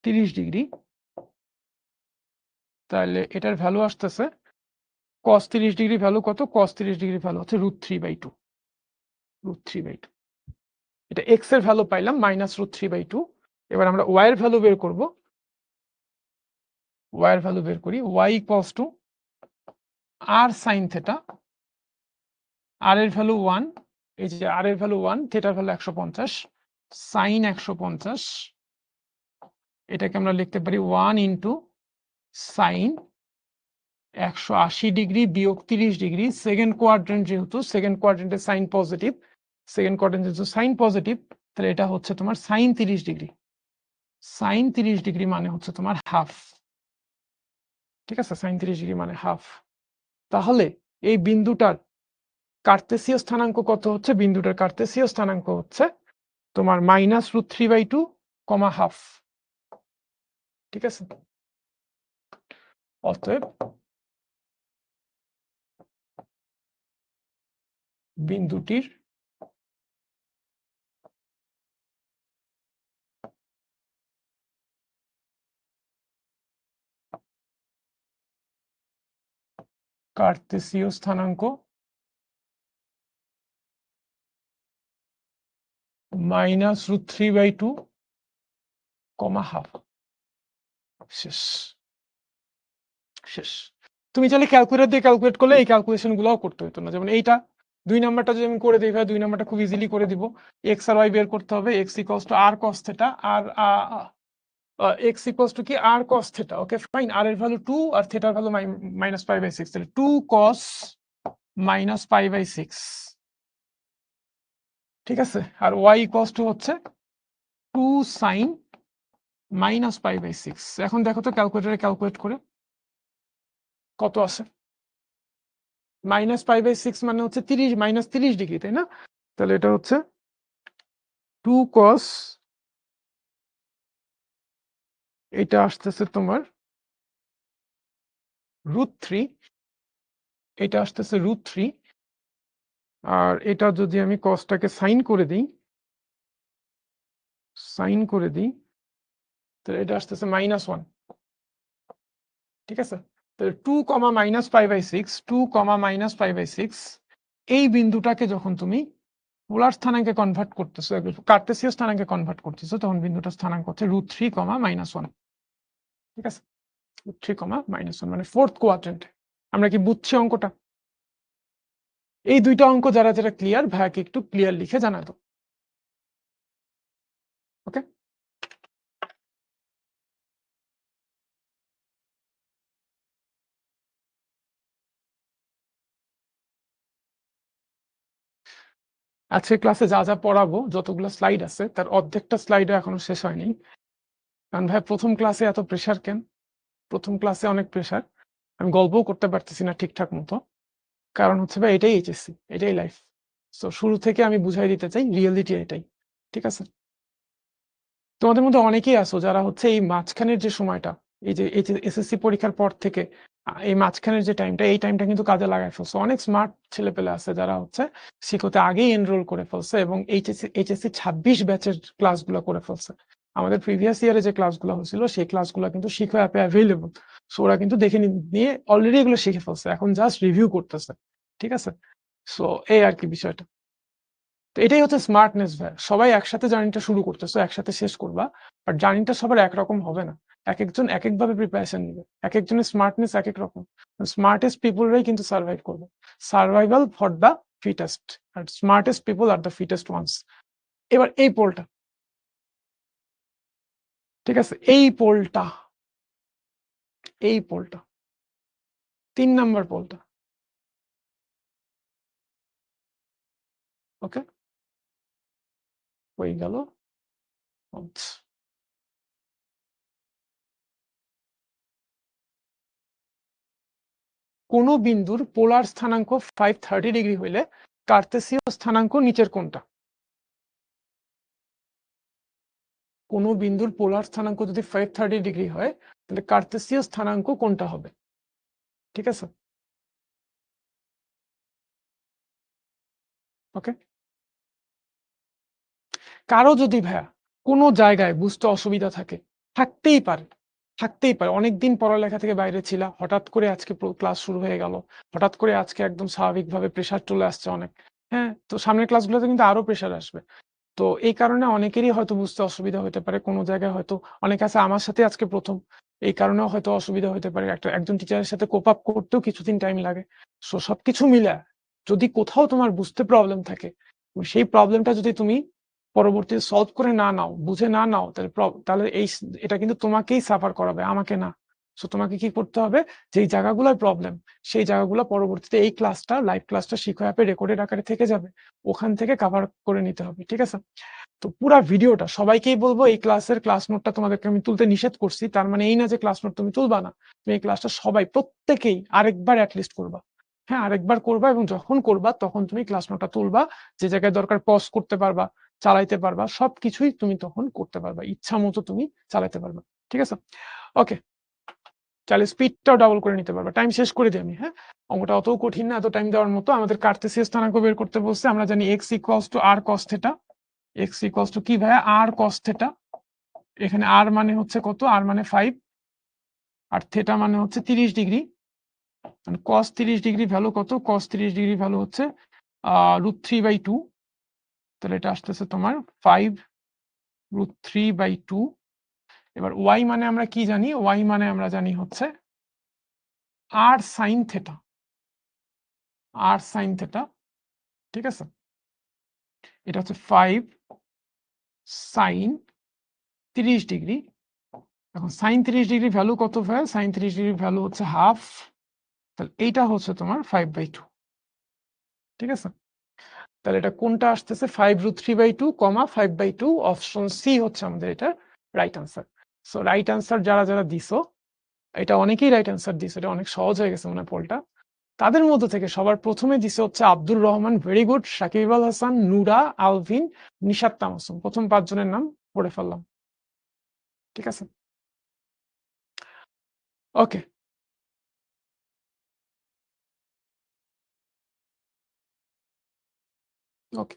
30 ডিগ্রি। তাহলে এটার ভ্যালু আসতেছে cos 30 ডিগ্রি ভ্যালু কত? cos 30 ডিগ্রি ভ্যালু হচ্ছে √3/2, √3/2। এটা x এর ভ্যালু পাইলাম মাইনাস √3/2। এবার আমরা y এর ভ্যালু বের করব। y এর ভ্যালু বের করি, y r sin θ, r এর ভ্যালু 1, এই যে r এর ভ্যালু 1, থিটার ভ্যালু 150, sin 150, এটাকে আমরা লিখতে পারি 1 ইন্টু sin 180 ডিগ্রি বিয়োগ 30 ডিগ্রি। সেকেন্ড কোয়াড্রেন্ট যেহেতু, সেকেন্ড কোয়াড্রেন্টে সাইন পজিটিভ, সেকেন্ড কোয়াড্রেন্ট যেহেতু সাইন পজিটিভ, তাহলে এটা হচ্ছে তোমার সাইন 30 ডিগ্রি। সাইন 30 ডিগ্রি মানে হচ্ছে তোমার হাফ। ঠিক আছে? সাইন 30 ডিগ্রি মানে হাফ। তাহলে এই বিন্দুটার কার্তেসীয় স্থানাঙ্ক কত হচ্ছে? বিন্দুটার কার্তেসীয় স্থানাঙ্ক হচ্ছে তোমার মাইনাস √3/2, হাফ। ঠিক আছে? অতএব বিন্দুটির কার্তেসীয় স্থানাঙ্ক মাইনাস √3/2, হাফ। শেষ, শেষ। তুমি চাইলে ক্যালকুলেটর দিয়ে ক্যালকুলেট করলে এই ক্যালকুলেশন গুলোও করতে হতো না। যেমন এইটা 2 নাম্বারটা যদি আমি করে দিই ভাই, 2 নাম্বারটা খুব ইজিলি করে দিব। x আর y বের করতে হবে। x r cos θ, আর এক্স ইকুয়ালস টু কি r cos theta. Okay fine, r এর ভ্যালু 2 আর থেটার ভ্যালু মাইনাস পাই বাই 6, তাহলে 2 কস মাইনাস পাই বাই 6, ঠিক আছে। আর ওয়াই ইকুয়ালস টু হচ্ছে 2 সাইন মাইনাস পাই বাই 6। এখন দেখো তো ক্যালকুলেটরে ক্যালকুলেট করে কত আসে। মাইনাস পাই বাই 6 মানে হচ্ছে 30 মাইনাস 30 ডিগ্রি, তাই না? তাহলে এটা হচ্ছে 2 কস, এটা আসতেছে তোমার √3, এটা আসতেছে √3, আর এটা যদি আমি কসটাকে সাইন করে দিই, তাহলে এটা আসতেছে -1, ঠিক আছে। তাহলে 2 comma minus pi by 6, 2 comma minus pi by 6, এই বিন্দুটাকে যখন তুমি পোলার স্থানাঙ্কে কনভার্ট করতেছো, কার্টেসীয় স্থানাঙ্কে কনভার্ট করতেছো, তখন বিন্দুটার স্থানাঙ্ক হচ্ছে √3, -1, ঠিক আছে। √3, -1 মানে ফোর্থ কোয়াড্রেন্ট। আমরা কি বুঝছি অঙ্কটা? এই দুইটা অঙ্ক যারা যারা ক্লিয়ার, ভাইয়াকে একটু ক্লিয়ার লিখে জানাতো। ওকে, আজকে ক্লাসে যা যা পড়াবো, যতগুলো স্লাইড আছে তার অর্ধেকটা স্লাইডও এখনো শেষ হয়নি। কারণ ভাই প্রথম ক্লাসে এত প্রেশার কেন? প্রথম ক্লাসে অনেক প্রেশার, আমি গল্পও করতে পারতেছি না ঠিকঠাক মতো। কারণ হচ্ছে ভাই এটাই এইচএসসি, এটাই লাইফ। সো শুরু থেকে আমি বুঝাই দিতে চাই রিয়েলিটি এটাই, ঠিক আছে। তোমাদের মধ্যে অনেকেই আছো যারা হচ্ছে এই মাঝখানের যে সময়টা, এই যে এসএসসি পরীক্ষার পর থেকে এই মাঝখানের যে টাইমটা, এই টাইমটা কিন্তু কাজে লাগাই ফেলছো। অনেক স্মার্ট ছেলে পেলে আছে যারা হচ্ছে শিখতে আগেই এনরোল করে ফেলছে এবং এইচএসসি 26 ব্যাচের ক্লাসগুলো করে ফেলছে। আমাদের প্রিভিয়াস ইয়ারে যে ক্লাসগুলো হয়েছিল সেই ক্লাসগুলো কিন্তু শিখো অ্যাপে অ্যাভেলেবল। সো ওরা কিন্তু দেখে নিয়ে অলরেডি এগুলো শিখে ফেলছে, এখন জাস্ট রিভিউ করতেছে, ঠিক আছে। সো এই আর কি বিষয়টা। তো এটাই হচ্ছে স্মার্টনেস ভাই। সবাই একসাথে জার্নিটা শুরু করতেছো, একসাথে শেষ করবা, বাট জার্নিটা সবার একরকম হবে না। এক একজন এক একভাবে প্রিপারেশন নিবে, এক একজনের স্মার্টনেস এক এক রকম। স্মার্টেস্ট পিপলরাই কিন্তু সার্ভাইভ করবে। সার্ভাইভাল ফর দ্য ফিটেস্ট, আর smartest people are the fittest ones. এবার এই পোলটা, ঠিক আছে, এই পোলটা 3 নাম্বার পোলটা। ওকে, হয়ে গেল। কোন বিন্দুর পোলার স্থানাঙ্ক 530 ডিগ্রি হইলে কার্তেসীয় স্থানাঙ্ক নিচের কোনটা? কোন বিন্দুর পোলার স্থানাঙ্ক যদি 530 ডিগ্রি হয় তাহলে কার্তেসীয় স্থানাঙ্ক কোনটা হবে? ঠিক আছে, ওকে। কারো যদি ভাইয়া কোনো জায়গায় বুঝতে অসুবিধা থাকে, থাকতেই পারে, অনেকদিন পড়ালেখা থেকে বাইরে ছিল, হঠাৎ করে আজকে ক্লাস শুরু হয়ে গেল, হঠাৎ করে আজকে একদম স্বাভাবিকভাবে প্রেশার চলে আসছে অনেক। হ্যাঁ, তো সামনের ক্লাসগুলোতে কিন্তু আরো প্রেশার আসবে। তো এই কারণে অনেকেরই হয়তো বুঝতে অসুবিধা হতে পারে, কোনো জায়গায় হয়তো অনেক আছে আমার সাথে আজকে প্রথম, এই কারণেও হয়তো অসুবিধা হতে পারে, একজন টিচারের সাথে কোপ আপ করতেও কিছুদিন টাইম লাগে। সো সবকিছু মিলে যদি কোথাও তোমার বুঝতে প্রবলেম থাকে, সেই প্রবলেমটা যদি তুমি পরবর্তীতে সলভ করে না নাও, বুঝে না নাও, তাহলে এটা কিন্তু তোমাকেই সাফার করাবে, আমাকে না। সো তোমাকে কি করতে হবে, যেই জায়গাগুলোর প্রবলেম, সেই জায়গাগুলো পরবর্তীতে এই ক্লাসটা, লাইভ ক্লাসটা শিখো অ্যাপে রেকর্ডেড আকারে থেকে যাবে, ওখান থেকে কভার করে নিতে হবে, ঠিক আছে। তো পুরো ভিডিওটা সবাইকেই বলবো, এই ক্লাসের ক্লাস নোটটা তোমাদেরকে আমি তুলতে নিষেধ করছি, তার মানে এই না যে ক্লাস নোট তুমি তুলবা না। তুমি এই ক্লাসটা সবাই প্রত্যেকেই আরেকবার অ্যাটলিস্ট করবা। হ্যাঁ, আরেকবার করবা, এবং যখন করবা তখন তুমি ক্লাস নোটটা তুলবা, যে জায়গায় দরকার পজ করতে পারবা, চালাইতে পারবা, সবকিছুই তুমি তখন করতে পারবা, ইচ্ছা মতো তুমি চালাতে পারবা, ঠিক আছে। ওকে, চাইলে স্পিডটাও ডাবল করে নিতে পারবা। টাইম শেষ করে দিই আমি, হ্যাঁ। অঙ্কটা অত কঠিন না, এত টাইম দেওয়ার মতো। আমাদের কার্তেসীয় স্থানাঙ্ক বের করতে বলছে, আমরা জানি x equals to r cos theta. x equals to কি ভাইয়া? r cos theta. এখানে r মানে হচ্ছে কত? r মানে 5, আর থিটা মানে হচ্ছে 30 ডিগ্রি। মানে cos 30 ডিগ্রি ভ্যালু কত? cos 30 ডিগ্রি ভ্যালু হচ্ছে √3/2। তাহলে এটা আসতেছে তোমার 5√3/2। এবার y মানে আমরা কি জানি? y মানে আমরা জানি হচ্ছে r sin থিটা, ঠিক আছে। এটা হচ্ছে 5 sin 30 ডিগ্রি এখন sin 30° ভ্যালু কত ভাই? sin 30° ভ্যালু হচ্ছে হাফ, তাহলে এইটা হচ্ছে তোমার 5/2, ঠিক আছে? তাহলে এটা কোনটা আসতেছে? 5√3/2, 5/2, অপশন সি হচ্ছে আমাদের এটা right answer. So right answer যারা যারা দিছো, এটা অনেকেই রাইট আনসার দিছে, এটা অনেক সহজ হয়ে গেছে মনে পোলটা। তাদের মধ্য থেকে সবার প্রথমে দিছে হচ্ছে Abdur Rahman, very good. Shakib Al Hasan, Nura, Alvin, Nishat তামাসুম, প্রথম 5 জনের নাম পড়ে ফেললাম, ঠিক আছে? ওকে, ওকে।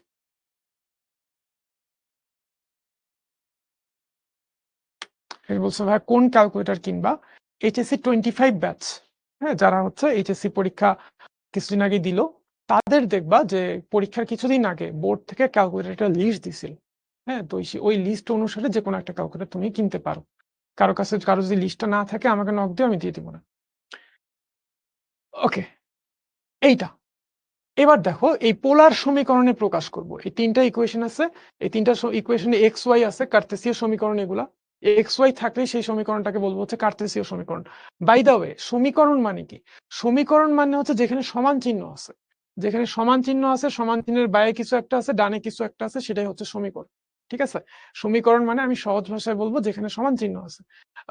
বলছো ভাই কোন ক্যালকুলেটর কিনবা? এইচএসসি 25 ব্যাচ, হ্যাঁ, যারা হচ্ছে এইচএসসি পরীক্ষা কিছুদিন আগে দিল, তাদের দেখবা যে পরীক্ষার কিছুদিন আগে বোর্ড থেকে ক্যালকুলেটর লিস্ট দিছিল, হ্যাঁ, তো ওই লিস্ট অনুসারে যে কোনো একটা ক্যালকুলেটর তুমি কিনতে পারো। কারো যদি লিস্টটা না থাকে আমাকে নক দিও, আমি দিয়ে দিব না। ওকে, এইটা এবার দেখো, এই পোলার সমীকরণে প্রকাশ করব। এই 3টা ইকুয়েশন আছে, এই 3টা ইকুয়েশনে এক্স ওয়াই আছে, কার্তেসীয় সমীকরণ এগুলা। এক্স ওয়াই থাকলে সেই সমীকরণটাকে বলবো হচ্ছে কার্তেসীয় সমীকরণ। বাই দা ওয়ে, সমীকরণ মানে কি? সমীকরণ মানে হচ্ছে যেখানে সমান চিহ্ন আছে, যেখানে সমান চিহ্ন আছে, সমান চিহ্নের বাইরে কিছু একটা আছে, ডানে কিছু একটা আছে, সেটাই হচ্ছে সমীকরণ, ঠিক আছে? সমীকরণ মানে আমি সহজ ভাষায় বলবো যেখানে সমান চিহ্ন আছে,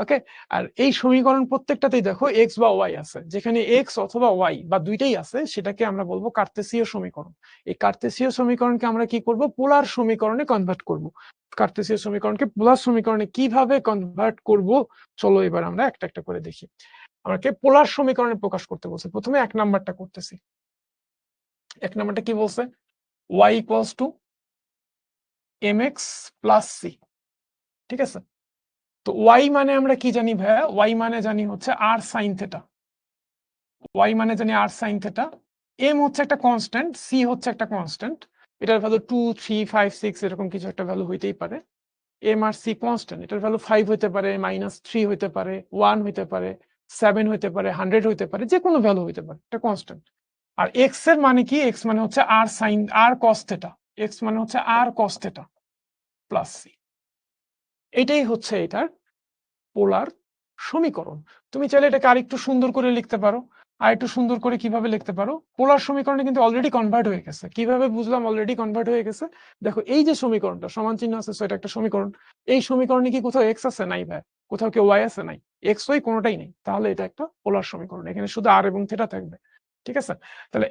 ওকে? আর এই সমীকরণ প্রত্যেকটাতেই দেখো এক্স বা ওয়াই আছে, যেখানে এক্স অথবা ওয়াই বা দুইটাই আছে সেটাকে আমরা বলবো কার্তেসীয় সমীকরণ। এই কার্তেসীয় সমীকরণকে আমরা কি করব? পোলার সমীকরণে কনভার্ট করব। কার্তেসীয় সমীকরণকে পোলার সমীকরণে কিভাবে কনভার্ট করব, চলো এবার আমরা একটা একটা করে দেখি। আমাকে পোলার সমীকরণে প্রকাশ করতে বলছে, প্রথমে 1 নাম্বারটা করতেছি। 1 নাম্বারটা কি বলছে? y = mx + c, ঠিক আছে? তো y মানে আমরা কি জানি ভাইয়া? y মানে জানি হচ্ছে r sin থিটা, y মানে জানি r sin থিটা, m হচ্ছে একটা কনস্ট্যান্ট, c হচ্ছে একটা কনস্ট্যান্ট, এটার ভ্যালু 2 3 5 6 এরকম কিছু একটা ভ্যালু হইতেই পারে। m আর c কনস্ট্যান্ট, এটার ভ্যালু 5 হতে পারে, -3 হতে পারে, 1 হতে পারে, 7 হতে পারে, 100 হতে পারে, যে কোনো ভ্যালু হতে পারে, এটা কনস্ট্যান্ট। আর x এর মানে কি? x মানে হচ্ছে r cos থিটা, x মানে হচ্ছে r cos theta plus c। এটাই হচ্ছে এটার পোলার সমীকরণ। তুমি চাইলে এটাকে আরেকটু সুন্দর করে লিখতে পারো। আর একটু সুন্দর করে কিভাবে লিখতে পারো? পোলার সমীকরণে কিন্তু অলরেডি কনভার্ট হয়ে গেছে। কিভাবে বুঝলাম অলরেডি কনভার্ট হয়ে গেছে? দেখো এই যে সমীকরণটা সমান চিহ্ন আছে, সেটা একটা সমীকরণ। এই সমীকরণে কি কোথাও এক্স আছে? নাই ভাই। কোথাও কি ওয়াই আছে? নাই। এক্স ওয়াই কোনোটাই নেই, তাহলে এটা একটা পোলার সমীকরণ। এখানে শুধু আর এবং থিটা থাকবে, ঠিক আছে? তাহলে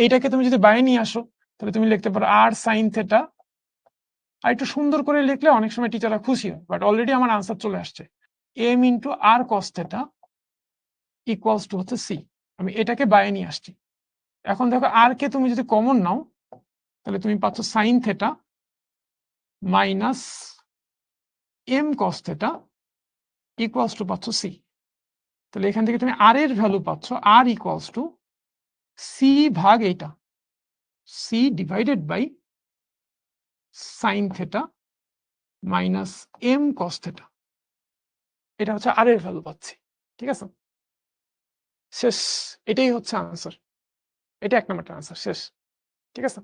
এইটাকে তুমি যদি বাইরে নিয়ে আসো, তাহলে তুমি লিখতে পারো আর সাইন থিটা। আর একটু সুন্দর করে লিখলে অনেক সময় টিচাররা খুশি হয়, বাট অলরেডি আমার আনসার চলে আসছে। m into R cos theta equals to হচ্ছে c। আমি এটাকে বাইরে নিয়ে আসছি। এখন দেখো আর কে তুমি যদি কমন নাও, তাহলে তুমি পাচ্ছ sign theta minus m cos theta equals two পাচ্ছ c। তাহলে এখান থেকে তুমি আর এর ভ্যালু পাচ্ছ আর ইকুয়ালস টু c ভাগ এইটা, c divided by sine theta minus m cos theta. এটা হচ্ছে আর এর ভ্যালু পাচ্ছি, ঠিক আছে? শেষ, এটাই হচ্ছে আনসার। এটা 1 নাম্বারটা আনসার, শেষ, ঠিক আছে?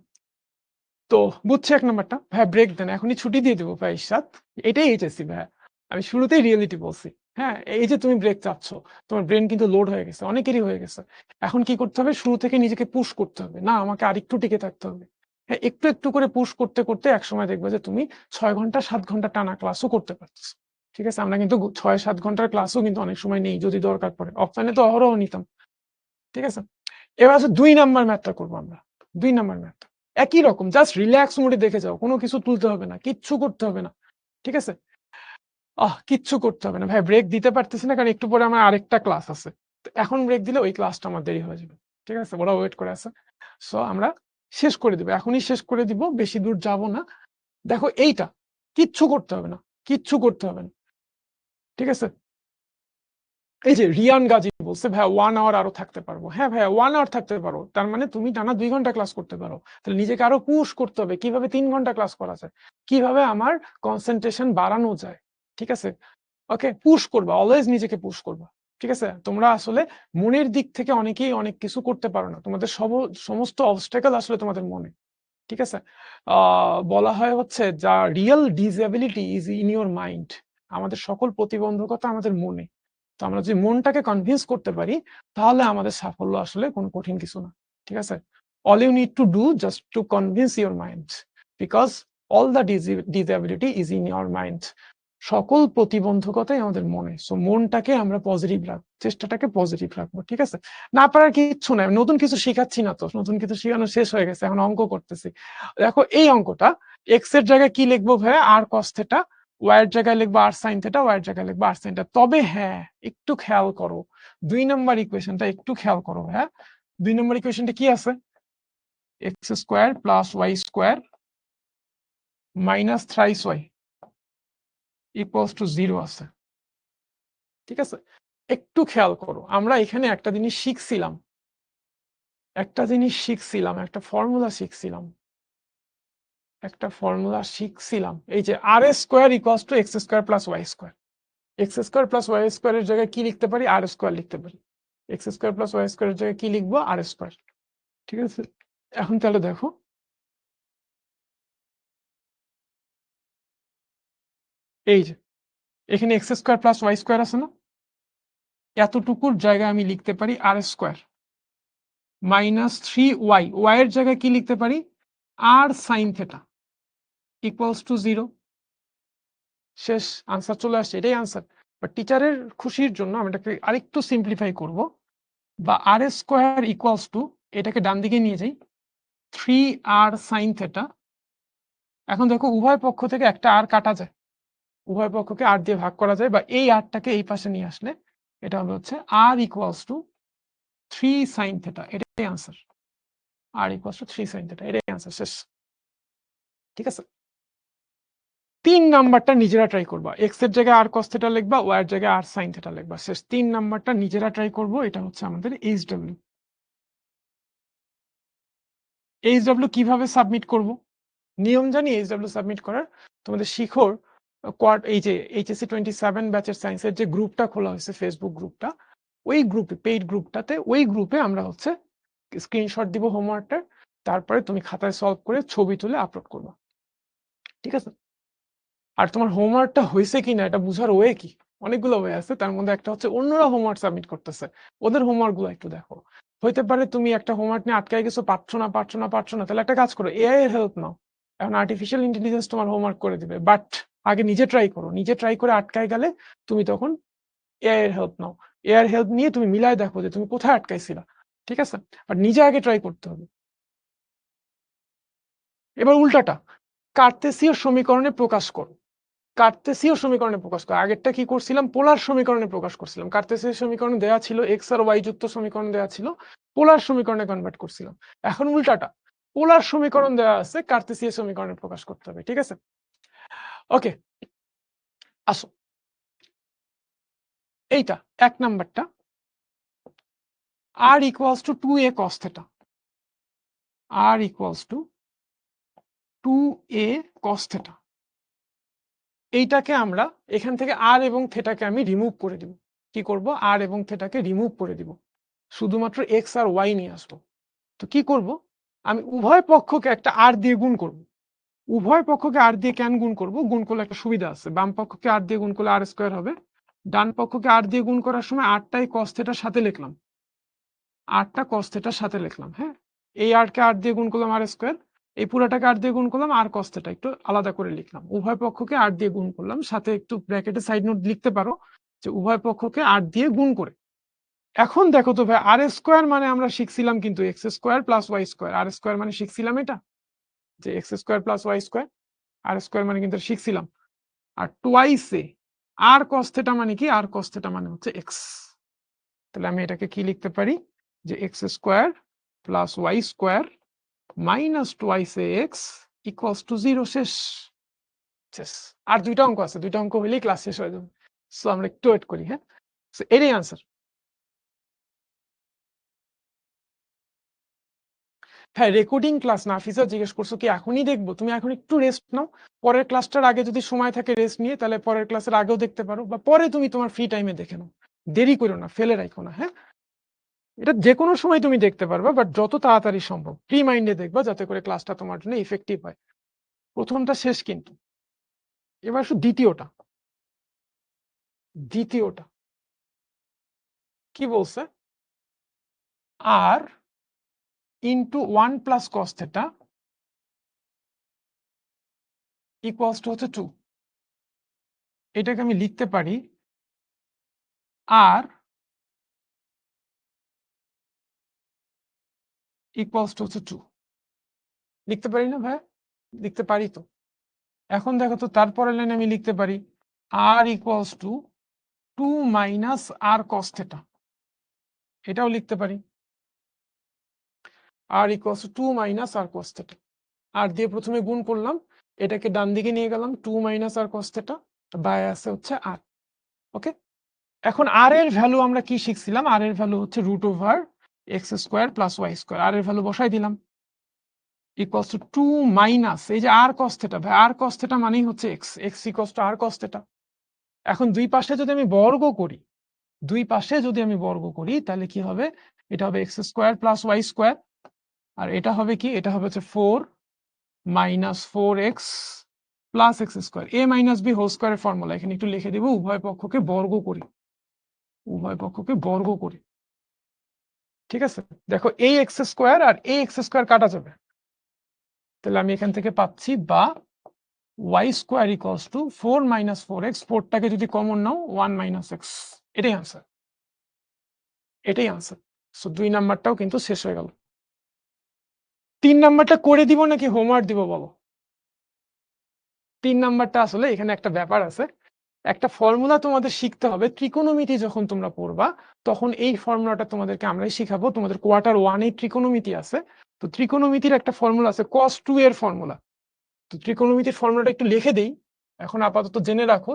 তো বুঝছি 1 নাম্বারটা। ভাইয়া ব্রেক দেন, এখনই ছুটি দিয়ে দেবো ভাই ইরশাদ। এটাই এইচএসসি ভাইয়া, আমি শুরুতেই রিয়েলিটি বলছি। হ্যাঁ, এই যে তুমি ব্রেক চাচ্ছ, তোমার ব্রেন কিন্তু লোড হয়ে গেছে, অনেকেরই হয়ে গেছে। এখন কি করতে হবে? শুরু থেকে নিজেকে পুশ করতে হবে, না আমাকে আরেকটু টিকে থাকতে হবে। হ্যাঁ, একটু একটু করে পুশ করতে করতে একসময় দেখবে যে তুমি 6 ঘন্টা 7 ঘন্টা টানা ক্লাসও করতে পারতেছো, ঠিক আছে? আমরা কিন্তু 6-7 ঘন্টার ক্লাসও কিন্তু অনেক সময় নেই, যদি দরকার পড়ে। অফলাইনে তো অহরহ নিতাম, ঠিক আছে? এবার হচ্ছে 2 নাম্বার ম্যাথটা করবো আমরা। 2 নাম্বার ম্যাথটা একই রকম, জাস্ট রিল্যাক্স মোডে দেখে যাও, কোনো কিছু তুলতে হবে না, কিচ্ছু করতে হবে না, ঠিক আছে? কিচ্ছু করতে হবে না ভাই। ব্রেক দিতে পারতেছি না কারণ একটু পরে আমার আরেকটা ক্লাস আছে। তো এখন ব্রেক দিলে ওই ক্লাসটা আমার দেরি হয়ে যাবে, ঠিক আছে? ওরা ওয়েট করে আছে। সো আমরা শেষ করে দিব, এখনই শেষ করে দিব, বেশি দূর যাব না। দেখো এইটা কিচ্ছু করতে হবে না, কিচ্ছু করতে হবে না, ঠিক আছে? এই যে রিয়ান গাজী বলছে ভাইয়া 1 আওয়ার আরো থাকতে পারবো। হ্যাঁ ভাইয়া 1 আওয়ার থাকতে পারো, তার মানে তুমি টানা 2 ঘন্টা ক্লাস করতে পারো। তাহলে নিজেকে আরো পুশ করতে হবে, কিভাবে 3 ঘন্টা ক্লাস করা যায়, কিভাবে আমার কনসেন্ট্রেশন বাড়ানো যায়, ঠিক আছে? ওকে, পুশ করবা, অলওয়েজ নিজেকে পুশ করবা, ঠিক আছে? তোমরা আসলে মনের দিক থেকে অনেকেই অনেক কিছু করতে পারো না, তোমাদের সমস্ত অবস্টাকেল আসলে তোমাদের মনে, ঠিক আছে? বলা হয় হচ্ছে যা real disability is in your mind. আমাদের সকল প্রতিবন্ধকতা আমাদের মনে। তো আমরা যদি মনটাকে কনভিন্স করতে পারি তাহলে আমাদের সাফল্য আসলে কোনো কঠিন কিছু না। ঠিক আছে? All you need to do just to convince your mind, because all the disability is in your mind. সকল প্রতিবন্ধকতাই আমাদের মনে। সো মনটাকে আমরা পজিটিভ রাখবো, চেষ্টাটাকে পজিটিভ রাখবো। ঠিক আছে? না পারার কিচ্ছু নাই, নতুন কিছু শেখাচ্ছি না তো, নতুন কিছু শেখানো শেষ হয়ে গেছে, এখন অঙ্ক করতেছি। দেখো এই অঙ্কটা এক্স এর জায়গায় কি লিখবো ভাইয়া? আর কস থেটা। ওয়াই এর জায়গায় লিখবো আর সাইন থেটা, ওয়াই এর জায়গায় লিখবো আর সাইন থেটা। তবে হ্যাঁ, একটু খেয়াল করো, 2 নম্বর ইকুয়েশনটা একটু খেয়াল করো ভাইয়া। 2 নম্বর ইকুয়েশনটা কি আছে? X square plus Y square minus thrice Y equals to 0 আছে। ঠিক আছে? একটু খেয়াল করো, আমরা এখানে একটা জিনিস শিখছিলাম, একটা ফর্মুলা শিখছিলাম, এই যে r square equals to x square plus Y square. X square plus y স্কোয়ারের জায়গায় কি লিখতে পারি? আর স্কোয়ার লিখতে পারি। এক্স স্কোয়ার প্লাস ওয়াই স্কোয়ারের জায়গায় কি লিখবো? R square. ঠিক আছে? এখন তাহলে দেখো, এই যে এখানে X square plus Y square আছে না? এতটুকুর জায়গায় আমি লিখতে পারি আর স্কোয়ার মাইনাস 3y, ওয়াই এর জায়গায় কি লিখতে পারি? আর সাইন থেটা ইকুয়ালস টু 0। শেষ, আনসার চলে আসছে, এটাই আনসার। বাট টিচারের খুশির জন্য আমি এটাকে আরেকটু সিম্পলিফাই করব, বা আর স্কোয়ার ইকুয়ালস টু, এটাকে ডান দিকে নিয়ে যাই, 3r সাইন থেটা। এখন দেখো উভয় পক্ষ থেকে একটা আর কাটা যায়, উভয় পক্ষকে আর দিয়ে ভাগ করা যায়, বা এই আরটাকে এই পাশে নিয়ে আসলে এটা হচ্ছে R equals to 3 sine theta. এটাই answer. R equals to 3 sine theta, এটাই আনসার। শেষ। ঠিক আছে? 3 নাম্বারটা নিজেরা ট্রাই করবা, এক্স এর জায়গায় আর কস থেটা লিখবা, ওয়াই এর জায়গায় আর সাইন থেটা লিখবা। শেষ। 3 নাম্বারটা নিজেরা ট্রাই করবো, এটা হচ্ছে আমাদের এইচডব্লিউ। এইচডব্লিউ কিভাবে সাবমিট করব? নিয়ম জানি এইচডব্লিউ সাবমিট করার। তোমাদের শিখর এই যে এইচএসসি 27 ব্যাচের সায়েন্সের যে গ্রুপটা খোলা হয়েছে, ফেসবুক গ্রুপটা, ওই গ্রুপে, পেইড গ্রুপটাতে, ওই গ্রুপে আমরা হচ্ছে স্ক্রিনশট দিব হোমওয়ার্কটার, তারপরে তুমি খাতায় সলভ করে ছবি তুলে আপলোড করবা। ঠিক আছে? আর তোমার হোমওয়ার্কটা হয়েছে কিনা এটা বুঝার ওয়ে কি? অনেকগুলো ওয়ে আছে, তার মধ্যে একটা হচ্ছে অন্যরা হোমওয়ার্ক সাবমিট করতেছে, ওদের হোমওয়ার্ক গুলো একটু দেখো। হইতে পারে তুমি একটা হোমওয়ার্ক নিয়ে আটকায় গেছো, পারছো না, তাহলে একটা কাজ করো, এআই এর হেল্প নাও। এখন আর্টিফিশিয়াল ইন্টেলিজেন্স তোমার হোমওয়ার্ক করে দিবে, বাট আগে নিজে ট্রাই করো। নিজে ট্রাই করে আটকায় গেলে তুমি তখন এআই এর হেল্প নাও। এআই এর হেল্প নিয়ে তুমি মিলায় দেখো যে তুমি কোথায় আটকাইছিলা। ঠিক আছে? আর নিজে আগে ট্রাই করতে হবে। এবার উল্টাটা, কার্তেসীয় সমীকরণে প্রকাশ করো। কার্তেসীয় সমীকরণে প্রকাশ করা, আগেরটা কি করছিলাম? পোলার সমীকরণে প্রকাশ করছিলাম। কার্তেসীয় সমীকরণ দেয়া ছিল, এক্স আর ওয়াই যুক্ত সমীকরণ দেয়া ছিল, পোলার সমীকরণে কনভার্ট করছিলাম। এখন উল্টাটা, পোলার সমীকরণ দেওয়া আছে, কার্তেসীয় সমীকরণে প্রকাশ করতে হবে। ঠিক আছে? ওকে, আসো এইটা 1 নাম্বারটা, r equals two 2a cos theta, r equals two 2a cos theta. এইটাকে আমরা এখান থেকে আর এবং থেটাকে আমি রিমুভ করে দিব। কি করব? আর এবং থেটাকে রিমুভ করে দিব, শুধুমাত্র এক্স আর ওয়াই নিয়ে আসবো। তো কি করব? আমি উভয় পক্ষকে একটা আর দিয়ে গুণ করব। উভয় পক্ষকে আর দিয়ে কেন গুণ করব? গুণ করলে একটা সুবিধা আছে, বাম পক্ষকে আর দিয়ে গুণ করলে আর স্কোয়ার হবে, ডান পক্ষকে আর দিয়ে গুণ করার সময় আরটাই কস থেটার সাথে লিখলাম, আরটা কস থেটার সাথে লিখলাম। হ্যাঁ, এই আরকে আর দিয়ে গুণ করলাম আর স্কোয়ার, এই পুরাটাকে আর দিয়ে গুণ করলাম আর কস থেটা, একটু আলাদা করে লিখলাম। উভয় পক্ষকে আর দিয়ে গুণ করলাম, সাথে একটু ব্র্যাকেটে সাইড নোট লিখতে পারো যে উভয় পক্ষকে আর দিয়ে গুণ করে। এখন দেখো তো ভাই, আর স্কোয়ার মানে আমরা শিখছিলাম কিন্তু x square plus Y square, r square মানে শিখছিলাম এটা, যে x square plus Y square, r square মানে কিন্তু শিখছিলাম। আর টুয়াইসে আর কস থেটা মানে কি? আর কস থেটা মানে হচ্ছে এক্স। তাহলে আমি এটাকে কি লিখতে পারি? যে x square plus Y square minus টুয়াইসে এক্স ইকুয়ালস টু 0। শেষ। শেষ। আর দুইটা অঙ্ক আছে, দুইটা অঙ্ক হইলেই ক্লাস শেষ হয়ে যাবে। সো আমরা একটু ওয়েট করি। হ্যাঁ, সো এটাই আনসার। হ্যাঁ, রেকর্ডিং ক্লাস নাফিসা জিজ্ঞেস করছো কি এখনই দেখবো? তুমি এখন একটু রেস্ট নাও, পরের ক্লাসটার আগে যদি সময় থাকে রেস্ট নিয়ে, তাহলে পরের ক্লাসের আগেও দেখতে পারো, বা পরে তুমি তোমার ফ্রি টাইমে দেখে নাও। দেরি করো না, ফেলে রাখো না। হ্যাঁ, এটা যে কোনো সময় তুমি দেখতে পারবা, বাট যত তাড়াতাড়ি সম্ভব ফ্রি মাইন্ডে দেখবা, যাতে করে ক্লাসটা তোমার জন্য ইফেক্টিভ হয়। প্রথমটা শেষ কিন্তু, এবার শুধু দ্বিতীয়টা। দ্বিতীয়টা কি বলছে? r into 1 plus cos theta equals to হচ্ছে 2। এটাকে আমি লিখতে পারি r ইকুয়ালস টু হচ্ছে 2। লিখতে পারি না ভাই? লিখতে পারি তো। এখন দেখো তো তারপরের লাইনে আমি লিখতে পারি r equals to 2 minus r cos theta. এটাও লিখতে পারি r equals to 2 minus r cos theta. R দিয়ে প্রথমে গুণ করলাম, এটাকে ডান দিকে নিয়ে গেলাম 2 minus r cos theta, by আছে হচ্ছে r। ওকে, এখন r এর ভ্যালু আমরা কি শিখছিলাম? r এর ভ্যালু হচ্ছে root over X square plus Y square. r এর ভ্যালু বসাই দিলাম ইকুয়ালস টু 2 মাইনাস এই যে r cos থিটা, ভাই r cos থিটা মানেই হচ্ছে x, x equals to r cos theta. এখন দুই পাশে যদি আমি বর্গ করি, দুই পাশে যদি আমি বর্গ করি তাহলে কি হবে? এটা হবে x square plus Y square, আর এটা হবে কি? এটা হবে হচ্ছে 4 minus 4x plus x square. a minus B whole স্কোয়ারের ফর্মুলা এখানে একটু লিখে দিব, উভয় পক্ষকে বর্গ করি, উভয় পক্ষকে বর্গ করি। ঠিক আছে, দেখো এই এক্স স্কোয়ার আর এই এক্স স্কোয়ার কাটা যাবে, তাহলে আমি এখান থেকে পাচ্ছি বা Y square equals to 4 minus 4x, 4টাকে যদি কমন নাও 1 মাইনাস এক্স। এটাই আনসার, এটাই আনসার। সো 2 নাম্বারটাও কিন্তু শেষ হয়ে গেল। 3 নাম্বারটা করে দিব নাকি হোমওয়ার্ক দিব বলো? 3 নাম্বারটা আসলে এখানে একটা ব্যাপার আছে, একটা ফর্মুলা তোমাদের শিখতে হবে। ত্রিকোণমিতি যখন তোমরা পড়বা তখন এই ফর্মুলাটা তোমাদেরকে আমরাই শিখাবো। তোমাদের কোয়ার্টার 1 এ ত্রিকোণমিতি আছে, তো ত্রিকোণমিতির একটা ফর্মুলা আছে cos 2 এর ফর্মুলা। তো ত্রিকোণমিতির ফর্মুলাটা একটু লিখে দেই, এখন আপাতত জেনে রাখো,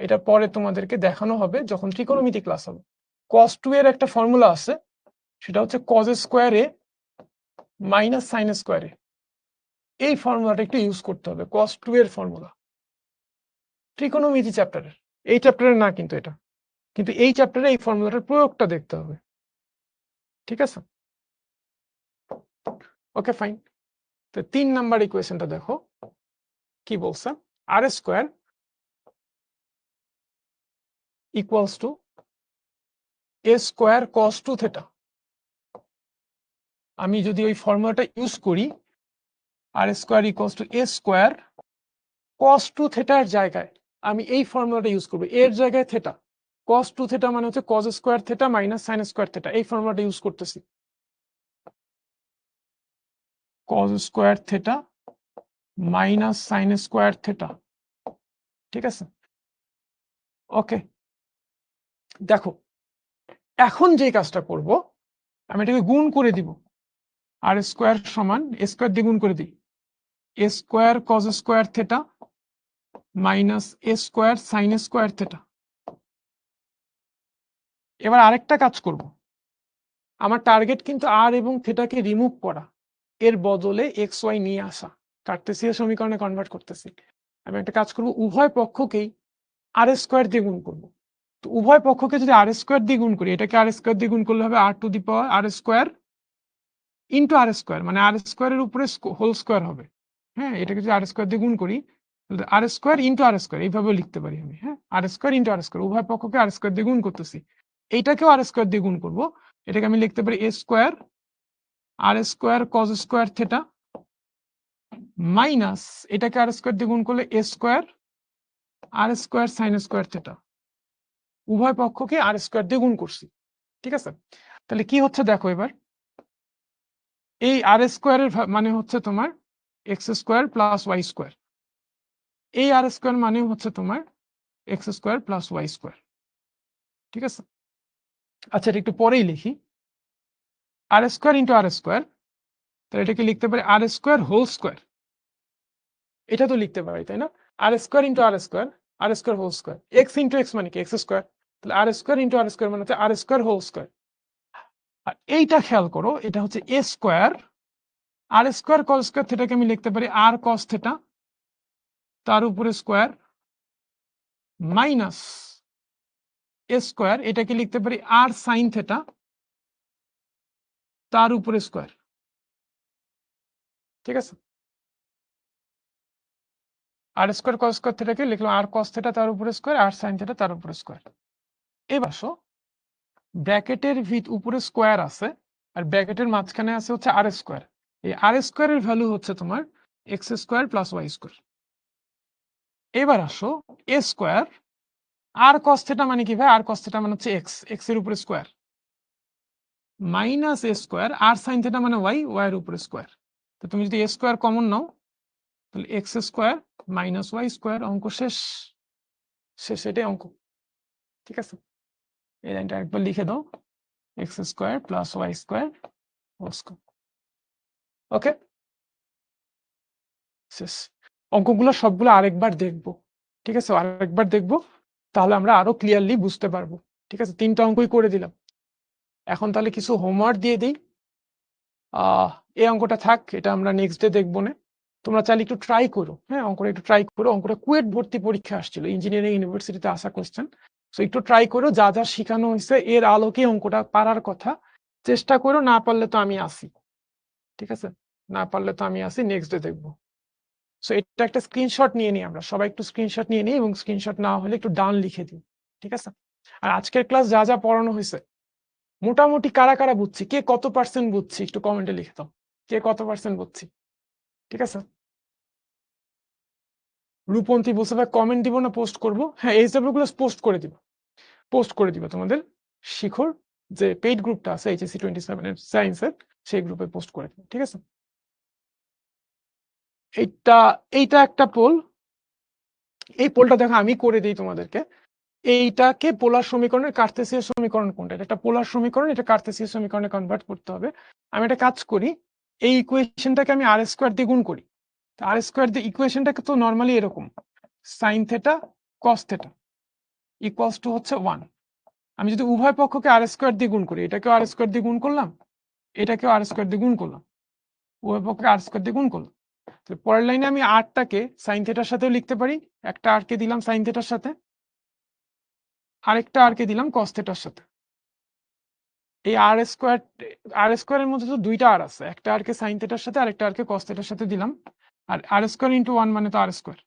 এটা পরে তোমাদেরকে দেখানো হবে যখন ত্রিকোণমিতি ক্লাস হবে। cos 2 এর একটা ফর্মুলা আছে, সেটা হচ্ছে cos স্কোয়ার এ মাইনাস সাইন স্কোয়ার এ। এই ফর্মুলাটা একটু ইউজ করতে হবে, cos 2 এর ফর্মুলা, ত্রিকোণমিতি চ্যাপ্টারের। এই চ্যাপ্টারের না কিন্তু এটা, কিন্তু এই চ্যাপ্টারে এই ফর্মুলাটার প্রয়োগটা দেখতে হবে। ঠিক আছে, ওকে ফাইন। তো 3 নাম্বার ইকুয়েশনটা দেখো কি বলছে, r square equals to a square cos 2 theta. আমি যদি ওই ফর্মুলাটা ইউজ করি, r square equals to a square cos 2 থিটার জায়গায় আমি এই ফর্মুলাটা ইউজ করবো, এর জায়গায় থিটা। cos 2 থিটা মানে হচ্ছে cos square theta minus sine square theta, এই ফর্মুলাটা ইউজ করতেছি। cos square theta minus sine square theta. ঠিক আছে, ওকে। দেখো এখন যে কাজটা করব, আমি এটাকে গুণ করে দিব, আর স্কোয়ার সমান এ স্কোয়ার দিয়ে গুণ করে দিই, a square cos square theta minus a square sine square theta. এবার আরেকটা কাজ করব, আমার টার্গেট কিন্তু আর এবং থিটাকে রিমুভ করা, এর বদলে এক্স ওয়াই নিয়ে আসা, কার্টেসিয়ান সমীকরণে কনভার্ট করতেছি। আমি একটা কাজ করব, উভয় পক্ষকেই আর স্কোয়ার দিয়ে গুণ করব। তো উভয় পক্ষকে যদি আর স্কোয়ার দিয়ে গুণ করি, এটাকে আর স্কোয়ার দিয়ে গুণ করলে হবে r to the power r square into R square, মানে আর স্কোয়ারের উপরে হোল স্কোয়ার হবে। হ্যাঁ, এটাকে যদি আর স্কোয়ার দিয়ে গুণ করি, আর স্কোয়ার ইন্টু আর স্কোয়ার এইভাবেও লিখতে পারি আমি। হ্যাঁ, আর স্কোয়ার ইন্টু আর স্কোয়ার, উভয় পক্ষকে আর স্কোয়ার দিয়ে গুণ করতেছি, এইটাকেও আর স্কোয়ার দিয়ে গুণ করব। এটাকে আমি লিখতে পারি a square r square cos square theta minus এটাকে আর স্কোয়ার দিয়ে গুণ করলে a square r square sine square theta. উভয় পক্ষকে আর স্কোয়ার দিয়ে গুণ করছি। ঠিক আছে, তাহলে কি হচ্ছে দেখো এবার, এই আর স্কোয়ারের মানে হচ্ছে তোমার X square plus Y square, এই আর স্কোয়ার মানে হচ্ছে তোমার X square plus Y square. ঠিক আছে, আচ্ছা এটা একটু পরেই লিখি, আর স্কোয়ার ইন্টু আর স্কোয়ার, তাহলে এটাকে লিখতে পারি আর স্কোয়ার হোল স্কোয়ার। এটা তো লিখতে পারি তাই না, আর স্কোয়ার ইন্টু আর square, r square whole square, x into x মানে কি এক্স স্কোয়ার, তাহলে আর স্কোয়ার ইন্টু আর স্কোয়ার মানে হচ্ছে আর স্কোয়ার হোল স্কোয়ার। আর এইটা খেয়াল করো, এটা হচ্ছে a square, r square cos square থিটাকে আমি লিখতে পারি আর কস থিটা তার উপরে স্কোয়ার মাইনাস এ স্কোয়ার, এটাকে লিখতে পারি আর সাইন থিটা তার উপরে স্কোয়ার। ঠিক আছে, আর স্কোয়ার কস স্কোয়ার থিটাকে লিখলাম আর কস থিটা তার উপরে স্কোয়ার আর সাইন থিটা তার উপরে স্কোয়ার। এবার আসো ব্র্যাকেটের উপরে স্কোয়ার আছে আর ব্র্যাকেটের মাঝখানে আছে হচ্ছে আর স্কোয়ার। এই আর স্কোয়ারের ভ্যালু হচ্ছে তোমার X square plus Y square. এবার আসো এ স্কোয়ার আর কস থিটা মানে কি ভাই? আর কস থিটা মানে হচ্ছে এক্স, এক্স এর উপরে square, minus a square R sine theta মানে ওয়াই, ওয়াই এর উপরে স্কোয়ার। তো তুমি যদি এ স্কোয়ার কমন নাও তাহলে X square minus Y square, অঙ্ক শেষ। শেষ, এটাই অঙ্ক। ঠিক আছে, এই লাইনটা একবার লিখে দাও, x square plus Y square whole square. Okay, শেষ। অঙ্কগুলো সবগুলো আরেকবার দেখবো, ঠিক আছে, আরেকবার দেখবো, তাহলে আমরা আরো ক্লিয়ারলি বুঝতে পারবো। ঠিক আছে, 3টা অঙ্কই করে দিলাম। এখন তাহলে কিছু হোমওয়ার্ক দিয়ে দিই। এই অঙ্কটা থাক, এটা আমরা নেক্সট ডে দেখবো না। তোমরা চাইলে একটু ট্রাই করো, হ্যাঁ, অঙ্কটা একটু ট্রাই করো। অঙ্কটা কুয়েট ভর্তি পরীক্ষা আসছিল, ইঞ্জিনিয়ারিং ইউনিভার্সিটিতে আসা কোশ্চেন। সো একটু ট্রাই করো, যা যা শেখানো হয়েছে এর আলোকে অঙ্কটা পারার কথা চেষ্টা করো। না পারলে তো আমি আসি, ঠিক আছে, না পারলে তো আমি আসি, নেক্সট ডে দেখবো। সো এটা একটা স্ক্রিনশট নিয়ে নিই, আমরা সবাই একটু স্ক্রিনশট নিয়ে নিই, এবং স্ক্রিনশট না হলে একটু ডান লিখে দিই, ঠিক আছে। আর আজকের ক্লাস যা যা পড়ানো হয়েছে মোটামুটি কারা কারা বুঝছি, কে কত পার্সেন্ট বুঝছি একটু কমেন্টে লিখে দাও, কে কত পার্সেন্ট বুঝছি। ঠিক আছে, রূপন্তী বলছে ভাই কমেন্ট দিব না পোস্ট করব? হ্যাঁ, এই গুলো পোস্ট করে দিব, পোস্ট করে দিব তোমাদের শিখর যে পেইড গ্রুপটা আছে এইচএসসি 27 এর সায়েন্সের, সেই গ্রুপে পোস্ট করে দিব। ঠিক আছে, এইটা এইটা একটা পোল, এই পোলটা দেখো আমি করে দিই তোমাদেরকে। এইটাকে পোলার সমীকরণের কার্তেসীয় সমীকরণ কোনটা? এটা একটা পোলার সমীকরণ, এটা কার্তেসীয় সমীকরণে কনভার্ট করতে হবে। আমি একটা কাজ করি, এই ইকুয়েশনটাকে আমি আর স্কোয়ার দিয়ে গুণ করি। আর স্কোয়ার দিয়ে ইকুয়েশনটাকে তো নর্মালি এরকম, sine theta cos theta equals to হচ্ছে 1। আমি যদি উভয় পক্ষকে আর স্কোয়ার দিয়ে গুণ করি, এটাকেও আর স্কোয়ার দিয়ে গুণ করলাম, এটাকেও আর স্কোয়ার দিয়ে গুণ করলাম, উভয় পক্ষকে আর স্কোয়ার দিয়ে গুণ করলাম। পরের লাইনে আমি আরটাকে সাইন থেটার সাথেও লিখতে পারি, একটা আর কে দিলাম সাইন থেটার সাথে, আরেকটা আর কে দিলাম কস থেটার সাথে। এই আর স্কোয়ারের মধ্যে তো দুইটা আর আছে, একটা আর কে সাইন থেটার সাথে, আরেকটা আর কে কস থেটার সাথে দিলাম। আর আর স্কোয়ার ইন্টু 1 মানে তো আর স্কোয়ার।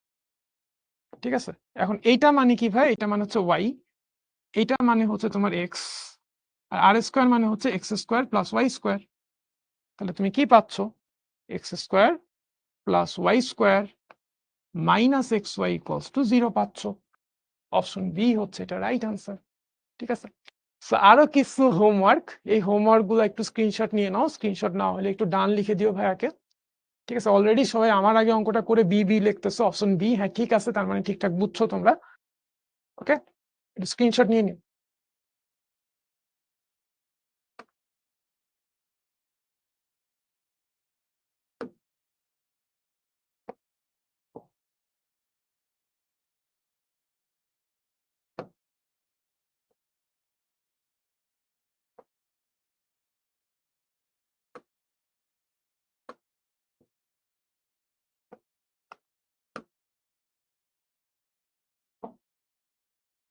ঠিক আছে, এখন এইটা মানে কি ভাই? এটা মানে হচ্ছে ওয়াই, এইটা মানে হচ্ছে তোমার এক্স, আর আর স্কোয়ার মানে হচ্ছে X square plus Y square. তাহলে তুমি কি পাচ্ছ? X square plus Y square minus X Y equals to 0 পাচ্ছ। অপশন বি হচ্ছে এটা রাইট আনসার। ঠিক আছে, আরো কিছু হোমওয়ার্ক, এই হোমওয়ার্ক গুলো একটু স্ক্রিনশট নিয়ে নাও, স্ক্রিনশট না হলে একটু ডান লিখে দিও ভাইয়াকে। ঠিক আছে, অলরেডি সবাই আমার আগে অঙ্কটা করে বি বি লিখতেছো, অপশন বি। হ্যাঁ ঠিক আছে, তার মানে ঠিকঠাক বুঝছো তোমরা। ওকে, একটু স্ক্রিনশট নিয়ে নিও।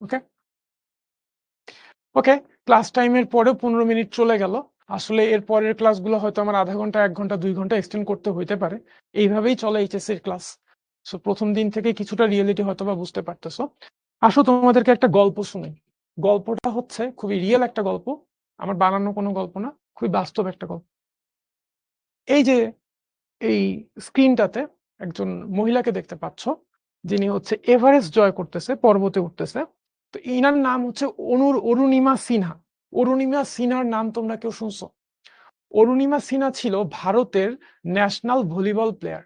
ওকে, ওকে, ক্লাস টাইমের পরেও 15 মিনিট চলে গেল। আসলে এর পরের ক্লাসগুলো হয়তো আমার আধা ঘন্টা 1 ঘন্টা 2 ঘন্টা এক্সটেন্ড করতে হইতে পারে। এইভাবেই চলে এইচএসসি এর ক্লাস। সো প্রথম দিন থেকে কিছুটা রিয়েলিটি হয়তো বা বুঝতে পারতেছো। আসো তোমাদেরকে একটা গল্প শুনি। গল্পটা হচ্ছে খুবই রিয়েল একটা গল্প, আমার বানানো কোনো গল্প না, খুবই বাস্তব একটা গল্প। এই যে এই স্ক্রিনটাতে একজন মহিলাকে দেখতে পাচ্ছ, যিনি হচ্ছে এভারেস্ট জয় করতেছে, পর্বতে উঠতেছে। তো ইনার নাম হচ্ছে অরুণিমা সিনহা। অরুণিমা সিনহার নাম তোমরা কেউ শুনছো? অরুণিমা সিনহা ছিল ভারতের national volleyball player,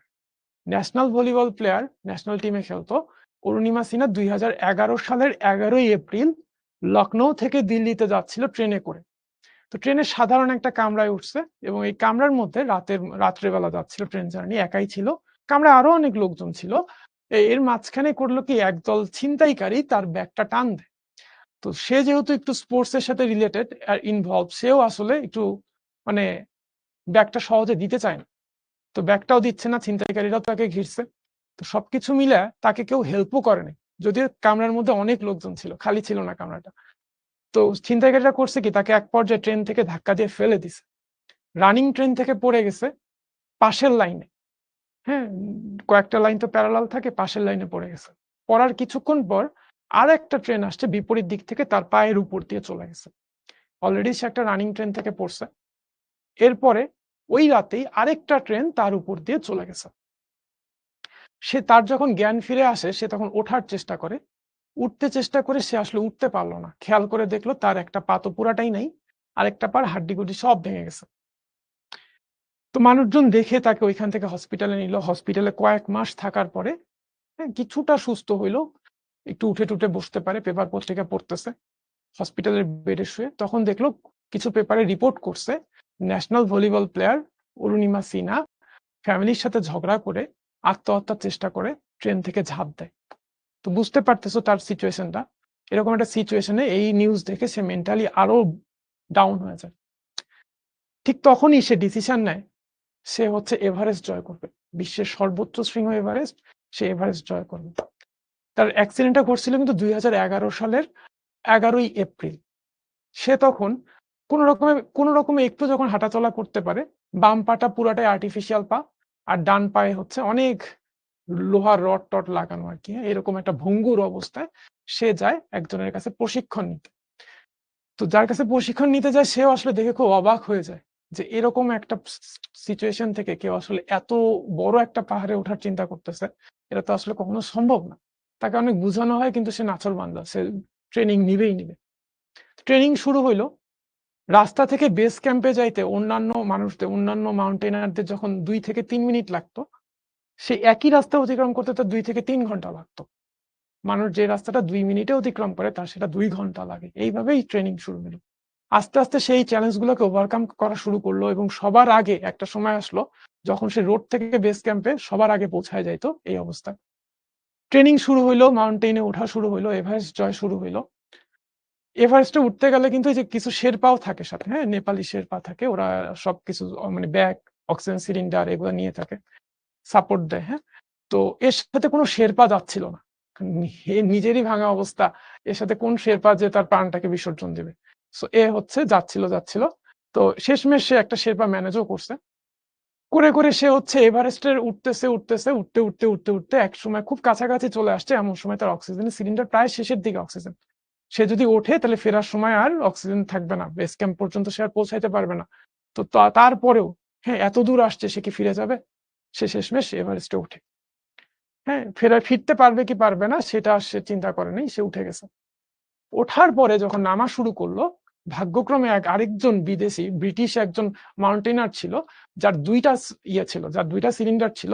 national volleyball player, national টিমে খেলতো। অরুণিমা সিনহা 2011 সালের 11ই এপ্রিল লখনৌ থেকে দিল্লিতে যাচ্ছিল ট্রেনে করে। তো ট্রেনে সাধারণ একটা কামরায় উঠছে, এবং এই কামরার মধ্যে রাত্রেবেলা যাচ্ছিল, ট্রেন জার্নি, একাই ছিল, কামরায় আরো অনেক লোকজন ছিল। এর মাঝখানে করলো কি, একদল ছিনতাইকারী তার ব্যাগটা টান দেয়। তো সে যেহেতু একটু স্পোর্টস এর সাথে রিলেটেড আর ইনভলভ, সেও আসলে একটু মানে ব্যাগটা সহজে দিতে চায় না। তো ব্যাগটাও দিচ্ছে না, ছিনতাইকারীরাও তাকে ঘিরছে। তো সবকিছু মিলে তাকে কেউ হেল্পও করেনি, যদিও কামরার মধ্যে অনেক লোকজন ছিল, খালি ছিল না কামরাটা। তো ছিনতাইকারীরা করছে কি, তাকে এক পর্যায়ে ট্রেন থেকে ধাক্কা দিয়ে ফেলে দিছে। রানিং ট্রেন থেকে পড়ে গেছে পাশের লাইনে। হ্যাঁ? কয়েকটা লাইন তো প্যারালাল থাকে, পাশের লাইনে পড়ে গেছে। পড়ার কিছুক্ষণ পর আরেকটা ট্রেন আসছে বিপরীত দিক থেকে, তার পায়ের উপর দিয়ে চলে গেছে। অলরেডি সে একটা রানিং ট্রেন থেকে পড়ছে। এরপরে ওই রাতেই আরেকটা ট্রেন তার উপর দিয়ে চলে গেছে। তার যখন জ্ঞান ফিরে আসে সে তখন ওঠার চেষ্টা করে। উঠতে চেষ্টা করে সে আসলে উঠতে পারল না। খেয়াল করে দেখলো তার একটা পা তো পুরাটাই নাই। আরেকটা পার হাড্ডি-গুড্ডি সব ভেঙে গেছে। তো মানুষজন দেখে তাকে ঐখান থেকে হসপিটালে নিল। হসপিটালে কয়েক মাস থাকার পরে কিছুটা সুস্থ হইল। একটু উঠে-টুঠে বসতে পারে, পেপার পত্রিকা পড়তেছে। হসপিটালের বেডে শুয়ে। তখন দেখলো কিছু পেপারে রিপোর্ট করছে national volleyball player Arunima Sinha ফ্যামিলির সাথে ঝগড়া করে আত্মহত্যার চেষ্টা করে ট্রেন থেকে ঝাঁপ দেয়। তো বুঝতে পারতেছো তার সিচুয়েশনটা। এরকম একটা সিচুয়েশনে এই নিউজ দেখে সে মেন্টালি আরো ডাউন হয়ে যায়। ঠিক তখনই সে ডিসিশন নেয় সে হচ্ছে এভারেস্ট জয় করবে। বিশ্বের সর্বোচ্চ শৃঙ্গ এভারেস্ট, সে এভারেস্ট জয় করবে। তার অ্যাক্সিডেন্টটা ঘটছিল কিন্তু ২০১১ সালের ১১ই এপ্রিল। সে তখন কোন রকমে একটু যখন হাঁটাচলা করতে পারে, বাম পাটা পুরাটাই আর্টিফিশিয়াল পা, আর ডান পায়ে হচ্ছে অনেক লোহার রড-টড লাগানো আরকি। এরকম একটা ভঙ্গুর অবস্থায় সে যায় একজনের কাছে প্রশিক্ষণ নিতে। তো যার কাছে প্রশিক্ষণ নিতে যায় সেও আসলে দেখে খুব অবাক হয়ে যায় যে এরকম একটা সিচুয়েশন থেকে কেউ আসলে এত বড় একটা পাহাড়ে ওঠার চিন্তা করতেছে। এটা তো আসলে কখনো সম্ভব না। তাকে অনেক বুঝানো হয় কিন্তু সে নাছোড়বান্দা। সে ট্রেনিং নিবেই নিবে। ট্রেনিং শুরু হইল। রাস্তা থেকে বেস ক্যাম্পে যাইতে অন্যান্য মাউন্টেনারদের যখন ২ থেকে ৩ মিনিট লাগতো, সেই একই রাস্তা অতিক্রম করতে তার ২ থেকে ৩ ঘন্টা লাগতো। মানুষ যে রাস্তাটা ২ মিনিটে অতিক্রম করে তার সেটা ২ ঘন্টা লাগে। এইভাবেই ট্রেনিং শুরু হলো। আস্তে, আস্তে সেই চ্যালেঞ্জ গুলোকে ওভারকাম করা শুরু করলো এবং সবার আগে একটা সময় আসলো যখন সে রোড থেকে বেস ক্যাম্পে সবার আগে পৌঁছায় যাইত এই অবস্থায়। ট্রেনিং শুরু হইলো, মাউন্টেইনে ওঠা শুরু হইলো, এভারেস্ট জয় শুরু হইলো। এভারেস্টে উঠতে গেলে কিন্তু এই যে কিছু শেরপাও থাকে সাথে, হ্যাঁ? নেপালি শেরপা থাকে। ওরা সবকিছু মানে ব্যাগ, অক্সিজেন সিলিন্ডার এগুলো নিয়ে থাকে। সাপোর্ট দেয়, হ্যাঁ? তো এর সাথে কোনো শেরপা যাচ্ছিল না। নিজেরই ভাঙা অবস্থা। এর সাথে কোন শেরপা যে তার প্রাণটাকে বিসর্জন দিবে। সো এ হচ্ছে যাচ্ছিল। তো শেষমেশ সে একটা শেরপা ম্যানেজও করছে। করে সে হচ্ছে এভারেস্টের উঠতে একসময় খুব কাছাকাছি চলে আসছে। এমন সময় তার অক্সিজেনের সিলিন্ডার প্রায় শেষের দিকে অক্সিজেন। সে যদি ওঠে তাহলে ফেরার সময় আর অক্সিজেন থাকবে না। বেস ক্যাম্প পর্যন্ত সে আর পৌঁছাইতে পারবে না। তো তারপরেও হ্যাঁ, এত দূর আসছে সে কি ফিরে যাবে? সে শেষমেশ এভারেস্টে ওঠে। হ্যাঁ? ফিরতে পারবে কি পারবে না সেটা আর সে চিন্তা করে নাই। সে উঠে গেছে। ওঠার পরে যখন নামা শুরু করলো, ভাগ্যক্রমে আরেকজন বিদেশী ব্রিটিশ একজন মাউন্টেইনার ছিল, যার ২ টা যার ২ টা সিলিন্ডার ছিল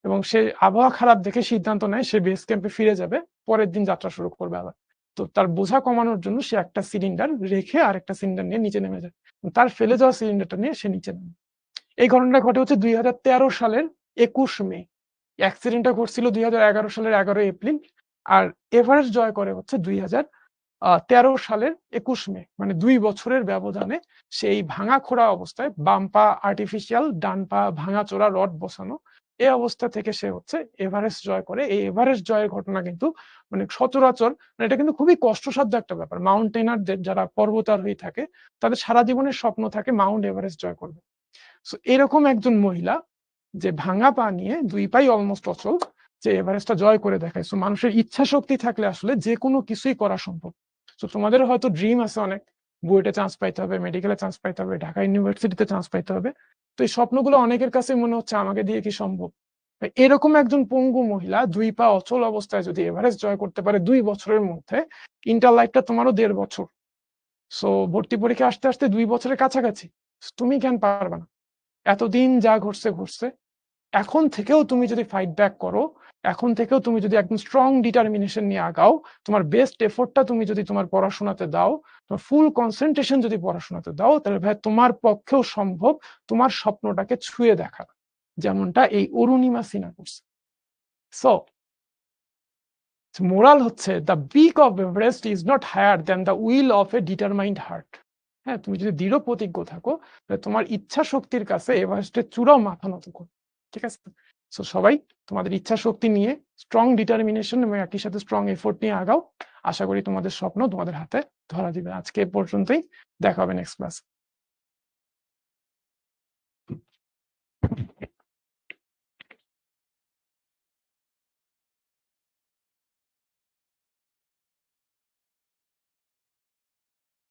এবং সে আবহাওয়া খারাপ দেখে সিদ্ধান্ত নেয় সে বেস ক্যাম্পে ফিরে যাবে। পরের দিন যাত্রা শুরু করবে আবার। তো তার বোঝা কমানোর জন্য সে একটা সিলিন্ডার রেখে আরেকটা সিলিন্ডার নিয়ে নিচে নেমে যায়। তার ফেলে যাওয়া সিলিন্ডারটা নিয়ে সে নিচে নামে। এই ঘটনাটা ঘটে হচ্ছে ২০১৩ সালের ২১ মে। অ্যাক্সিডেন্টটা ঘটছিল ২০১১ সালের ১১ এপ্রিল। আর এভারেস্ট জয় করে হচ্ছে ২০১৩ সালের ২১ মে। মানে ২ বছরের ব্যবধানে সেই ভাঙাখোড়া অবস্থায় বাম পা আর্টিফিশিয়াল, ডান পা ভাঙাচোরা রড বসানো। এই অবস্থা থেকে সে হচ্ছে এভারেস্ট জয় করে। এই এভারেস্ট জয়ের ঘটনা কিন্তু মানে সচরাচর মানে এটা কিন্তু খুবই কষ্টসাধ্য একটা ব্যাপার। মাউন্টেনারদের যারা পর্বতারোহী থাকে তাদের সারা জীবনের স্বপ্ন থাকে মাউন্ট এভারেস্ট জয় করবে। সো এরকম একজন মহিলা যে ভাঙা পা নিয়ে ২ পাই অলমোস্ট অচল যে এভারেস্টটা জয় করে দেখায়। সো মানুষের ইচ্ছা শক্তি থাকলে আসলে যেকোনো কিছুই করা সম্ভব। সো তোমাদের হয়তো ড্রিম আছে অনেক। বুয়েটে চান্স পাইতে হবে, মেডিকেলে চান্স পাইতে হবে, ঢাকা ইউনিভার্সিটিতে চান্স পাইতে হবে। তো এই স্বপ্নগুলো অনেকের কাছেই মনে হচ্ছে আমাকে দিয়ে কি সম্ভব? এরকম একজন পঙ্গু মহিলা ২ পা অচল অবস্থায় যদি এভারেস্ট জয় করতে পারে ২ বছরের মধ্যে, ইন্টার লাইফটা তোমারও ১.৫ বছর। সো ভর্তি পরীক্ষা আসতে ২ বছরের কাছাকাছি। তুমি কেন পারবা না? এতদিন যা ঘটছে। এখন থেকেও তুমি যদি ফাইট ব্যাক করো, এখন থেকেও তুমি যদি একদম স্ট্রং ডিটারমিনেশন নিয়ে আগাও, তোমার বেস্ট এফোর্টটা তুমি যদি তোমার পড়াশোনাতে দাও, তোমার ফুল কনসেনট্রেশন যদি পড়াশোনাতে দাও, তাহলে ভাই তোমার পক্ষেও সম্ভব তোমার স্বপ্নটাকে ছুঁয়ে দেখা। যেমনটা এই অরুণিমা সিনহা করছে। সো মোরাল হচ্ছে the peak of Everest is not higher than the will of a determined heart. হ্যাঁ, তুমি যদি দৃঢ় প্রতিজ্ঞ থাকো তাহলে তোমার ইচ্ছা শক্তির কাছে এভারেস্টের চূড়াও মাথা নত করো। ঠিক আছে? সো সবাই তোমাদের ইচ্ছা শক্তি নিয়ে স্ট্রং ডিটারমিনেশন এবং একই সাথে স্ট্রং এফোর্ট নিয়ে আগাও। আশা করি তোমাদের স্বপ্ন তোমাদের হাতে ধরা দিবে। আজকে এ পর্যন্তই। দেখা হবে নেক্সট ক্লাস।